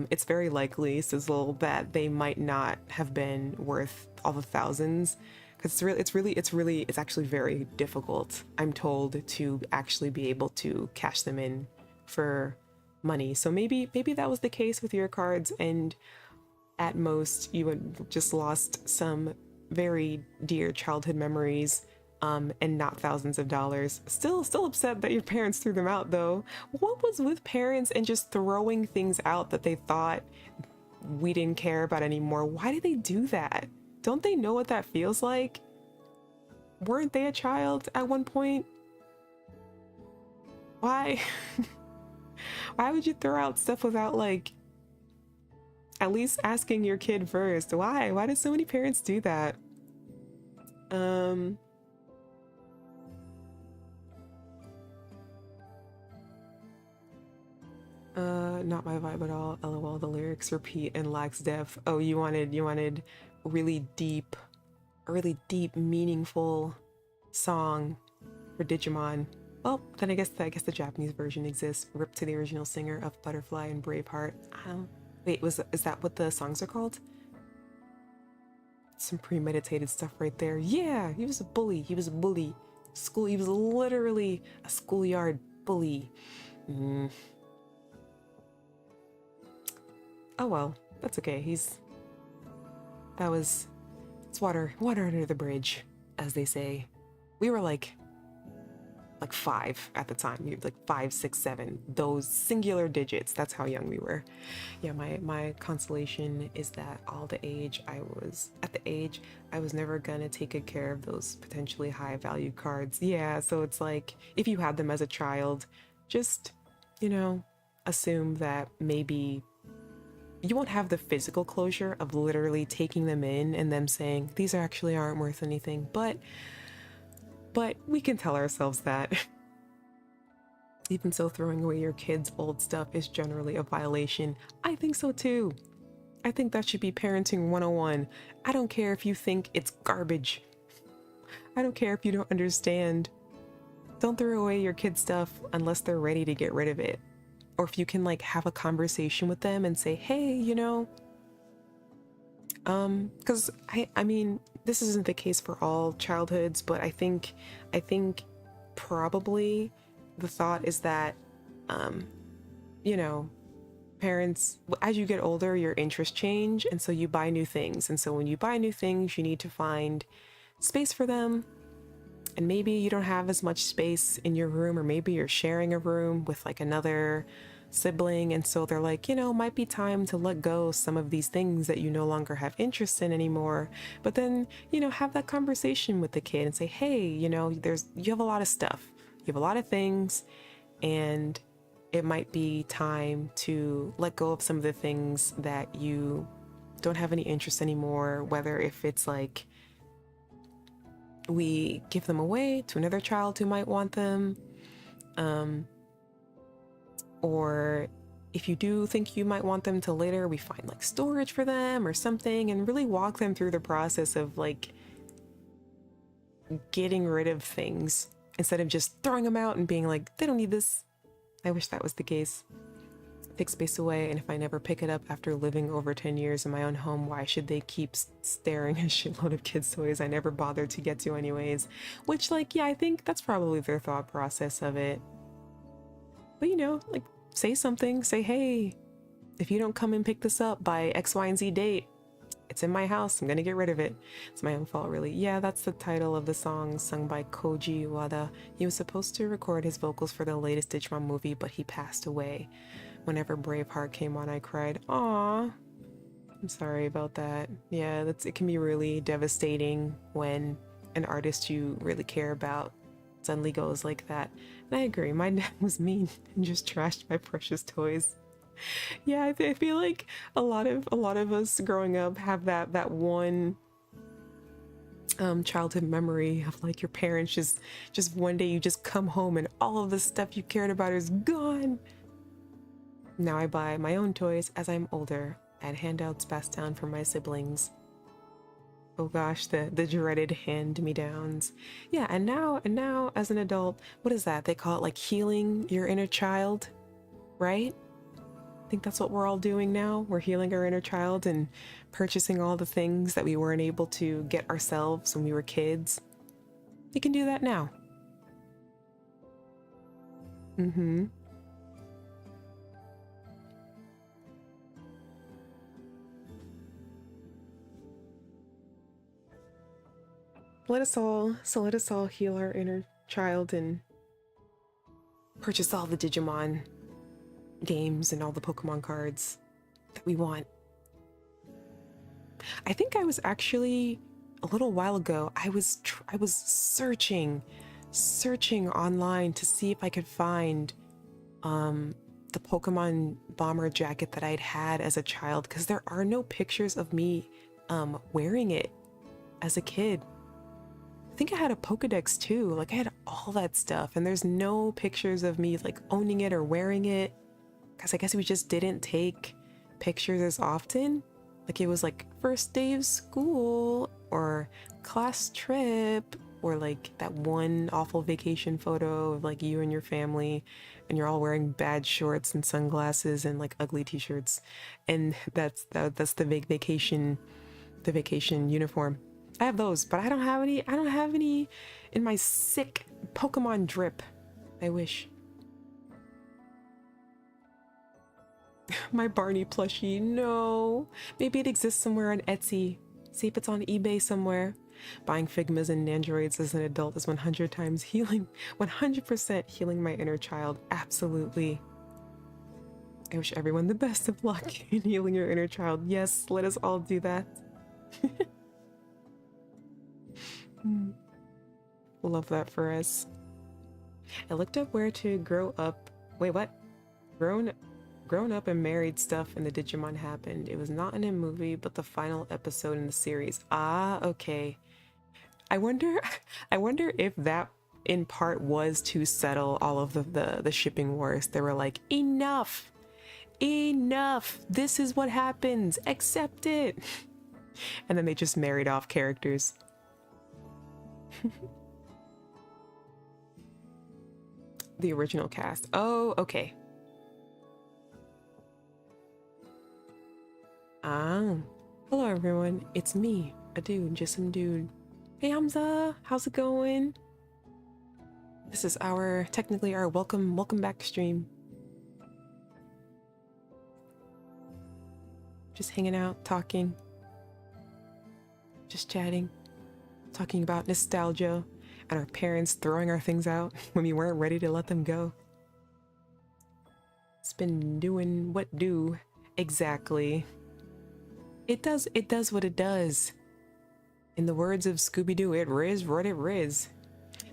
it's very likely, Sizzle, that they might not have been worth all the thousands, because it's actually very difficult, I'm told, to actually be able to cash them in for money. So maybe that was the case with your cards, and at most you had just lost some very dear childhood memories, and not thousands of dollars. Still upset that your parents threw them out though. What was with parents and just throwing things out that they thought we didn't care about anymore? Why did they do that? Don't they know what that feels like? Weren't they a child at one point? Why? Why would you throw out stuff without like at least asking your kid first? Why did so many parents do that? Um Not my vibe at all. LOL, the lyrics repeat and lacks depth. Oh, you wanted really deep, a really deep, meaningful song for Digimon. Well, then I guess the Japanese version exists. Rip to the original singer of Butterfly and Braveheart. Wait, is that what the songs are called? Some premeditated stuff right there. Yeah, he was a bully. He was a bully. He was literally a schoolyard bully. Mm. Oh well, that's okay. It's water under the bridge, as they say. We were like 5 at the time. We were like 5, 6, 7. Those singular digits. That's how young we were. Yeah, my consolation is that at the age I was never gonna take good care of those potentially high value cards. Yeah, so it's like if you had them as a child, just, you know, assume that maybe you won't have the physical closure of literally taking them in and them saying these actually aren't worth anything, but we can tell ourselves that. Even so, throwing away your kids' old stuff is generally a violation. I think so too. I think that should be parenting 101. I don't care if you think it's garbage. I don't care if you don't understand. Don't throw away your kids' stuff unless they're ready to get rid of it. Or if you can like have a conversation with them and say, "Hey, because I mean, this isn't the case for all childhoods, but I think probably the thought is that, you know, parents, as you get older, your interests change, and so you buy new things. And so when you buy new things, you need to find space for them. And maybe you don't have as much space in your room, or maybe you're sharing a room with like another sibling, and so they're like, might be time to let go some of these things that you no longer have interest in anymore. But then, have that conversation with the kid and say, hey, you have a lot of stuff, you have a lot of things, and it might be time to let go of some of the things that you don't have any interest anymore, whether if it's like we give them away to another child who might want them, or if you do think you might want them to later, we find like storage for them or something, and really walk them through the process of like getting rid of things instead of just throwing them out and being like, they don't need this. I wish that was the case. Take space away, and if I never pick it up after living over 10 years in my own home, why should they keep staring at a shitload of kids' toys I never bothered to get to anyways? Which, like, yeah, I think that's probably their thought process of it. But like, say something, say, hey, if you don't come and pick this up by X, Y, and Z date, it's in my house, I'm gonna get rid of it. It's my own fault, really. Yeah, that's the title of the song, sung by Koji Wada. He was supposed to record his vocals for the latest Digimon movie, but he passed away. Whenever Braveheart came on, I cried. Aww. I'm sorry about that. Yeah, it can be really devastating when an artist you really care about suddenly goes like that. And I agree, my dad was mean and just trashed my precious toys. Yeah, I feel like a lot of us growing up have that one childhood memory of like your parents just one day you just come home and all of the stuff you cared about is gone. Now I buy my own toys as I'm older and handouts passed down from my siblings. Oh gosh, the dreaded hand-me-downs. Yeah, and now as an adult, what is that? They call it like healing your inner child, right? I think that's what we're all doing now. We're healing our inner child and purchasing all the things that we weren't able to get ourselves when we were kids. You can do that now. Let us all heal our inner child and purchase all the Digimon games and all the Pokemon cards that we want. I think I was actually a little while ago, I was searching online to see if I could find the Pokemon bomber jacket that I'd had as a child, because there are no pictures of me wearing it as a kid. I think I had a Pokedex too, like I had all that stuff, and there's no pictures of me like owning it or wearing it, because I guess we just didn't take pictures as often. Like it was like first day of school or class trip, or like that one awful vacation photo of like you and your family and you're all wearing bad shorts and sunglasses and like ugly t-shirts, and that's the vacation uniform. I have those, but I don't have any in my sick Pokemon drip. I wish. My Barney plushie, no. Maybe it exists somewhere on Etsy. See if it's on eBay somewhere. Buying Figmas and Nandroids as an adult is 100 times healing, 100% healing my inner child. Absolutely. I wish everyone the best of luck in healing your inner child. Yes, let us all do that. Love that for us. I looked up where to grow up. Wait, what? Grown up and married stuff in the Digimon happened. It was not in a movie, but the final episode in the series. Ah, okay. I wonder if that in part was to settle all of the shipping wars. They were like, enough! This is what happens! Accept it! And then they just married off characters. The original cast. Oh, okay. Hello everyone, it's me, a dude, just some dude. Hey Hamza, how's it going? This is technically our welcome back stream. Just hanging out, talking, just chatting, talking about nostalgia and our parents throwing our things out when we weren't ready to let them go. It's been doing what do exactly. It does what it does. In the words of Scooby-Doo, it riz what it riz.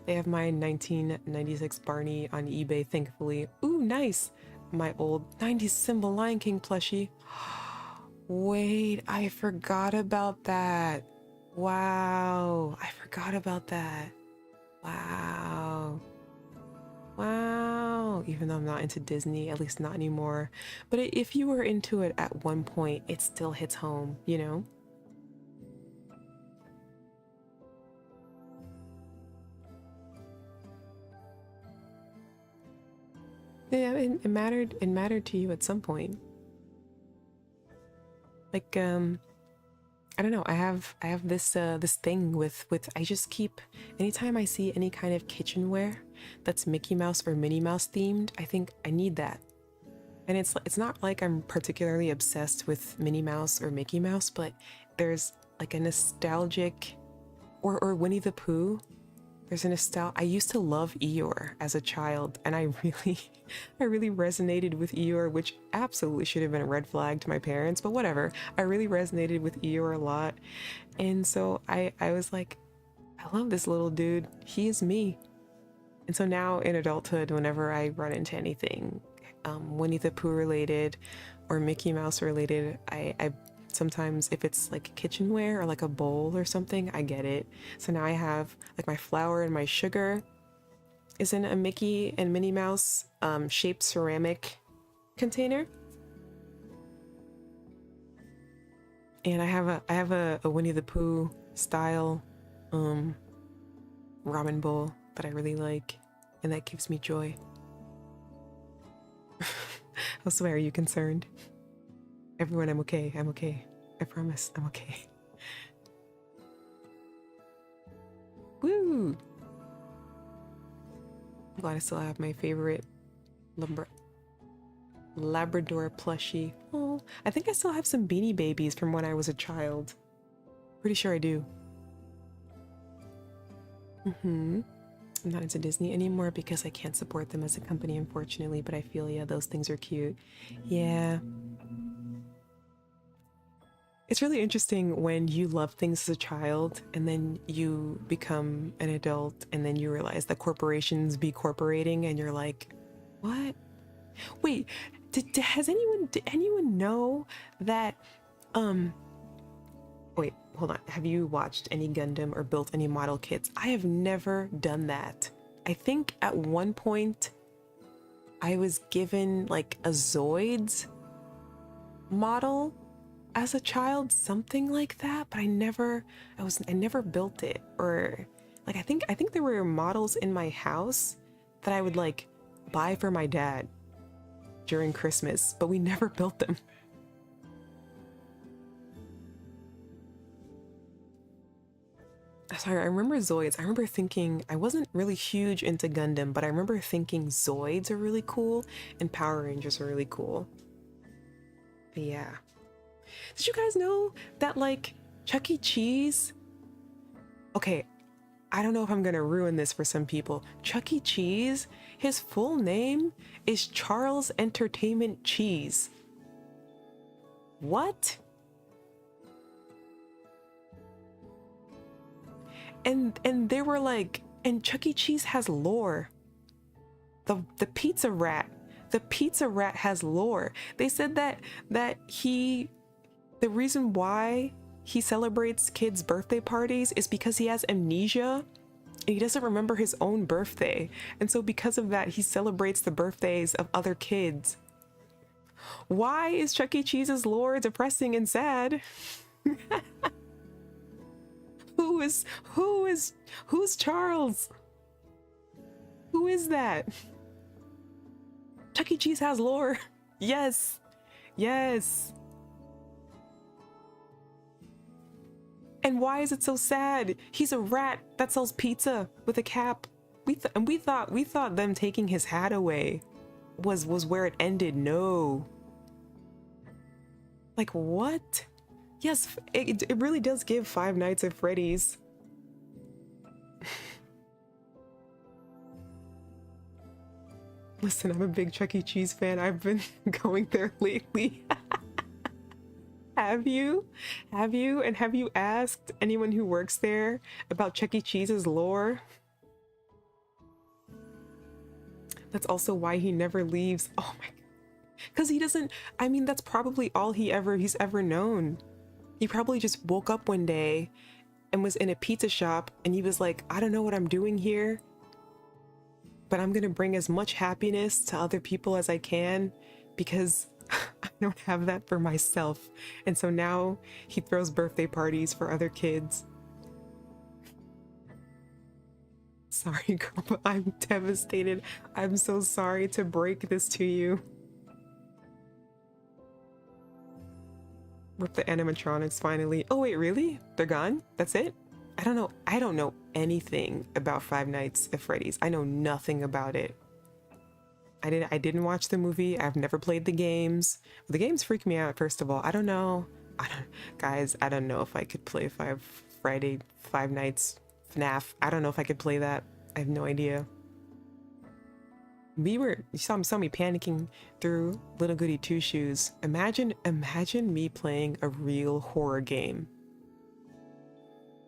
They have my 1996 Barney on eBay, thankfully. Ooh, nice. My old 90s Simba Lion King plushie. Wait, I forgot about that. Wow, I forgot about that. Wow. Wow. Even though I'm not into Disney, at least not anymore. But if you were into it at one point, it still hits home, you know? Yeah, it mattered to you at some point. Like, I don't know, I have this this thing with I just keep, anytime I see any kind of kitchenware that's Mickey Mouse or Minnie Mouse themed, I think I need that. And it's not like I'm particularly obsessed with Minnie Mouse or Mickey Mouse, but there's like a nostalgic, or Winnie the Pooh. There's a nostalgia. I used to love Eeyore as a child, and I really, I really resonated with Eeyore, which absolutely should have been a red flag to my parents, but whatever. I really resonated with Eeyore a lot, and so I was like, I love this little dude. He is me. And so now in adulthood, whenever I run into anything Winnie the Pooh related or Mickey Mouse related, I sometimes, if it's like kitchenware or like a bowl or something, I get it. So now I have like my flour and my sugar is in a Mickey and Minnie Mouse shaped ceramic container. And I have a Winnie the Pooh style ramen bowl that I really like, and that gives me joy. I swear, are you concerned? Everyone, I'm okay. I'm okay. I promise, I'm okay. Woo! I'm glad I still have my favorite Labrador plushie. Oh, I think I still have some Beanie Babies from when I was a child. Pretty sure I do. I'm not into Disney anymore because I can't support them as a company, unfortunately, but I feel, yeah, those things are cute. Yeah. It's really interesting when you love things as a child and then you become an adult and then you realize that corporations be corporating and you're like, what? Wait, did anyone know that, wait, hold on. Have you watched any Gundam or built any model kits? I have never done that. I think at one point I was given like a Zoids model as a child, something like that, but I never built it. Or like I think there were models in my house that I would like buy for my dad during Christmas, but we never built them. Sorry, I remember Zoids. I remember thinking, I wasn't really huge into Gundam, but I remember thinking Zoids are really cool and Power Rangers are really cool. But yeah. Did you guys know that like Chuck E. Cheese? Okay, I don't know if I'm gonna ruin this for some people. Chuck E. Cheese, his full name is Charles Entertainment Cheese. What? And they were like, and Chuck E. Cheese has lore. The pizza rat. The pizza rat has lore. They said that the reason why he celebrates kids' birthday parties is because he has amnesia and he doesn't remember his own birthday. And so because of that, he celebrates the birthdays of other kids. Why is Chuck E. Cheese's lore depressing and sad? Who's Charles? Who is that? Chuck E. Cheese has lore. Yes. Yes. And why is it so sad? He's a rat that sells pizza with a cap. We thought them taking his hat away was where it ended. No. Like what? Yes, it really does give Five Nights at Freddy's. Listen, I'm a big Chuck E. Cheese fan. I've been going there lately. Have you? Have you? And have you asked anyone who works there about Chuck E. Cheese's lore? That's also why he never leaves. Oh my god. Because he doesn't, I mean, that's probably all he's ever known. He probably just woke up one day and was in a pizza shop and he was like, I don't know what I'm doing here, but I'm gonna bring as much happiness to other people as I can because I don't have that for myself. And so now he throws birthday parties for other kids. Sorry, girl, but I'm devastated. I'm so sorry to break this to you. Rip the animatronics finally. Oh wait, really? They're gone? That's it? I don't know. I don't know anything about Five Nights at Freddy's. I know nothing about it. I didn't watch the movie. I've never played the games. The games freak me out, first of all. I don't know. Guys, I don't know if I could play Five Nights FNAF. I don't know if I could play that. I have no idea. You saw me panicking through Little Goody Two Shoes. Imagine me playing a real horror game.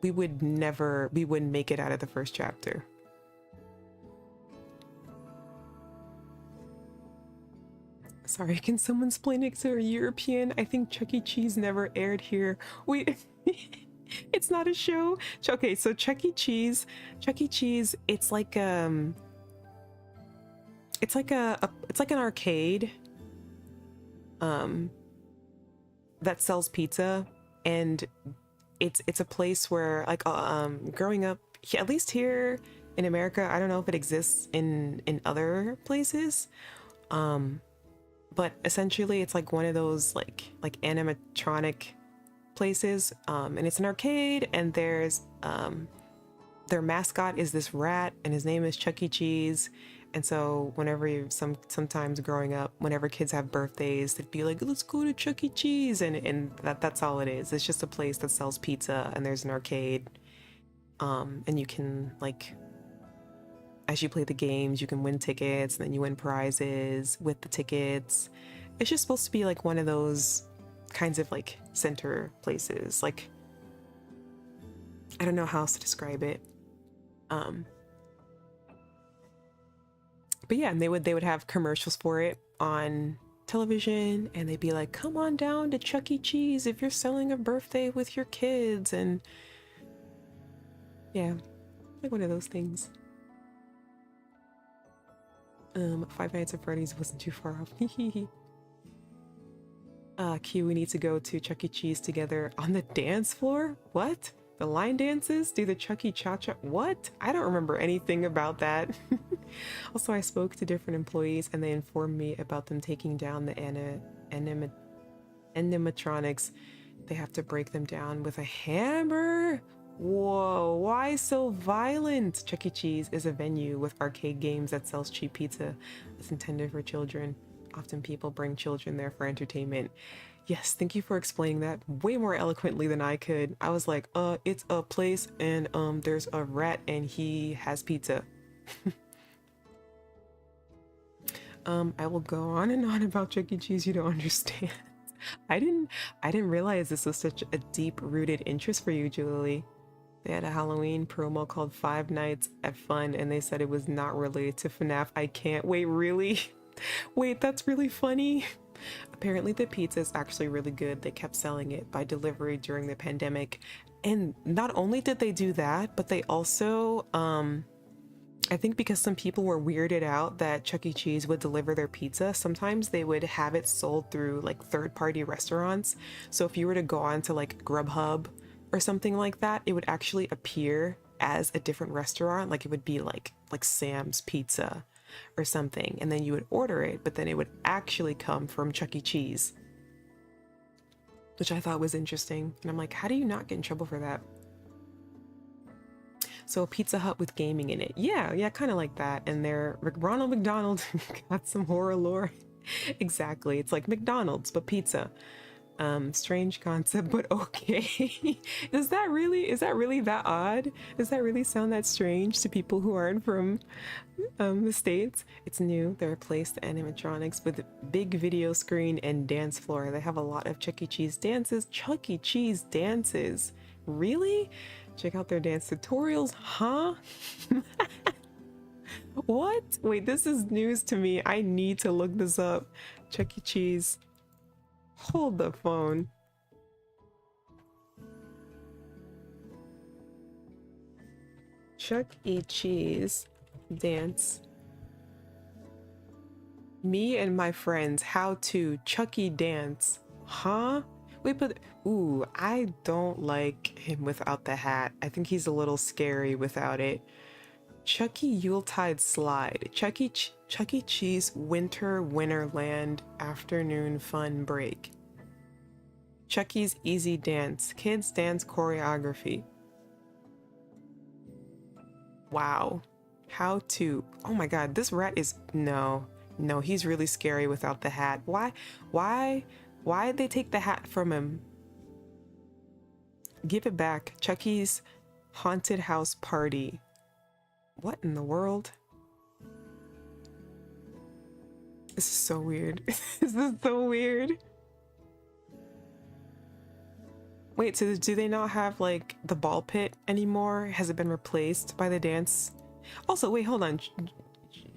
We wouldn't make it out of the first chapter. Sorry, can someone explain it to a European? I think Chuck E. Cheese never aired here. Wait, it's not a show? Okay, so Chuck E. Cheese, it's like an arcade that sells pizza, and it's a place where, like, growing up, at least here in America, I don't know if it exists in other places, but essentially it's like one of those like animatronic places, and it's an arcade, and there's their mascot is this rat, and his name is Chuck E. Cheese. And so whenever sometimes growing up, whenever kids have birthdays, they'd be like, let's go to Chuck E. Cheese, and that's all it is. It's just a place that sells pizza, and there's an arcade, and you can, like, as you play the games, you can win tickets, and then you win prizes with the tickets. It's just supposed to be like one of those kinds of like center places. Like, I don't know how else to describe it. But yeah, and they would have commercials for it on television, and they'd be like, come on down to Chuck E. Cheese if you're selling a birthday with your kids. And yeah, like one of those things. Five Nights at Freddy's wasn't too far off. Q, we need to go to Chuck E. Cheese together on the dance floor? What? The line dances? Do the Chuck E. Cha-Cha? What? I don't remember anything about that. Also, I spoke to different employees and they informed me about them taking down the animatronics. They have to break them down with a hammer? Whoa, why so violent? Chuck E. Cheese is a venue with arcade games that sells cheap pizza. It's intended for children. Often people bring children there for entertainment. Yes, thank you for explaining that way more eloquently than I could. I was like, it's a place and there's a rat and he has pizza. I will go on and on about Chuck E. Cheese. You don't understand. I didn't realize this was such a deep-rooted interest for you, Julie. They had a Halloween promo called Five Nights at Fun, and they said it was not related to FNAF. I can't wait, really? Wait, that's really funny. Apparently the pizza is actually really good. They kept selling it by delivery during the pandemic. And not only did they do that, but they also, I think because some people were weirded out that Chuck E. Cheese would deliver their pizza, sometimes they would have it sold through like third-party restaurants. So if you were to go on to like Grubhub or something like that, it would actually appear as a different restaurant. Like it would be like Sam's Pizza or something, and then you would order it, but then it would actually come from Chuck E. Cheese, which I thought was interesting. And I'm like, how do you not get in trouble for that? So a Pizza Hut with gaming in it. Yeah, kind of like that. And they're Ronald McDonald got some horror lore. Exactly. It's like McDonald's, but pizza. Strange concept, but okay. Is that really that odd? Does that really sound that strange to people who aren't from the States? It's new. They replaced the animatronics with a big video screen and dance floor. They have a lot of Chuck E. Cheese dances. Chuck E. Cheese dances? Really? Check out their dance tutorials, huh? What? Wait, this is news to me. I need to look this up. Chuck E. Cheese. Hold the phone. Chuck E. Cheese dance. Me and my friends, how to Chuck E. dance. Huh? Wait, but ooh, I don't like him without the hat. I think he's a little scary without it. Chuck E. Yuletide slide. Chuck E. Cheese Winter Winterland afternoon fun break. Chuck E.'s easy dance. Kids dance choreography. Wow. How to. Oh my god, this rat is. No. No, he's really scary without the hat. Why'd they take the hat from him? Give it back. Chuck E.'s haunted house party. What in the world? This is so weird. This is so weird. Wait, so do they not have like the ball pit anymore? Has it been replaced by the dance? Also, wait, hold on.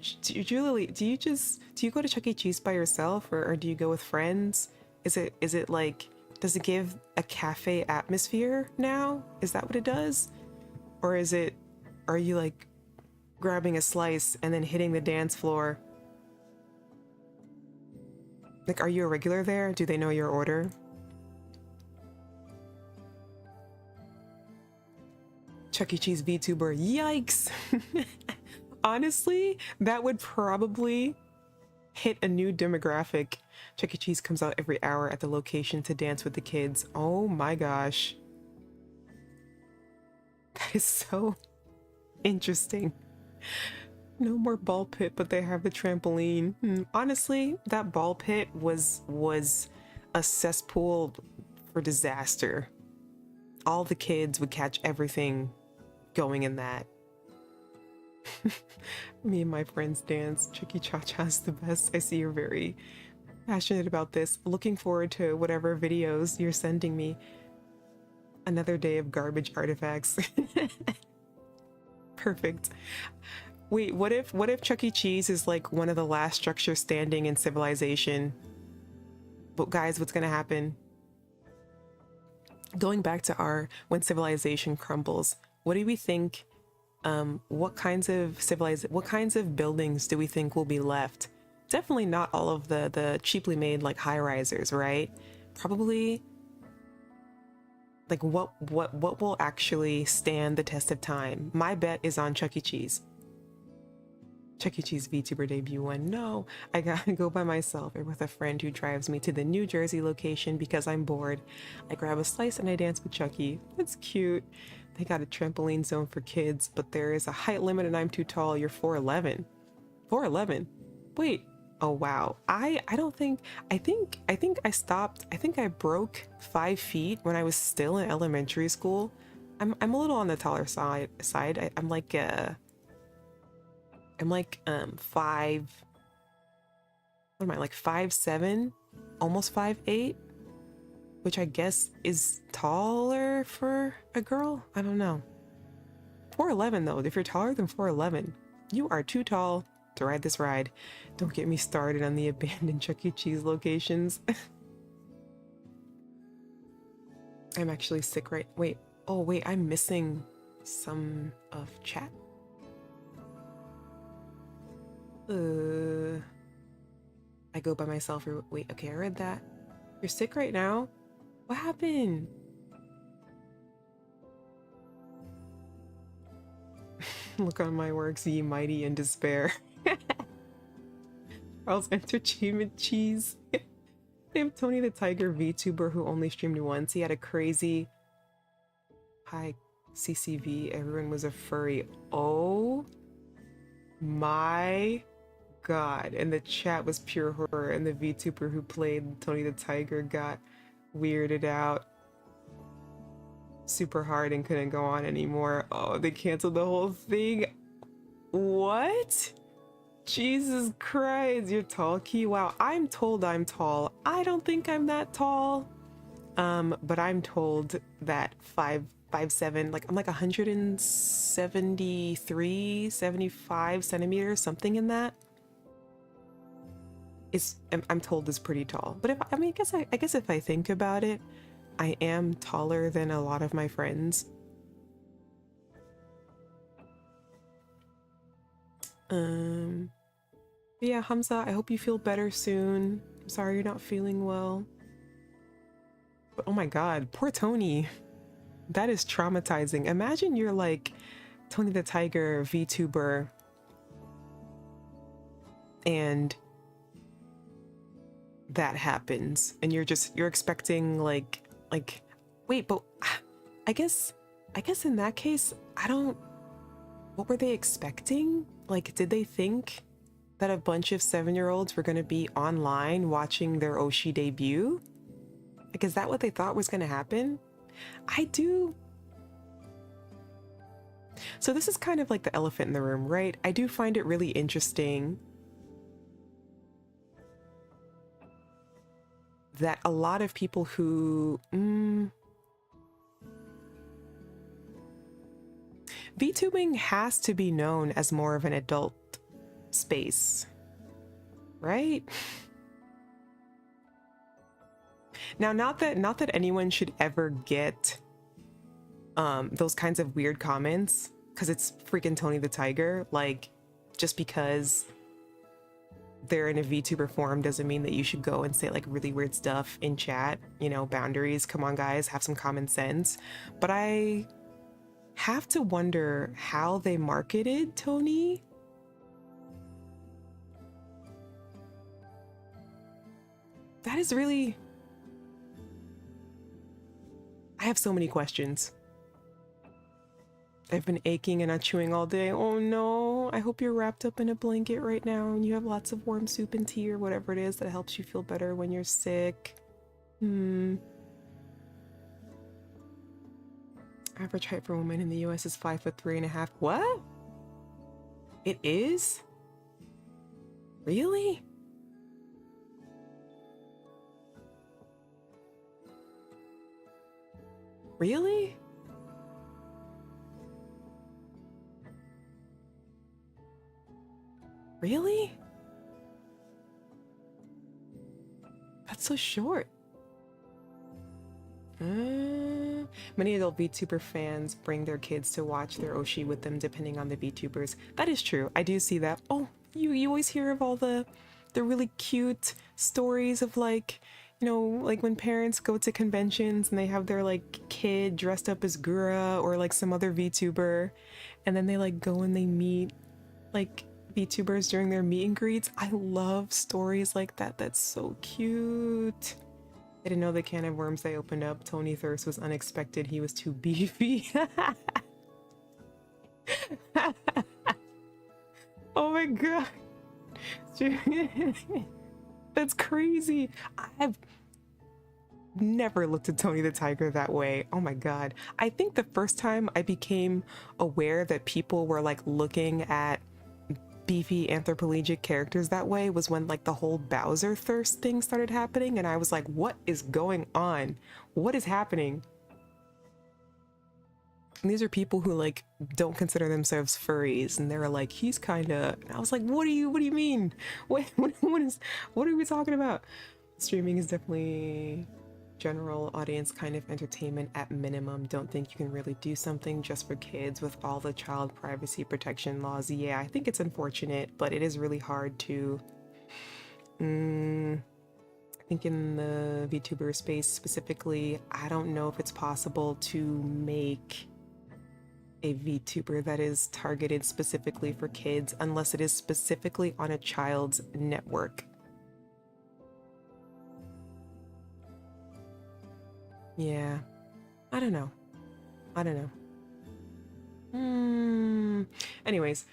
Julie, do you go to Chuck E. Cheese by yourself or do you go with friends? Is it like, does it give a cafe atmosphere now? Is that what it does? Or are you like grabbing a slice and then hitting the dance floor? Like, are you a regular there? Do they know your order? Chuck E. Cheese VTuber, yikes! Honestly, that would probably hit a new demographic. Chuck E. Cheese comes out every hour at the location to dance with the kids. Oh my gosh. That is so interesting. No more ball pit, but they have the trampoline. Honestly, that ball pit was a cesspool for disaster. All the kids would catch everything going in that. Me and my friends dance. Chicky Cha Cha's the best. I see you're very passionate about this. Looking forward to whatever videos you're sending me. Another day of garbage artifacts. Perfect. Wait, what if Chuck E. Cheese is like one of the last structures standing in civilization? But guys, what's gonna happen? Going back to our when civilization crumbles, what do we think? What kinds of buildings do we think will be left? Definitely not all of the cheaply made like high risers, right? Probably like what will actually stand the test of time? My bet is on Chuck E. Cheese. Chuck E. Cheese VTuber debut one. No, I gotta go by myself or with a friend who drives me to the New Jersey location because I'm bored. I grab a slice and I dance with Chucky. That's cute. They got a trampoline zone for kids, but there is a height limit and I'm too tall. You're 4'11". 4'11". Wait. Oh wow. I don't think I think I stopped. I think I broke 5 feet when I was still in elementary school. I'm a little on the taller side. I'm like 5, what am I, like 5'7", almost 5'8", which I guess is taller for a girl. I don't know. 4'11" though. If you're taller than 4'11", you are too tall to ride this ride. Don't get me started on the abandoned Chuck E. Cheese locations. I'm actually sick right. Wait. Oh wait, I'm missing some of chat. I go by myself or wait, okay, I read that. You're sick right now? What happened? Look on my works, ye mighty in despair. Charles Entertainment Cheese. They have Tony the Tiger VTuber who only streamed once. He had a crazy high CCV. Everyone was a furry. Oh my god. And the chat was pure horror, and the VTuber who played Tony the Tiger got weirded out super hard and couldn't go on anymore. Oh, they canceled the whole thing. What? Jesus Christ, you're tall, Ki. Wow, I'm told I'm tall. I don't think I'm that tall. But I'm told that 5'7", like I'm like 173, 75 centimeters, something in that. I'm told is pretty tall. But if I mean, I guess if I think about it, I am taller than a lot of my friends. Yeah, Hamza, I hope you feel better soon. I'm sorry you're not feeling well. But oh my god, poor Tony. That is traumatizing. Imagine you're like Tony the Tiger VTuber and that happens and you're expecting like wait, but I guess in that case, what were they expecting? Like, did they think that a bunch of 7-year-olds were going to be online watching their Oshi debut? Like, is that what they thought was going to happen? So this is kind of like the elephant in the room, right? I do find it really interesting that a lot of people who VTubing has to be known as more of an adult space, right? Now, not that anyone should ever get those kinds of weird comments, because it's freaking Tony the Tiger. Like, just because they're in a VTuber forum doesn't mean that you should go and say like really weird stuff in chat. You know, boundaries. Come on, guys, have some common sense. But I have to wonder how they marketed Tony. That is really... I have so many questions. I've been aching and not chewing all day. Oh no, I hope you're wrapped up in a blanket right now and you have lots of warm soup and tea or whatever it is that helps you feel better when you're sick. Average height for women in the US is 5'3.5". What? It is? Really? Really? Really? That's so short. Many adult VTuber fans bring their kids to watch their Oshi with them depending on the VTubers. That is true. I do see that. Oh, you always hear of all the really cute stories of like, you know, like when parents go to conventions and they have their like kid dressed up as Gura or like some other VTuber, and then they like go and they meet like VTubers during their meet and greets. I love stories like that. That's so cute. I didn't know the can of worms they opened up. Tony Thirst was unexpected. He was too beefy. Oh my god. That's crazy. I've never looked at Tony the Tiger that way. Oh my god. I think the first time I became aware that people were like looking at beefy anthropologic characters that way was when like the whole Bowser thirst thing started happening, and I was like, what is going on? What is happening? And these are people who like don't consider themselves furries, and they're like, he's kind of... I was like, what do you mean? What are we talking about? Streaming is definitely general audience kind of entertainment at minimum. Don't think you can really do something just for kids with all the child privacy protection laws. Yeah, I think it's unfortunate, but it is really hard to... I think in the VTuber space specifically, I don't know if it's possible to make a VTuber that is targeted specifically for kids unless it is specifically on a child's network. Yeah, I don't know. Anyways,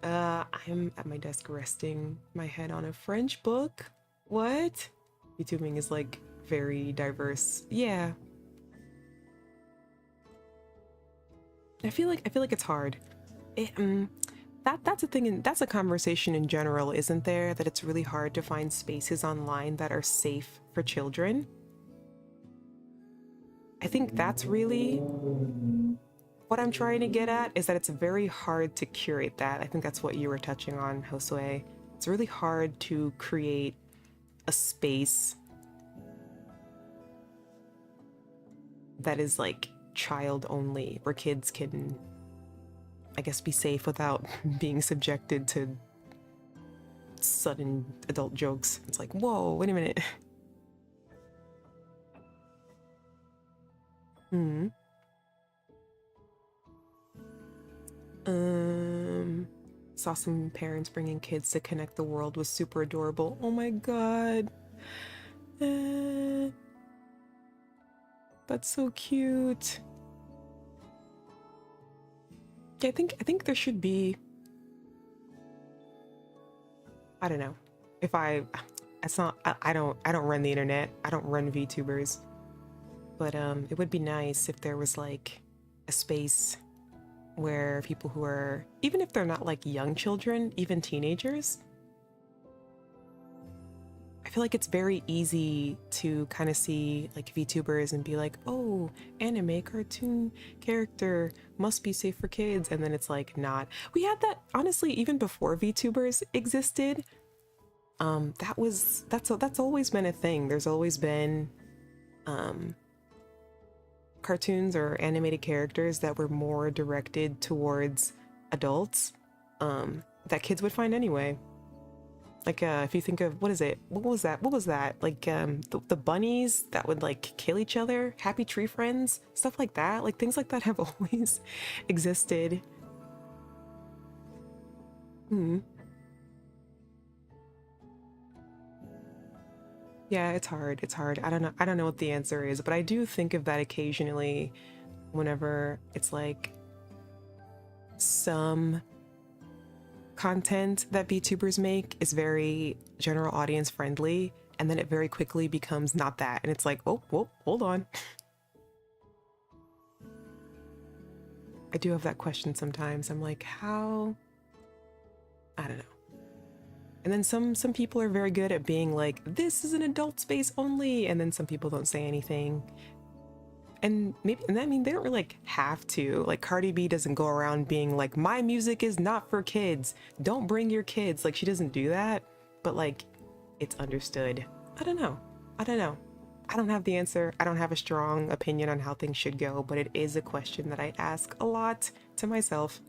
I'm at my desk resting my head on a French book. What? YouTubing is like very diverse. Yeah. I feel like it's hard. That's a thing, and that's a conversation in general, isn't there? That it's really hard to find spaces online that are safe for children. I think that's really what I'm trying to get at, is that it's very hard to curate that. I think that's what you were touching on, Josue. It's really hard to create a space that is like child only, where kids can, I guess, be safe without being subjected to sudden adult jokes. It's like, whoa, wait a minute. Hmm. Saw some parents bringing kids to connect the world, was super adorable. Oh my god. That's so cute. Yeah, I think there should be, I don't know. If I it's not I don't run the internet. I don't run VTubers. But it would be nice if there was like a space where people who are, even if they're not like young children, even teenagers, I feel like it's very easy to kind of see like VTubers and be like, oh, anime cartoon character must be safe for kids. And then it's like not. We had that honestly even before VTubers existed. That's always been a thing. There's always been cartoons or animated characters that were more directed towards adults, that kids would find anyway. Like if you think of, what is it, what was that like the bunnies that would like kill each other, Happy Tree Friends, stuff like that. Like things like that have always existed. Yeah, it's hard. It's hard. I don't know what the answer is, but I do think of that occasionally whenever it's like some content that VTubers make is very general audience friendly, and then it very quickly becomes not that, and it's like, oh, whoa, hold on. I do have that question sometimes. I'm like, how? I don't know. And then some people are very good at being like, this is an adult space only, and then some people don't say anything. And maybe, and I mean, they don't really like have to. Like Cardi B doesn't go around being like, my music is not for kids. Don't bring your kids. Like she doesn't do that. But like, it's understood. I don't know. I don't know. I don't have the answer. I don't have a strong opinion on how things should go, but it is a question that I ask a lot to myself.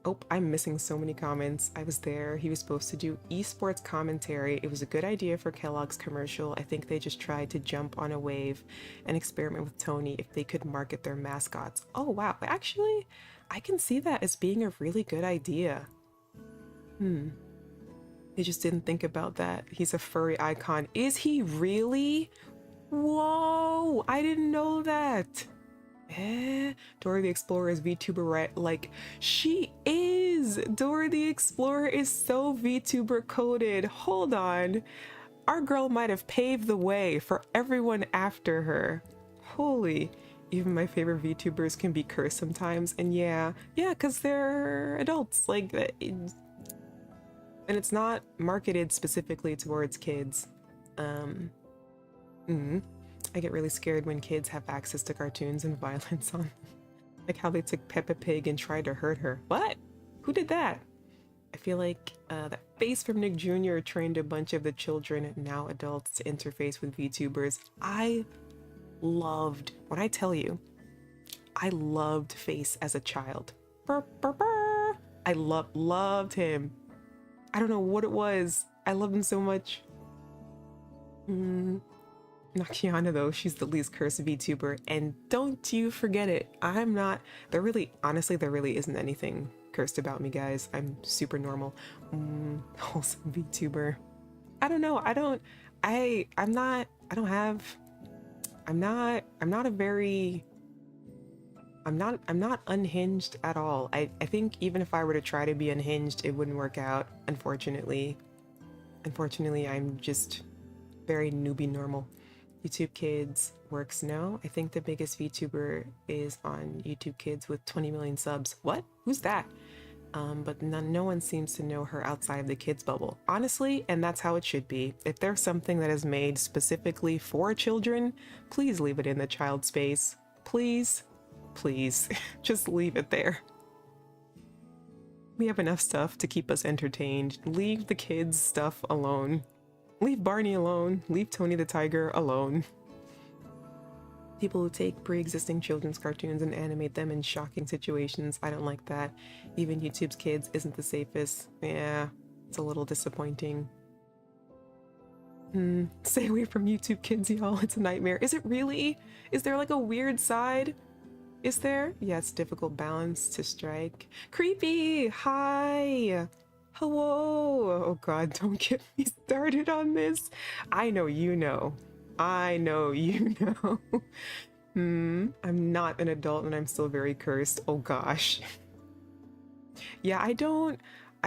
Oh, I'm missing so many comments. I was there. He was supposed to do esports commentary. It was a good idea for Kellogg's commercial. I think they just tried to jump on a wave and experiment with Tony if they could market their mascots. Oh, wow. Actually, I can see that as being a really good idea. They just didn't think about that. He's a furry icon. Is he really? Whoa, I didn't know that. Dora the Explorer is VTuber, right? Like, she is! Dora the Explorer is so VTuber coded. Hold on. Our girl might have paved the way for everyone after her. Holy. Even my favorite VTubers can be cursed sometimes. And yeah, because they're adults. Like, and it's not marketed specifically towards kids. I get really scared when kids have access to cartoons and violence on. Like how they took Peppa Pig and tried to hurt her. What? Who did that? I feel like that face from Nick Jr. trained a bunch of the children, now adults, to interface with VTubers. I loved, when I tell you, I loved Face as a child. Burr, burr, burr. I loved him. I don't know what it was. I loved him so much. Not kiANNa though, she's the least cursed VTuber, and don't you forget it. I'm not, honestly, there really isn't anything cursed about me, guys. I'm super normal. Wholesome VTuber. I don't know, I'm not unhinged at all. I think even if I were to try to be unhinged, it wouldn't work out, unfortunately. Unfortunately, I'm just very newbie normal. YouTube Kids works now. I think the biggest VTuber is on YouTube Kids with 20 million subs. What? Who's that? But no one seems to know her outside of the kids bubble. Honestly, and that's how it should be. If there's something that is made specifically for children, please leave it in the child space. Please, please, just leave it there. We have enough stuff to keep us entertained. Leave the kids' stuff alone. Leave Barney alone. Leave Tony the Tiger alone. People who take pre-existing children's cartoons and animate them in shocking situations, I don't like that. Even YouTube's Kids isn't the safest. Yeah, it's a little disappointing. Stay away from YouTube Kids, y'all. It's a nightmare. Is it really? Is there like a weird side? Is there? Yeah, it's difficult balance to strike. Creepy! Hi! Hello! Oh god, don't get me started on this. I know you know. I know you know. I'm not an adult and I'm still very cursed. Oh gosh. Yeah, I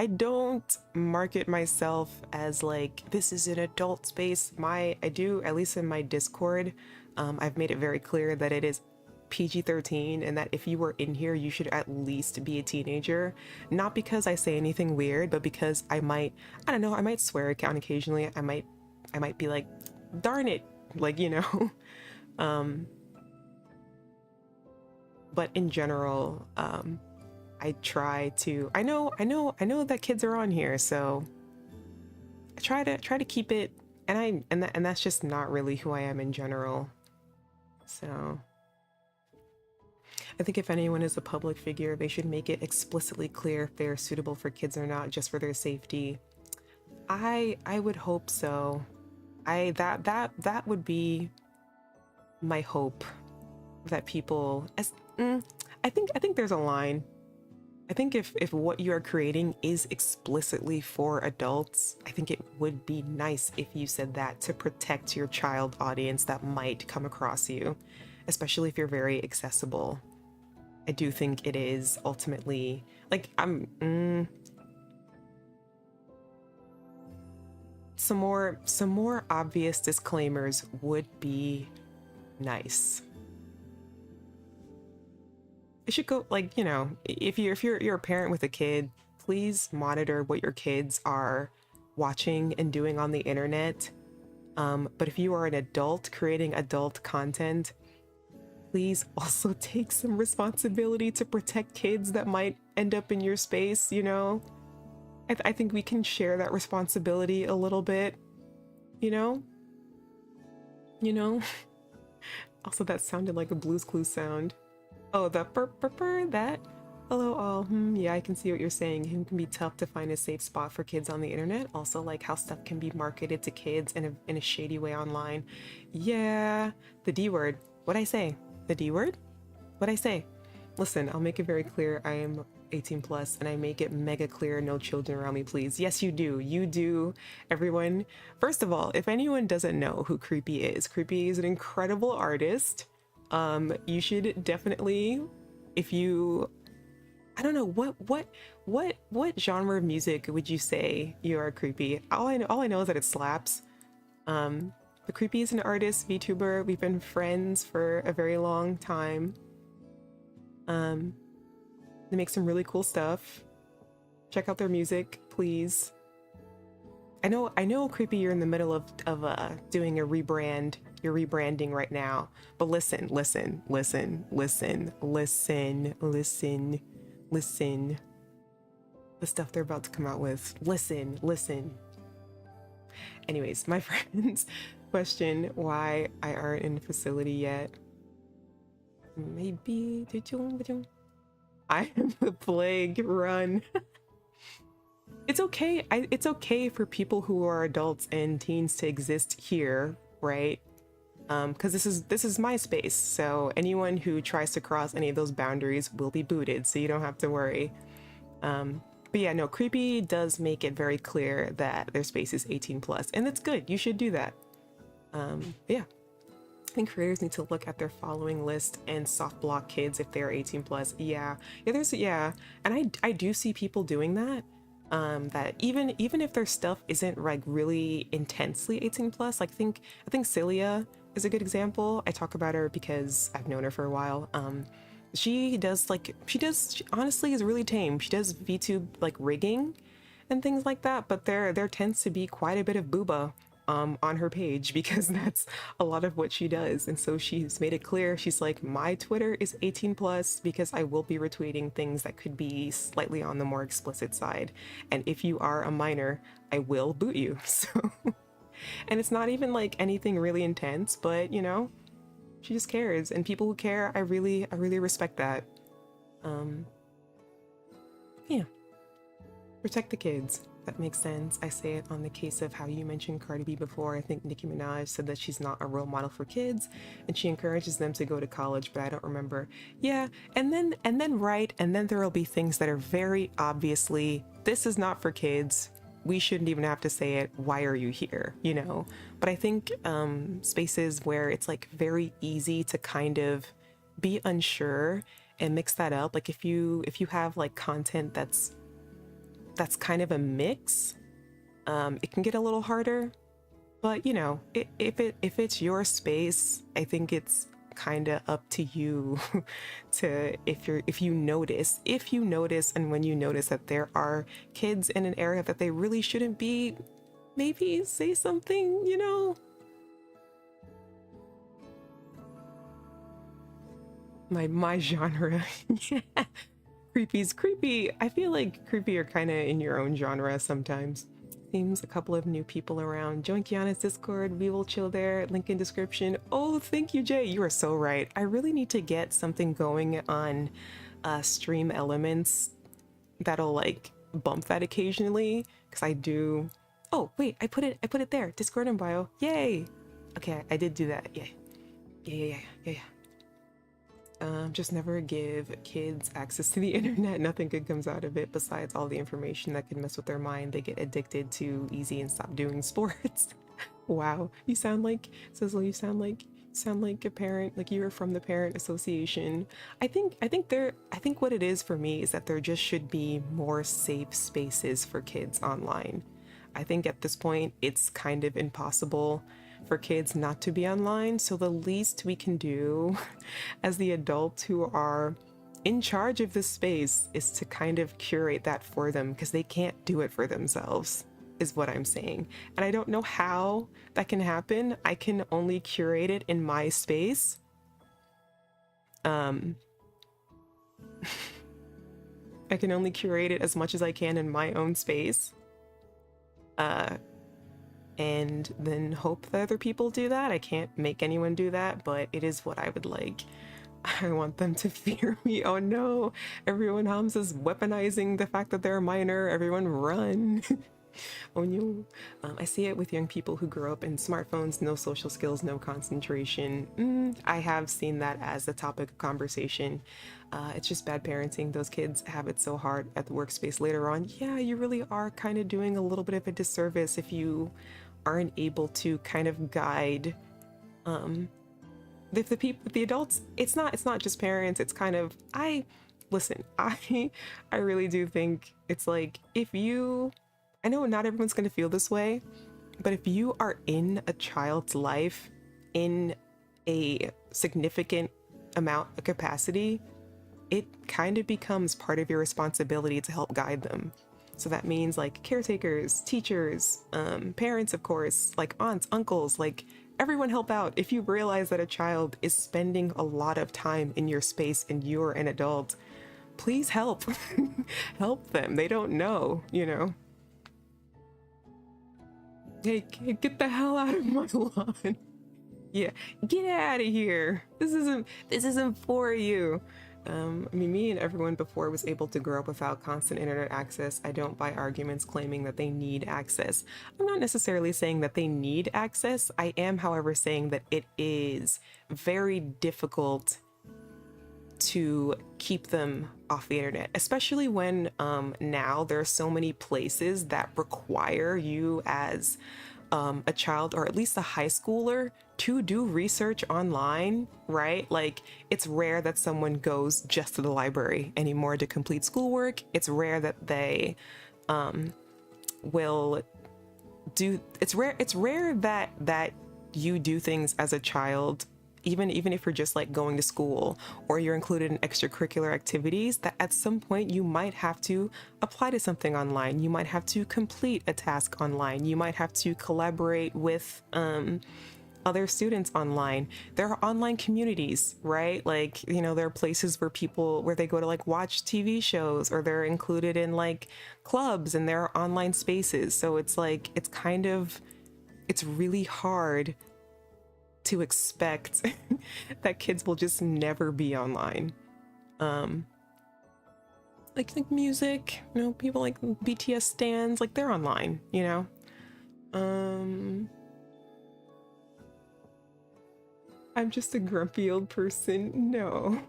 don't market myself as like, this is an adult space. I do, at least in my Discord, I've made it very clear that it is PG-13 and that if you were in here you should at least be a teenager. Not because I say anything weird, but because I might swear account occasionally. I might be like, darn it, like, you know. But in general, I try to, I know that kids are on here, so I try to keep it, and that's just not really who I am in general. So I think if anyone is a public figure, they should make it explicitly clear if they're suitable for kids or not, just for their safety. I would hope so. That would be my hope, that people, I think there's a line. I think if what you are creating is explicitly for adults, I think it would be nice if you said that to protect your child audience that might come across you, especially if you're very accessible. I do think it is ultimately like some more obvious disclaimers would be nice. It should go like, you know, if you're a parent with a kid, please monitor what your kids are watching and doing on the internet. But if you are an adult creating adult content, please also take some responsibility to protect kids that might end up in your space, you know? I think we can share that responsibility a little bit, you know? You know? Also, that sounded like a Blue's Clues sound. Oh, the purr, that? Hello all. Yeah, I can see what you're saying. It can be tough to find a safe spot for kids on the internet. Also, like how stuff can be marketed to kids in a shady way online. Yeah, the D word. What'd I say? The D word? What'd I say? Listen, I'll make it very clear. I am 18 plus and I make it mega clear, no children around me, please. Yes, you do. You do, everyone. First of all, if anyone doesn't know who Creepy is an incredible artist. You should definitely, if you, I don't know, what genre of music would you say you are Creepy? All I know is that it slaps. But Creepy is an artist, VTuber. We've been friends for a very long time. They make some really cool stuff. Check out their music, please. I know, Creepy, you're in the middle of doing a rebrand. You're rebranding right now. But listen. The stuff they're about to come out with. Listen. Anyways, my friends question why I aren't in the facility yet. Maybe I am the plague. Run. It's okay. It's okay for people who are adults and teens to exist here, right? Because this is my space. So anyone who tries to cross any of those boundaries will be booted. So you don't have to worry. But yeah, no, Creepy does make it very clear that their space is 18 plus, and that's good. You should do that. Yeah. I think creators need to look at their following list and soft block kids if they're 18 plus. Yeah. And I do see people doing that. that even if their stuff isn't like really intensely 18 plus, like I think Celia is a good example. I talk about her because I've known her for a while. She honestly is really tame. She does VTube like rigging and things like that, but there tends to be quite a bit of booba on her page because that's a lot of what she does. And so she's made it clear, she's like, my Twitter is 18 plus because I will be retweeting things that could be slightly on the more explicit side, and if you are a minor, I will boot you. So and it's not even like anything really intense, but you know, she just cares, and people who care, I really respect that. Yeah, protect the kids. That makes sense. I say it on the case of how you mentioned Cardi B before. I think Nicki Minaj said that she's not a role model for kids and she encourages them to go to college, but I don't remember. Yeah, and then there'll be things that are very obviously, this is not for kids. We shouldn't even have to say it. Why are you here? You know? But I think spaces where it's like very easy to kind of be unsure and mix that up. Like if you have like content that's kind of a mix, it can get a little harder. But you know, if it's your space, I think it's kind of up to you to, if you notice, and when you notice that there are kids in an area that they really shouldn't be, maybe say something, you know. My genre. Yeah. Creepy's creepy. I feel like creepy are kind of in your own genre sometimes. Seems a couple of new people around. Join kiANNa's Discord. We will chill there. Link in description. Oh, thank you, Jay. You are so right. I really need to get something going on Stream Elements that'll like bump that occasionally, because I do. Oh wait, I put it there. Discord in bio. Yay. Okay, I did do that. Yeah. Yeah. Just never give kids access to the internet. Nothing good comes out of it besides all the information that can mess with their mind. They get addicted to easy and stop doing sports. Wow, you sound like Sizzle. You sound like a parent. Like you are from the parent association. I think what it is for me is that there just should be more safe spaces for kids online. I think at this point it's kind of impossible for kids not to be online, so the least we can do as the adults who are in charge of this space is to kind of curate that for them, because they can't do it for themselves, is what I'm saying. And I don't know how that can happen. I can only curate it in my space. I can only curate it as much as I can in my own space. And then hope that other people do that. I can't make anyone do that, but it is what I would like. I want them to fear me. Oh no, everyone Hams is weaponizing the fact that they're a minor. Everyone run. Oh no. I see it with young people who grow up in smartphones, no social skills, no concentration. I have seen that as a topic of conversation. It's just bad parenting. Those kids have it so hard at the workspace later on. Yeah, you really are kind of doing a little bit of a disservice if you aren't able to kind of guide if the adults. It's not just parents. It's kind of, I really do think it's like, I know not everyone's going to feel this way, but if you are in a child's life in a significant amount of capacity, it kind of becomes part of your responsibility to help guide them. So that means like caretakers, teachers, parents, of course, like aunts, uncles, like everyone help out. If you realize that a child is spending a lot of time in your space and you're an adult, please help. Help them. They don't know, you know. Hey, get the hell out of my lawn. Yeah, get out of here. This isn't for you. I mean, me and everyone before was able to grow up without constant internet access. I don't buy arguments claiming that they need access. I'm not necessarily saying that they need access. I am, however, saying that it is very difficult to keep them off the internet, especially when now there are so many places that require you as a child, or at least a high schooler, to do research online, right? Like, it's rare that someone goes just to the library anymore to complete schoolwork. It's rare that they will do. It's rare that you do things as a child, even if you're just like going to school or you're included in extracurricular activities, that at some point you might have to apply to something online. You might have to complete a task online. You might have to collaborate with other students online. There are online communities, right? Like, you know, there are places where they go to like watch TV shows, or they're included in like clubs, and there are online spaces. So it's like, it's really hard to expect that kids will just never be online. Like music, you know, people like BTS stans, like they're online, you know? I'm just a grumpy old person. No,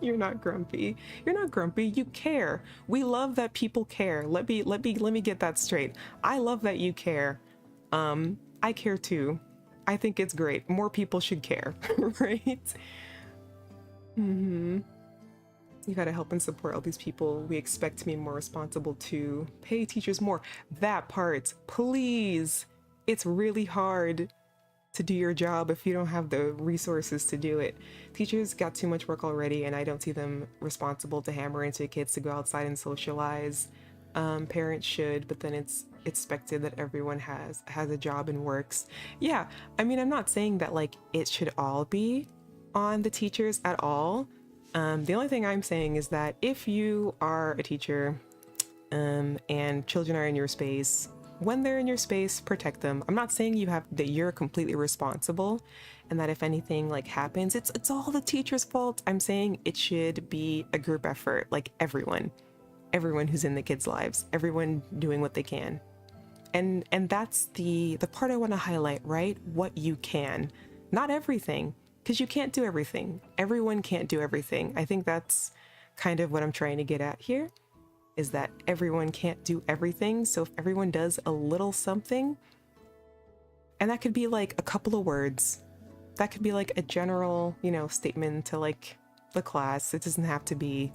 you're not grumpy. You're not grumpy. You care. We love that people care. Let me get that straight. I love that you care. I care too. I think it's great. More people should care, right? You gotta help and support all these people. We expect to be more responsible to pay teachers more. That part, please. It's really hard to do your job if you don't have the resources to do it. Teachers got too much work already, and I don't see them responsible to hammer into kids to go outside and socialize. Parents should, but then it's expected that everyone has a job and works. Yeah, I mean, I'm not saying that like it should all be on the teachers at all. The only thing I'm saying is that if you are a teacher, and children are in your space, when they're in your space, protect them. I'm not saying that you're completely responsible, and that if anything like happens, it's all the teacher's fault. I'm saying it should be a group effort, like everyone who's in the kids' lives, everyone doing what they can. And that's the part I want to highlight, right? What you can, not everything, because you can't do everything. Everyone can't do everything. I think that's kind of what I'm trying to get at here, is that everyone can't do everything. So if everyone does a little something, and that could be like a couple of words, that could be like a general, you know, statement to like the class. It doesn't have to be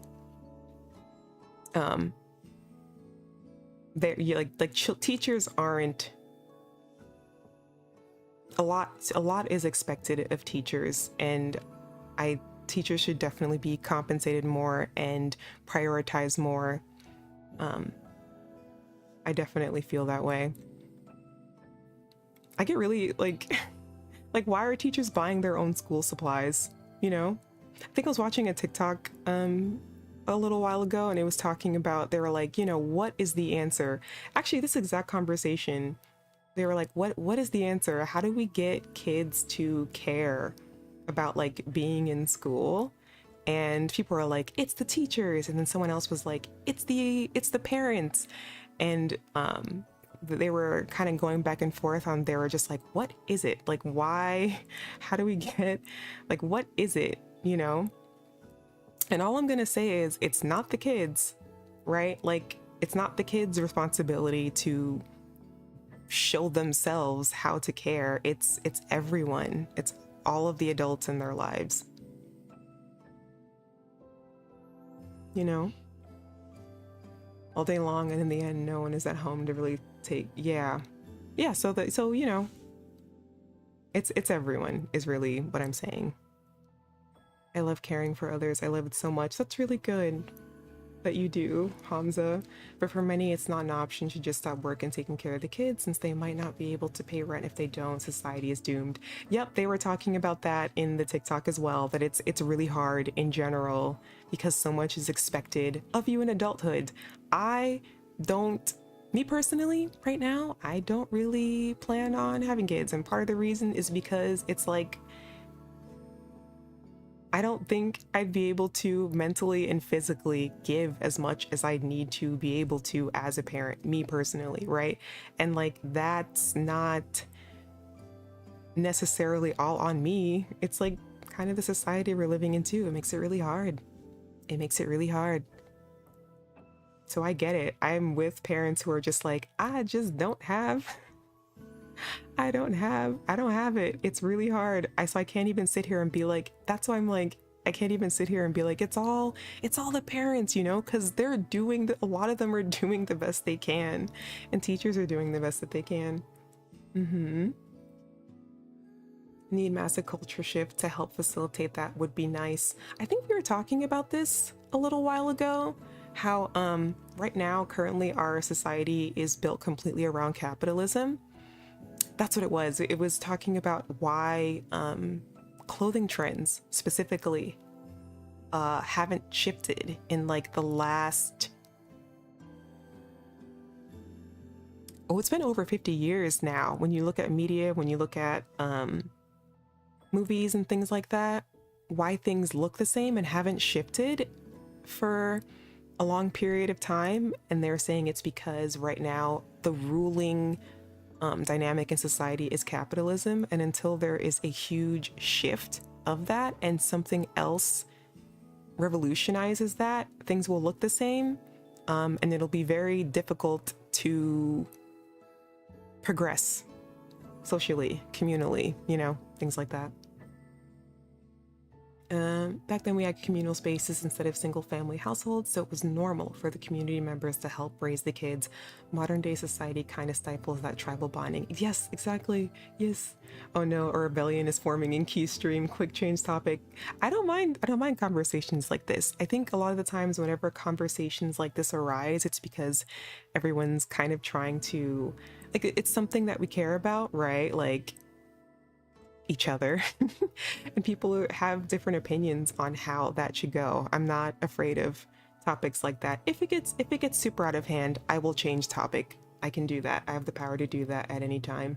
teachers aren't, a lot is expected of teachers, and teachers should definitely be compensated more and prioritized more. I definitely feel that way. I get really like like, why are teachers buying their own school supplies? You know, I think I was watching a TikTok a little while ago, and it was talking about, they were like, you know, what is the answer? Actually, this exact conversation, they were like, what is the answer? How do we get kids to care about like being in school? And people are like, it's the teachers. And then someone else was like, it's the parents. And they were kind of going back and forth on, they were just like, what is it? Like, why? How do we get, like, what is it? You know? And all I'm going to say is, it's not the kids, right? Like, it's not the kids' responsibility to show themselves how to care. It's everyone. It's all of the adults in their lives. You know? All day long, and in the end, no one is at home to really take, yeah. So you know, it's everyone is really what I'm saying. I love caring for others. I love it so much. That's really good that you do, Hamza. But for many, it's not an option to just stop work and taking care of the kids, since they might not be able to pay rent. If they don't, society is doomed. Yep, they were talking about that in the TikTok as well, that it's really hard in general because so much is expected of you in adulthood. Me personally, right now, I don't really plan on having kids. And part of the reason is because it's like, I don't think I'd be able to mentally and physically give as much as I need to be able to as a parent, me personally, right? And like, that's not necessarily all on me. It's like kind of the society we're living in too. It makes it really hard. It makes it really hard. So I get it. I'm with parents who are just like, I just don't have I don't have it. It's really hard. So I can't even sit here and be like, that's why I'm like, I can't even sit here and be like, it's all the parents, you know, because they're doing a lot of them are doing the best they can, and teachers are doing the best that they can. Need massive culture shift to help facilitate that would be nice. I think we were talking about this a little while ago, how right now currently our society is built completely around capitalism. That's what it was. It was talking about why clothing trends specifically haven't shifted in like the last, it's been over 50 years now. When you look at media, when you look at movies and things like that, why things look the same and haven't shifted for a long period of time. And they're saying it's because right now the ruling dynamic in society is capitalism, and until there is a huge shift of that and something else revolutionizes that, things will look the same, and it'll be very difficult to progress socially, communally, you know, things like that. Back then we had communal spaces instead of single family households, so it was normal for the community members to help raise the kids. Modern day society kind of stifles that tribal bonding. Yes, exactly. Yes. Oh no, a rebellion is forming in Keystream. Quick change topic. I don't mind conversations like this. I think a lot of the times whenever conversations like this arise, it's because everyone's kind of trying to, like, it's something that we care about, right? Like each other. And people have different opinions on how that should go. I'm not afraid of topics like that. If it gets super out of hand, I will change topic. I can do that. I have the power to do that at any time.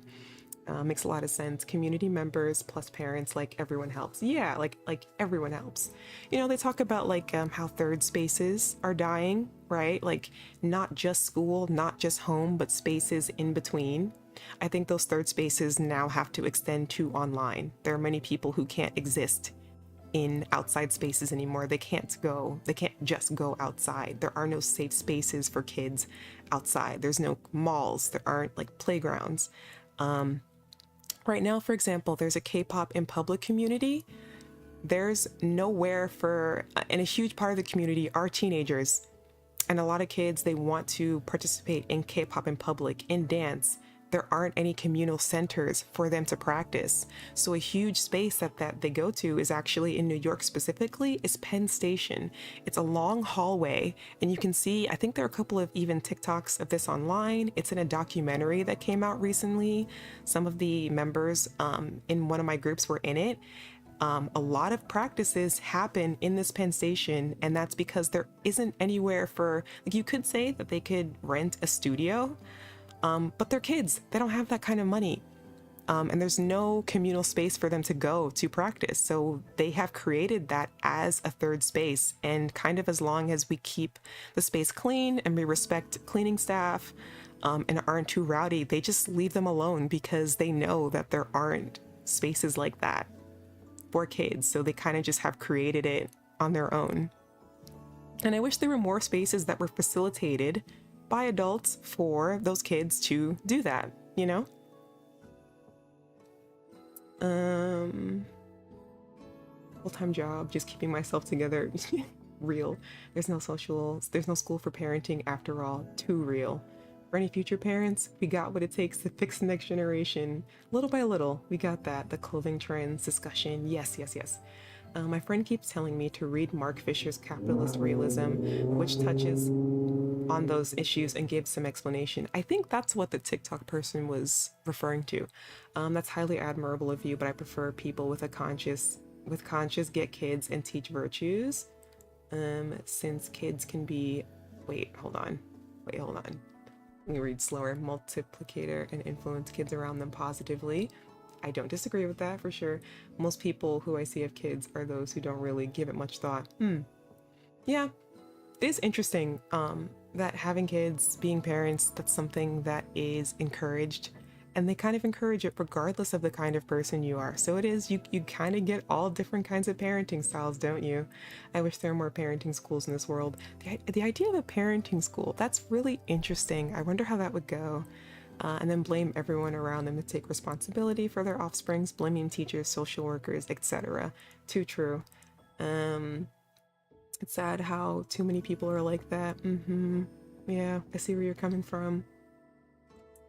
Makes a lot of sense. Community members plus parents, like everyone helps. Yeah, like everyone helps. You know, they talk about like how third spaces are dying, right? Like not just school, not just home, but spaces in between. I think those third spaces now have to extend to online. There are many people who can't exist in outside spaces anymore. They can't just go outside. There are no safe spaces for kids outside. There's no malls. There aren't like playgrounds. Right now, for example, there's a K-pop in public community. There's nowhere for, and a huge part of the community are teenagers. And a lot of kids, they want to participate in K-pop in public, in dance. There aren't any communal centers for them to practice. So a huge space that they go to is actually in New York specifically, is Penn Station. It's a long hallway, and you can see, I think there are a couple of even TikToks of this online. It's in a documentary that came out recently. Some of the members in one of my groups were in it. A lot of practices happen in this Penn Station, and that's because there isn't anywhere for, like, you could say that they could rent a studio, but they're kids. They don't have that kind of money. And there's no communal space for them to go to practice. So they have created that as a third space. And kind of as long as we keep the space clean and we respect cleaning staff and aren't too rowdy, they just leave them alone because they know that there aren't spaces like that for kids. So they kind of just have created it on their own. And I wish there were more spaces that were facilitated by adults for those kids to do that, you know? Full-time job, just keeping myself together. Real. There's no school for parenting after all. Too real. For any future parents, we got what it takes to fix the next generation. Little by little, we got that. The clothing trends discussion. Yes. My friend keeps telling me to read Mark Fisher's Capitalist Realism, which touches on those issues and gives some explanation. I think that's what the TikTok person was referring to. That's highly admirable of you, but I prefer people with conscience get kids and teach virtues. Since kids can be, wait, hold on. Let me read slower. Multiplicator and influence kids around them positively. I don't disagree with that for sure. Most people who I see have kids are those who don't really give it much thought. Yeah, it is interesting that having kids, being parents, that's something that is encouraged, and they kind of encourage it regardless of the kind of person you are. So it is, you kind of get all different kinds of parenting styles, don't you? I wish there were more parenting schools in this world. The idea of a parenting school, that's really interesting. I wonder how that would go. And then blame everyone around them to take responsibility for their offsprings, blaming teachers, social workers, etc. Too true. It's sad how too many people are like that. Yeah, I see where you're coming from.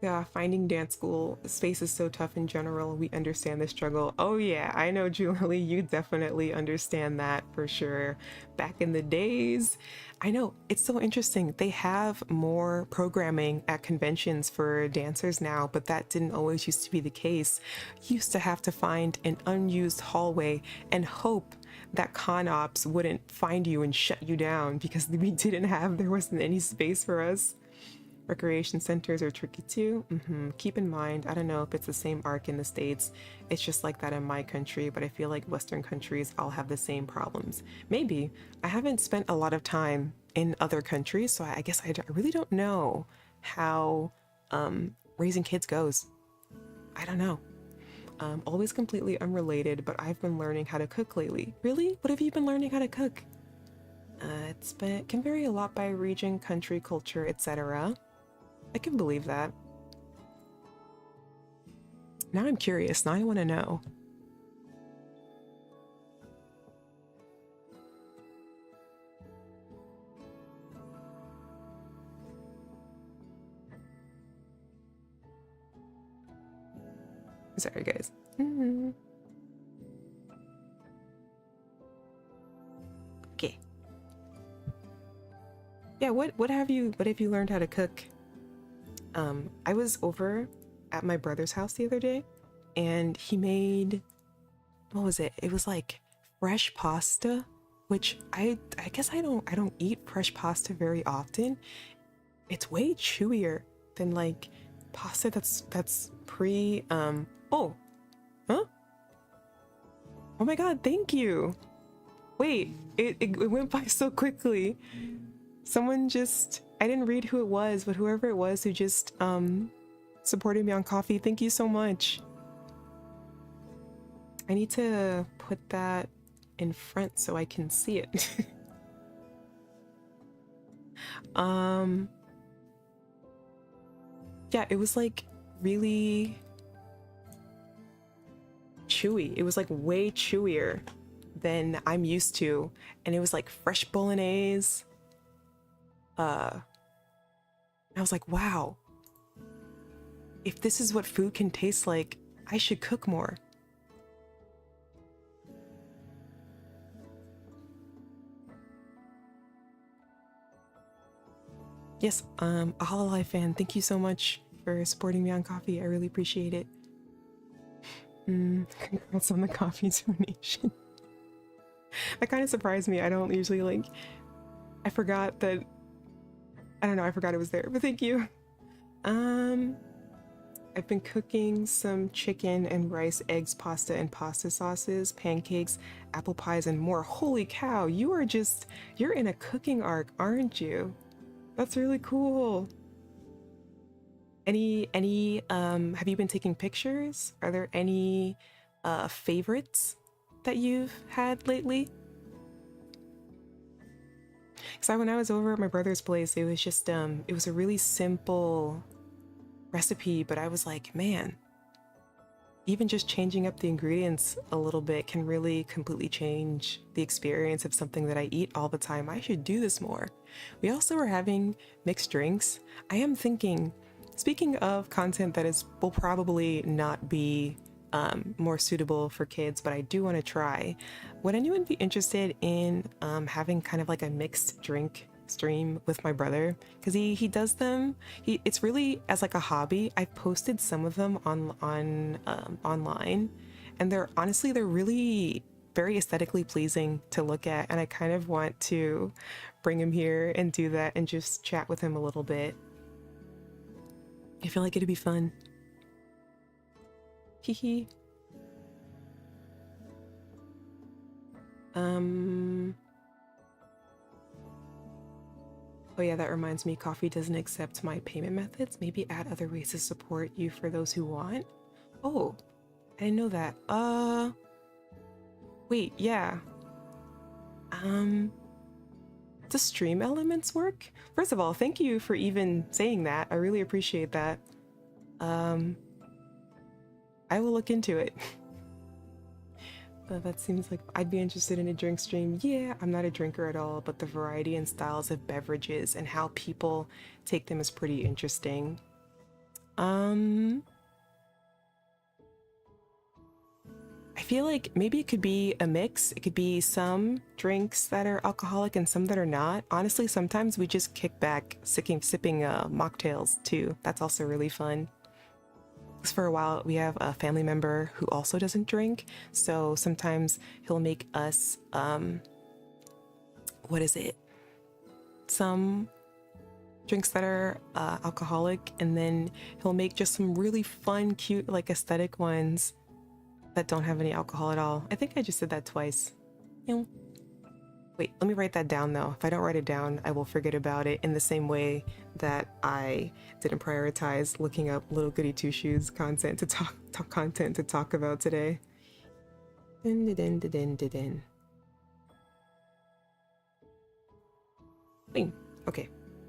Yeah, finding dance school space is so tough in general. We understand the struggle. Oh yeah, I know, Julie, you definitely understand that for sure. Back in the days, I know, it's so interesting. They have more programming at conventions for dancers now, but that didn't always used to be the case. You used to have to find an unused hallway and hope that con ops wouldn't find you and shut you down because there wasn't any space for us. Recreation centers are tricky too. Keep in mind, I don't know if it's the same arc in the States. It's just like that in my country, but I feel like Western countries all have the same problems. Maybe. I haven't spent a lot of time in other countries, so I guess I really don't know how raising kids goes. I don't know. Always completely unrelated, but I've been learning how to cook lately. Really? What have you been learning how to cook? Can vary a lot by region, country, culture, etc. I can believe that. Now I'm curious. Now I want to know. Sorry, guys. Okay. Yeah, what have you learned how to cook? I was over at my brother's house the other day and he made, what was it? It was like fresh pasta, which I guess I don't eat fresh pasta very often. It's way chewier than like pasta that's pre oh, huh? Oh my god, thank you. Wait, it went by so quickly. Someone just, I didn't read who it was, but whoever it was who just supported me on coffee, thank you so much. I need to put that in front so I can see it. Yeah, it was like really chewy. It was like way chewier than I'm used to, and it was like fresh bolognese. I was like, wow, if this is what food can taste like, I should cook more. Yes, a Hololive fan, thank you so much for supporting me on coffee. I really appreciate it. Congrats on the coffee donation. That kind of surprised me. I don't usually like, I forgot that, I don't know, I forgot it was there, but thank you. I've been cooking some chicken and rice, eggs, pasta and pasta sauces, pancakes, apple pies, and more. Holy cow, you're in a cooking arc, aren't you? That's really cool. Have you been taking pictures? Are there any favorites that you've had lately? Because when I was over at my brother's place, it was just it was a really simple recipe, but I was like, man, even just changing up the ingredients a little bit can really completely change the experience of something that I eat all the time. I should do this more. We also were having mixed drinks. I am thinking, speaking of content that will probably not be more suitable for kids, but I do want to try. Would anyone be interested in having kind of like a mixed drink stream with my brother? Because he does them. It's really as like a hobby. I've posted some of them online, and they're really very aesthetically pleasing to look at. And I kind of want to bring him here and do that and just chat with him a little bit. I feel like it'd be fun. Hee. Oh yeah, that reminds me, Coffee doesn't accept my payment methods. Maybe add other ways to support you for those who want. Oh, I didn't know that. Wait, yeah. Does Stream Elements work? First of all, thank you for even saying that. I really appreciate that. I will look into it. That seems like I'd be interested in a drink stream. Yeah, I'm not a drinker at all, but the variety and styles of beverages and how people take them is pretty interesting. Um, I feel like maybe it could be a mix. It could be some drinks that are alcoholic and some that are not. Honestly, sometimes we just kick back sipping mocktails too. That's also really fun. For a while, we have a family member who also doesn't drink, so sometimes he'll make us what is it? Some drinks that are alcoholic, and then he'll make just some really fun, cute, like aesthetic ones that don't have any alcohol at all. I think I just did that twice. You know, wait, let me write that down though. If I don't write it down, I will forget about it in the same way that I didn't prioritize looking up Little Goody Two Shoes content to talk about today. Okay,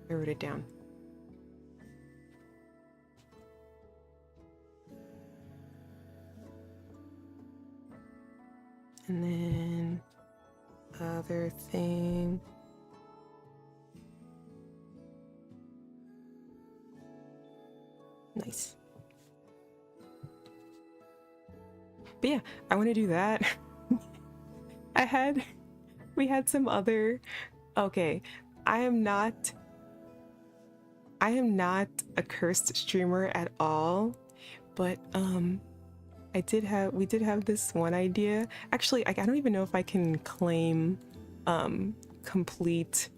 I wrote it down. And then other thing. Nice. But yeah, I want to do that. We had some other, okay, I am not a cursed streamer at all, but we did have this one idea. Actually, I don't even know if I can claim complete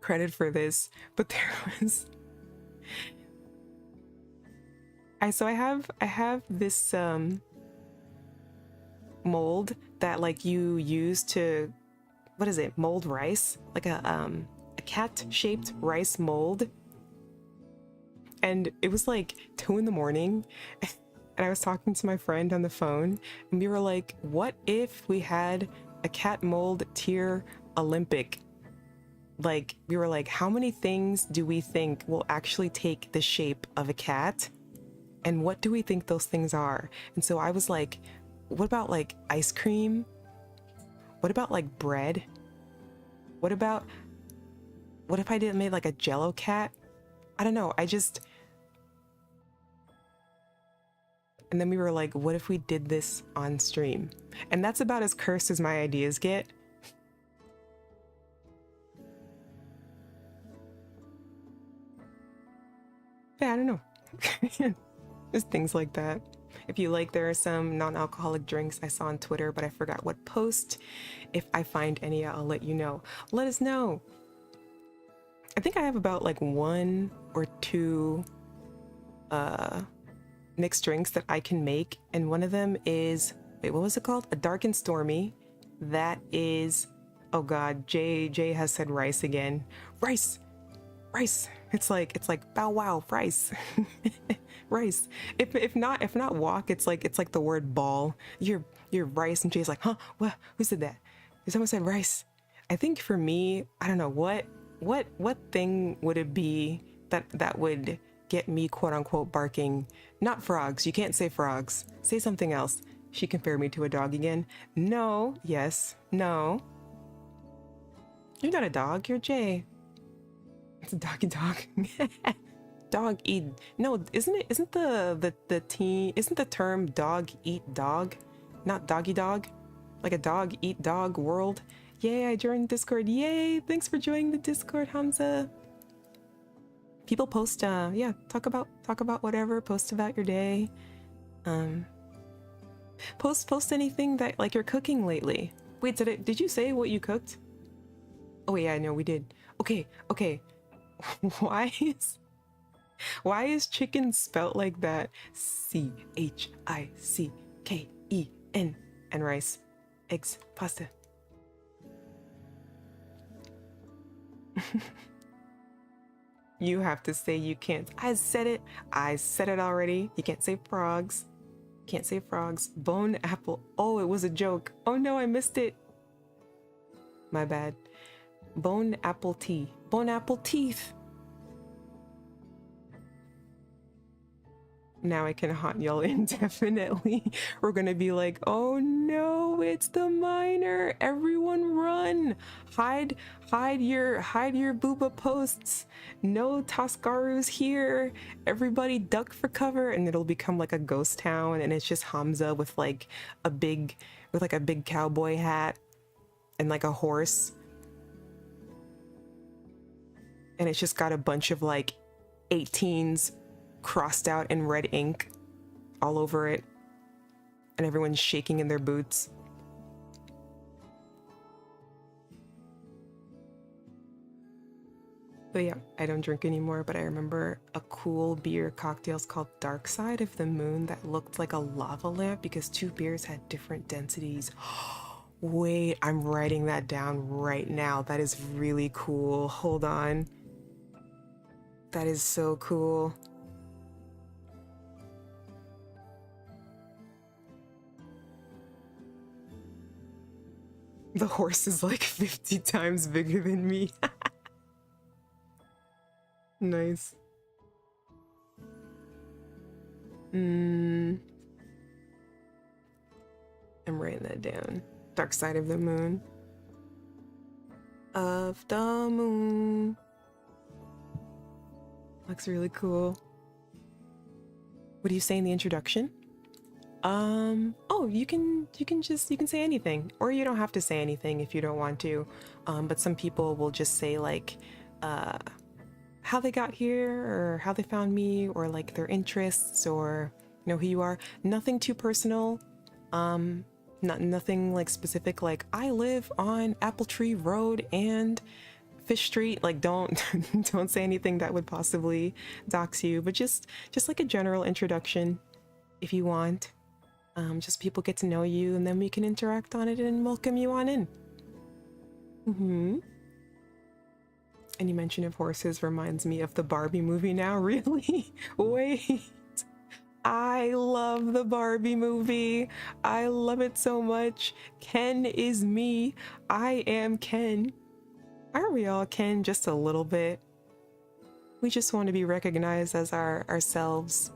credit for this, but there was I have this mold that like you use to, what is it, mold rice, like a cat shaped rice mold. And it was like 2 in the morning and I was talking to my friend on the phone and we were like, what if we had a cat mold tier Olympic? Like, we were like, how many things do we think will actually take the shape of a cat? And what do we think those things are? And so I was like, what about like ice cream? What about like bread? What if I did made like a Jello cat? I don't know. And then we were like, what if we did this on stream? And that's about as cursed as my ideas get. Yeah, I don't know. Just things like that. If you like, there are some non-alcoholic drinks I saw on Twitter, but I forgot what post. If I find any, I'll let you know. Let us know. I think I have about like 1 or 2 mixed drinks that I can make, and one of them is, wait, what was it called? A dark and stormy. That is, oh god, Jay has said rice again. Rice. It's like bow wow, rice. Rice. If not walk, it's like the word ball. You're rice, and Jay's like, huh? What? Who said that? Someone said rice. I think for me, I don't know what thing would it be that would get me quote unquote barking. Not frogs. You can't say frogs. Say something else. She compared me to a dog again. No. Yes. No. You're not a dog. You're Jay. It's a doggy dog. Dog eat. No, isn't the term dog eat dog, not doggy dog? Like a dog eat dog world. Yay, I joined Discord. Yay, thanks for joining the Discord, Hamza. People post yeah, talk about whatever, post about your day. Post anything that like you're cooking lately. Wait, did you say what you cooked? Oh yeah, no, we did. Okay. Why is chicken spelt like that? CHICKEN and rice, eggs, pasta. You have to say you can't. I said it already. You can't say frogs. Can't say frogs. Bone apple. Oh, it was a joke. Oh no, I missed it. My bad. Bone apple tea. Bone apple teeth. Now I can haunt y'all indefinitely. We're gonna be like, oh no, it's the miner. Everyone run. Hide, hide your booba posts. No Toscaru's here. Everybody duck for cover. And it'll become like a ghost town, and it's just Hamza with like a big cowboy hat and like a horse. And it's just got a bunch of like 18s crossed out in red ink all over it, and everyone's shaking in their boots. But yeah, I don't drink anymore, but I remember a cool beer cocktails called Dark Side of the Moon that looked like a lava lamp because 2 beers had different densities. Wait, I'm writing that down right now. That is really cool. Hold on. That is so cool. The horse is like 50 times bigger than me. Nice. I'm writing that down. Dark Side of the Moon. Of the moon. Looks really cool. What do you say in the introduction? Oh, you can say anything, or you don't have to say anything if you don't want to. But some people will just say like how they got here, or how they found me, or like their interests, or you know who you are. Nothing too personal. Nothing like specific, like I live on Apple Tree Road and Fish Street. Like don't don't say anything that would possibly dox you, but just like a general introduction if you want. Just people get to know you, and then we can interact on it and welcome you on in. Any mention of horses reminds me of the Barbie movie now. Really? Wait. I love the Barbie movie. I love it so much. Ken is me. I am Ken. Aren't we all Ken just a little bit? We just want to be recognized as ourselves.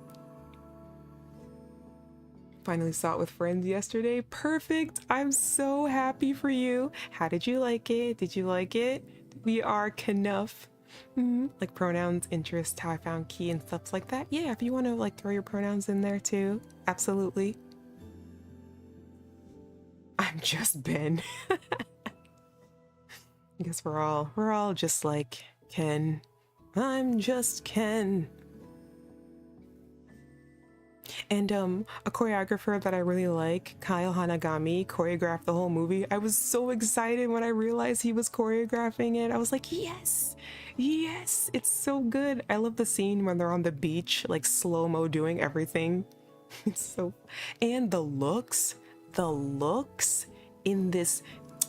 Finally saw it with friends yesterday. Perfect. I'm so happy for you. How did you like it? Did you like it? We are Knuff. Like pronouns, interest, how I found Ki and stuff like that. Yeah, if you want to like throw your pronouns in there too, absolutely. I'm just Ben. I guess we're all just like Ken. I'm just Ken. And a choreographer that I really like, Kyle Hanagami, choreographed the whole movie. I was so excited when I realized he was choreographing it. I was like, yes, yes, it's so good. I love the scene when they're on the beach, like slow-mo doing everything. It's so, and the looks in this,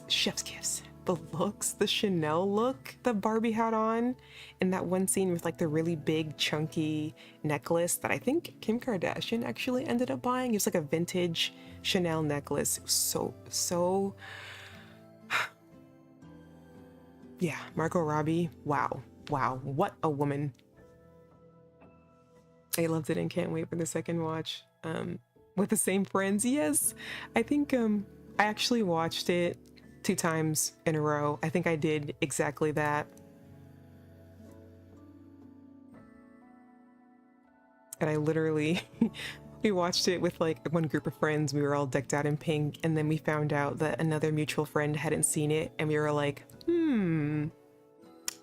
chef's kiss. The looks, the Chanel look that Barbie had on in that one scene with like the really big chunky necklace that I think Kim Kardashian actually ended up buying. It was like a vintage Chanel necklace. It was so yeah, Margot Robbie. Wow, what a woman. I loved it and can't wait for the second watch with the same friends. Yes, I think I actually watched it 2 times in a row. I think I did exactly that. And I literally, we watched it with like one group of friends. We were all decked out in pink, and then we found out that another mutual friend hadn't seen it, and we were like,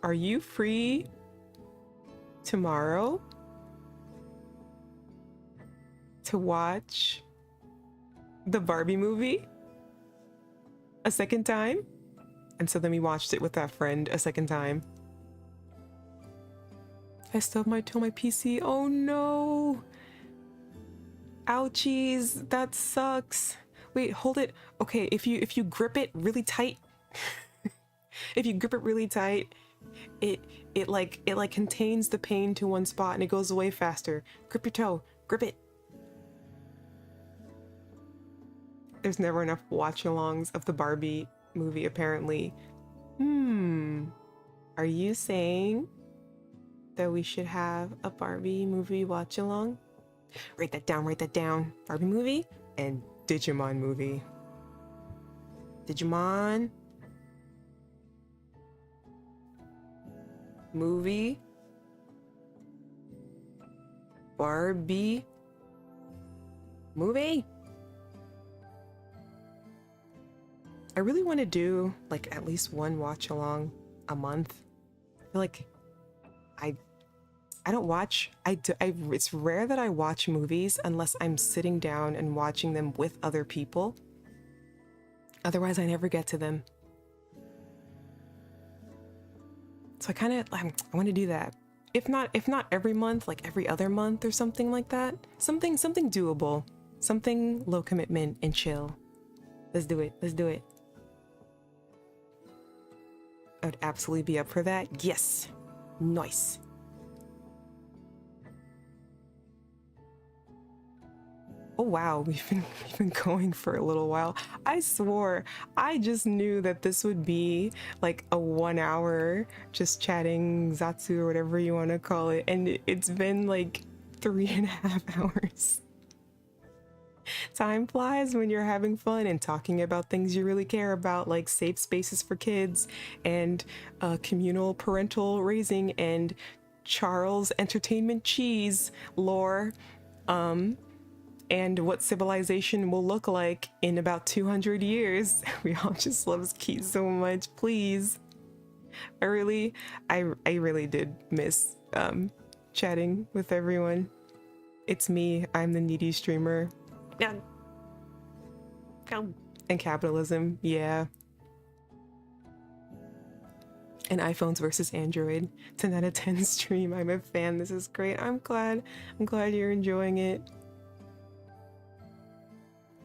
are you free tomorrow to watch the Barbie movie a second time? And so then we watched it with that friend a second time. I stubbed my toe on my PC. Oh no. Ouchies, that sucks. Wait, hold it. Okay, if you grip it really tight, if you grip it really tight, it like contains the pain to one spot and it goes away faster. Grip your toe, grip it. There's never enough watch-alongs of the Barbie movie, apparently. Are you saying that we should have a Barbie movie watch-along? Write that down, write that down. Barbie movie and Digimon movie. Digimon movie. Barbie movie. I really want to do like at least one watch along a month. I feel like I don't watch, it's rare that I watch movies unless I'm sitting down and watching them with other people. Otherwise, I never get to them. So I want to do that. If not every month, like every other month or something like that. Something doable. Something low commitment and chill. Let's do it. Let's do it. I would absolutely be up for that. Yes. Nice. Oh wow, we've been going for a little while. I swore I just knew that this would be like a 1 hour just chatting Zatsu or whatever you want to call it, and it's been like 3.5 hours. Time flies when you're having fun and talking about things you really care about, like safe spaces for kids and communal parental raising and Charles Entertainment Cheese lore. And what civilization will look like in about 200 years. We all just love Keith so much, please. I really did miss chatting with everyone. It's me, I'm the needy streamer. Yeah. And capitalism, yeah. And iPhones versus Android. 10 out of 10 stream, I'm a fan, this is great. I'm glad you're enjoying it.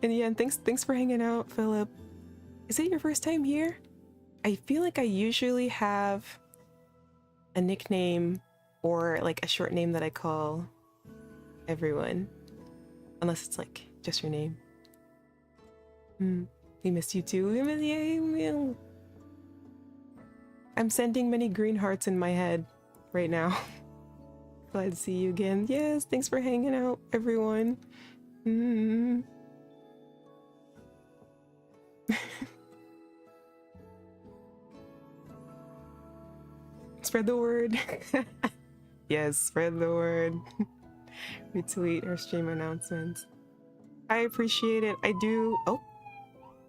And yeah, and thanks for hanging out, Philip. Is it your first time here? I feel like I usually have a nickname or like a short name that I call everyone. Unless it's like just your name. We missed you too. I'm sending many green hearts in my head right now. Glad to see you again. Yes, thanks for hanging out, everyone. Spread the word. Yes, spread the word. Retweet our stream announcements. I appreciate it. I do. Oh,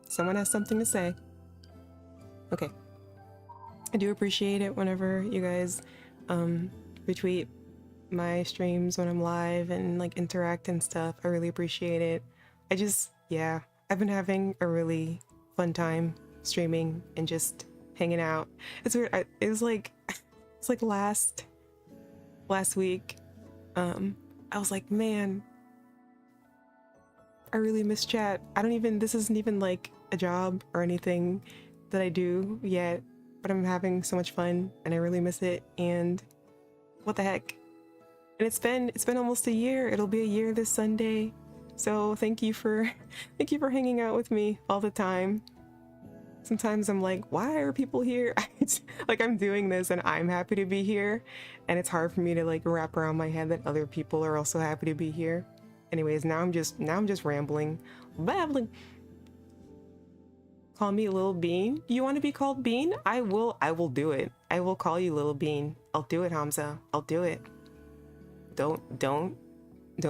someone has something to say. Okay. I do appreciate it whenever you guys retweet my streams when I'm live and like interact and stuff. I really appreciate it. Yeah, I've been having a really fun time streaming and just hanging out. It's weird. It was like last week. I was like, man, I really miss chat. This isn't even like a job or anything that I do yet, but I'm having so much fun and I really miss it. And what the heck? And it's been almost a year. It'll be a year this Sunday. So thank you for hanging out with me all the time. Sometimes I'm like, why are people here? Like I'm doing this and I'm happy to be here. And it's hard for me to like wrap around my head that other people are also happy to be here. Anyways, now I'm just babbling. Call me Little Bean. You want to be called Bean? I will do it. I will call you Little Bean. I'll do it, Hamza. I'll do it. Don't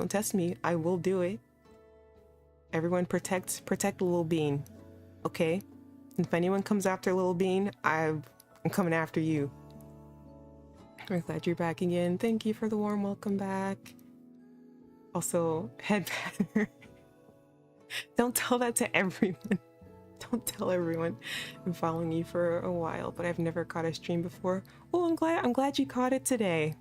test me. I will do it. Everyone protect Little Bean. Okay? If anyone comes after Little Bean, I'm coming after you. I'm glad you're back again. Thank you for the warm welcome back. Also, head pattern. Don't tell that to everyone. Don't tell everyone. I'm following you for a while, but I've never caught a stream before. Oh, I'm glad you caught it today.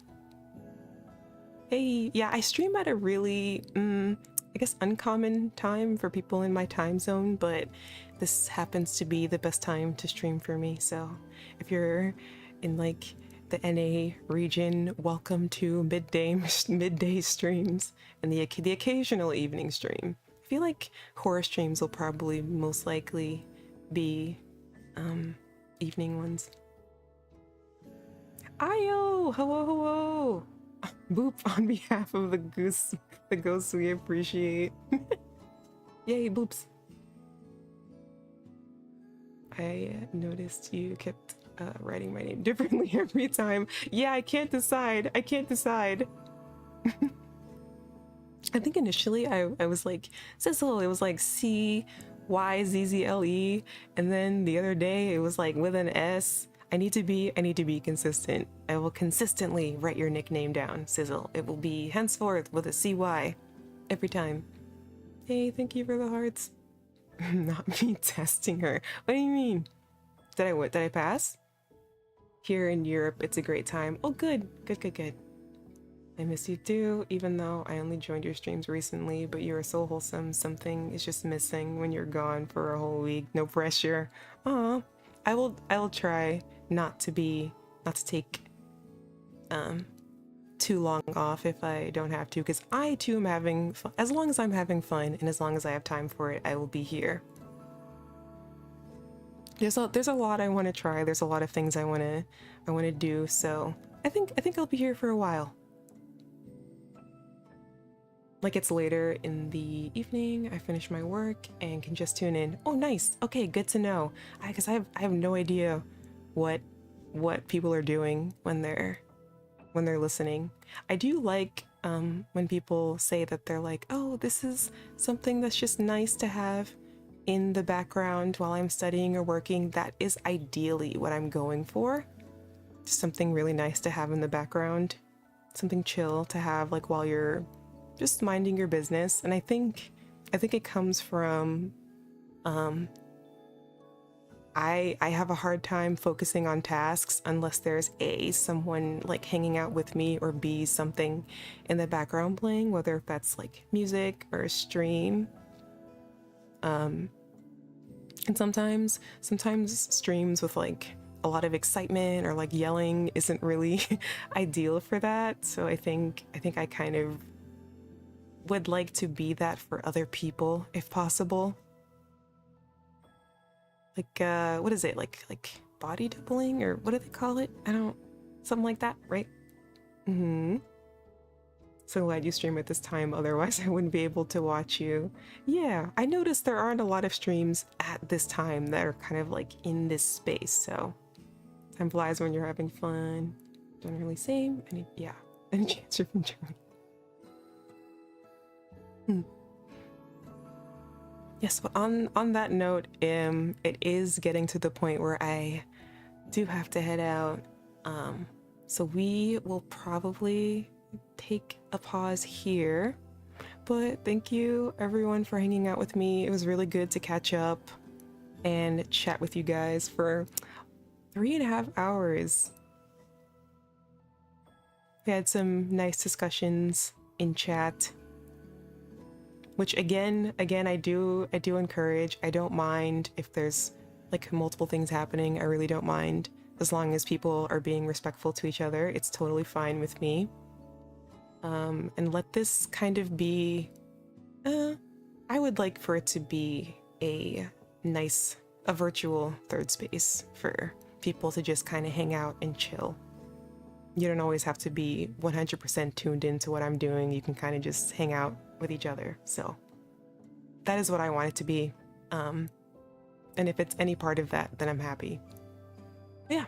Hey, yeah, I stream at a really, I guess uncommon time for people in my time zone, but this happens to be the best time to stream for me. So if you're in like the NA region, welcome to midday streams and the occasional evening stream. I feel like horror streams will probably most likely be evening ones. Ayo, hello. Boop on behalf of the ghosts we appreciate. Yay, boops. I noticed you kept writing my name differently every time. Yeah, I can't decide. I can't decide. I think initially I was like, Sizzle, it was like CYZZLE. And then the other day it was like with an S. I need to be consistent. I will consistently write your nickname down, Sizzle. It will be henceforth with a CY every time. Hey, thank you for the hearts. Not me testing her. What do you mean? Did I pass? Here in Europe, it's a great time. Oh, good. Good. I miss you too, even though I only joined your streams recently, but you are so wholesome. Something is just missing when you're gone for a whole week. No pressure. Aw. I will try not to take too long off if I don't have to, because I too am having fun. As long as I'm having fun and as long as I have time for it, I will be here. There's a lot I want to try. There's a lot of things I want to do. So I think I'll be here for a while. Like, it's later in the evening, I finish my work and can just tune in. Oh, nice. Okay, good to know. Because I have no idea what people are doing when they're listening. I do like when people say that they're like, oh, this is something that's just nice to have in the background while I'm studying or working. That is ideally what I'm going for. Just something really nice to have in the background. Something chill to have like while you're just minding your business. And I think it comes from I have a hard time focusing on tasks unless there's A, someone like hanging out with me, or B, something in the background playing, whether that's like music or a stream. And sometimes streams with like a lot of excitement or like yelling isn't really ideal for that. So I think I kind of would like to be that for other people if possible. Like what is it, like body doubling, or what do they call it? Something like that, right? So glad you stream at this time, otherwise I wouldn't be able to watch you. Yeah, I noticed there aren't a lot of streams at this time that are kind of like in this space, so time flies when you're having fun. Don't really same. Any chance you're from Germany? Yes, but on that note, it is getting to the point where I do have to head out. So we will probably take a pause here. But thank you everyone for hanging out with me. It was really good to catch up and chat with you guys for 3.5 hours. We had some nice discussions in chat, which again I do encourage. I don't mind if there's like multiple things happening. I really don't mind, as long as people are being respectful to each other. It's totally fine with me. And let this kind of be I would like for it to be a virtual third space for people to just kind of hang out and chill. You don't always have to be 100% tuned into what I'm doing. You can kind of just hang out with each other. So that is what I want it to be. And if it's any part of that, then I'm happy. Yeah.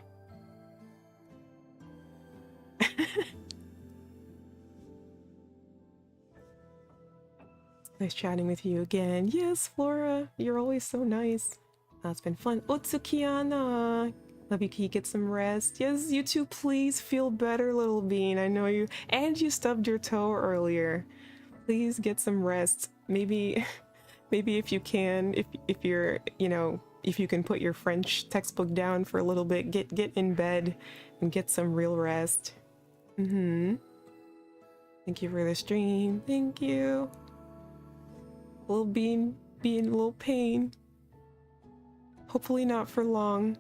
Nice chatting with you again. Yes, Flora, you're always so nice. It's been fun. KiANNa. Love you, Ki. Get some rest. Yes, you too. Please feel better, little bean. I know you. And you stubbed your toe earlier. Please get some rest. Maybe if you can, if you're, if you can put your French textbook down for a little bit, get in bed and get some real rest. Thank you for the stream. Thank you. Little bean being a little pain. Hopefully not for long.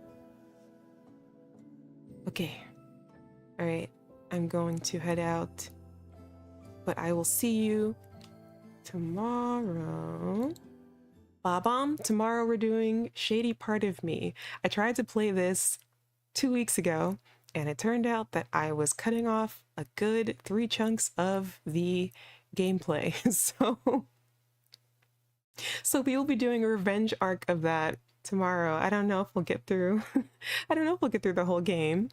Okay. All right. I'm going to head out, but I will see you tomorrow. Bob-omb, tomorrow we're doing Shady Part of Me. I tried to play this 2 weeks ago and it turned out that I was cutting off a good 3 chunks of the gameplay. So we will be doing a revenge arc of that tomorrow. I don't know if we'll get through. I don't know if we'll get through the whole game.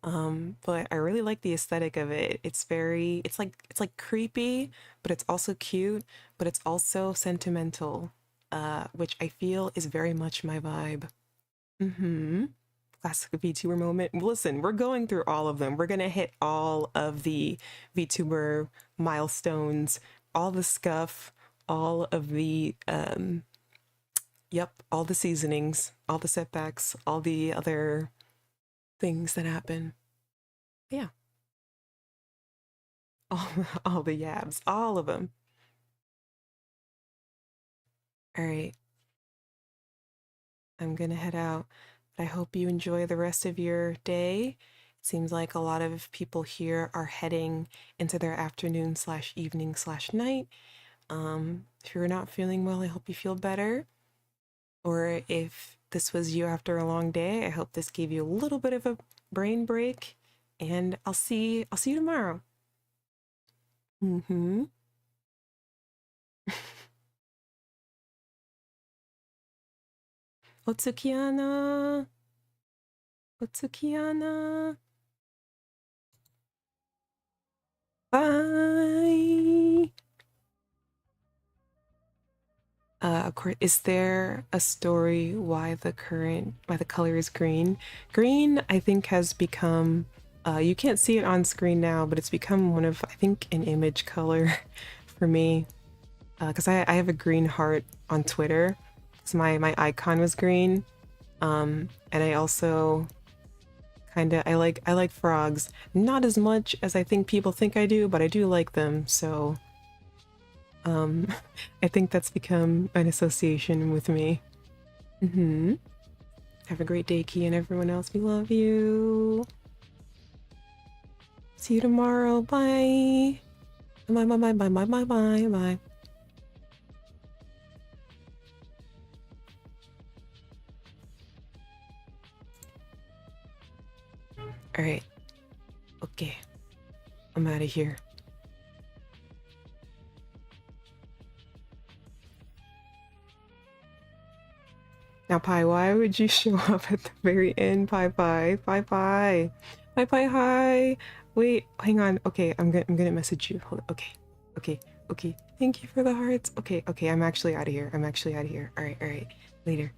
But I really like the aesthetic of it. It's like creepy, but it's also cute, but it's also sentimental, which I feel is very much my vibe. Mm-hmm. Classic VTuber moment. Listen, we're going through all of them. We're gonna hit all of the VTuber milestones, all the scuff, all of the yep, all the seasonings, all the setbacks, all the other things that happen. Yeah, all all the yabs, all of them. All right, I'm gonna head out. I hope you enjoy the rest of your day. It seems like a lot of people here are heading into their afternoon slash evening slash night. If you're not feeling well, I hope you feel better. Or if this was you after a long day, I hope this gave you a little bit of a brain break. And I'll see you tomorrow. Mm-hmm. Otsukiana. Otsukiana. Bye. Of course, is there a story why the color is green? Green, I think, has become, you can't see it on screen now, but it's become one of, I think, an image color for me. Because I have a green heart on Twitter. So my icon was green. And I also I like frogs. Not as much as I think people think I do, but I do like them. So um, I think that's become an association with me. Have a great day, Key, and everyone else. We love you. See you tomorrow. Bye. Bye, bye, bye, bye, bye, bye, bye, bye. All right. Okay. I'm out of here. Now, Pi, why would you show up at the very end? Pi Pi. Pi Pi. Pi Pi, hi. Wait, hang on. Okay, I'm gonna message you. Hold on. Okay. Okay. Okay. Thank you for the hearts. Okay, okay, I'm actually out of here. I'm actually out of here. All right, all right. Later.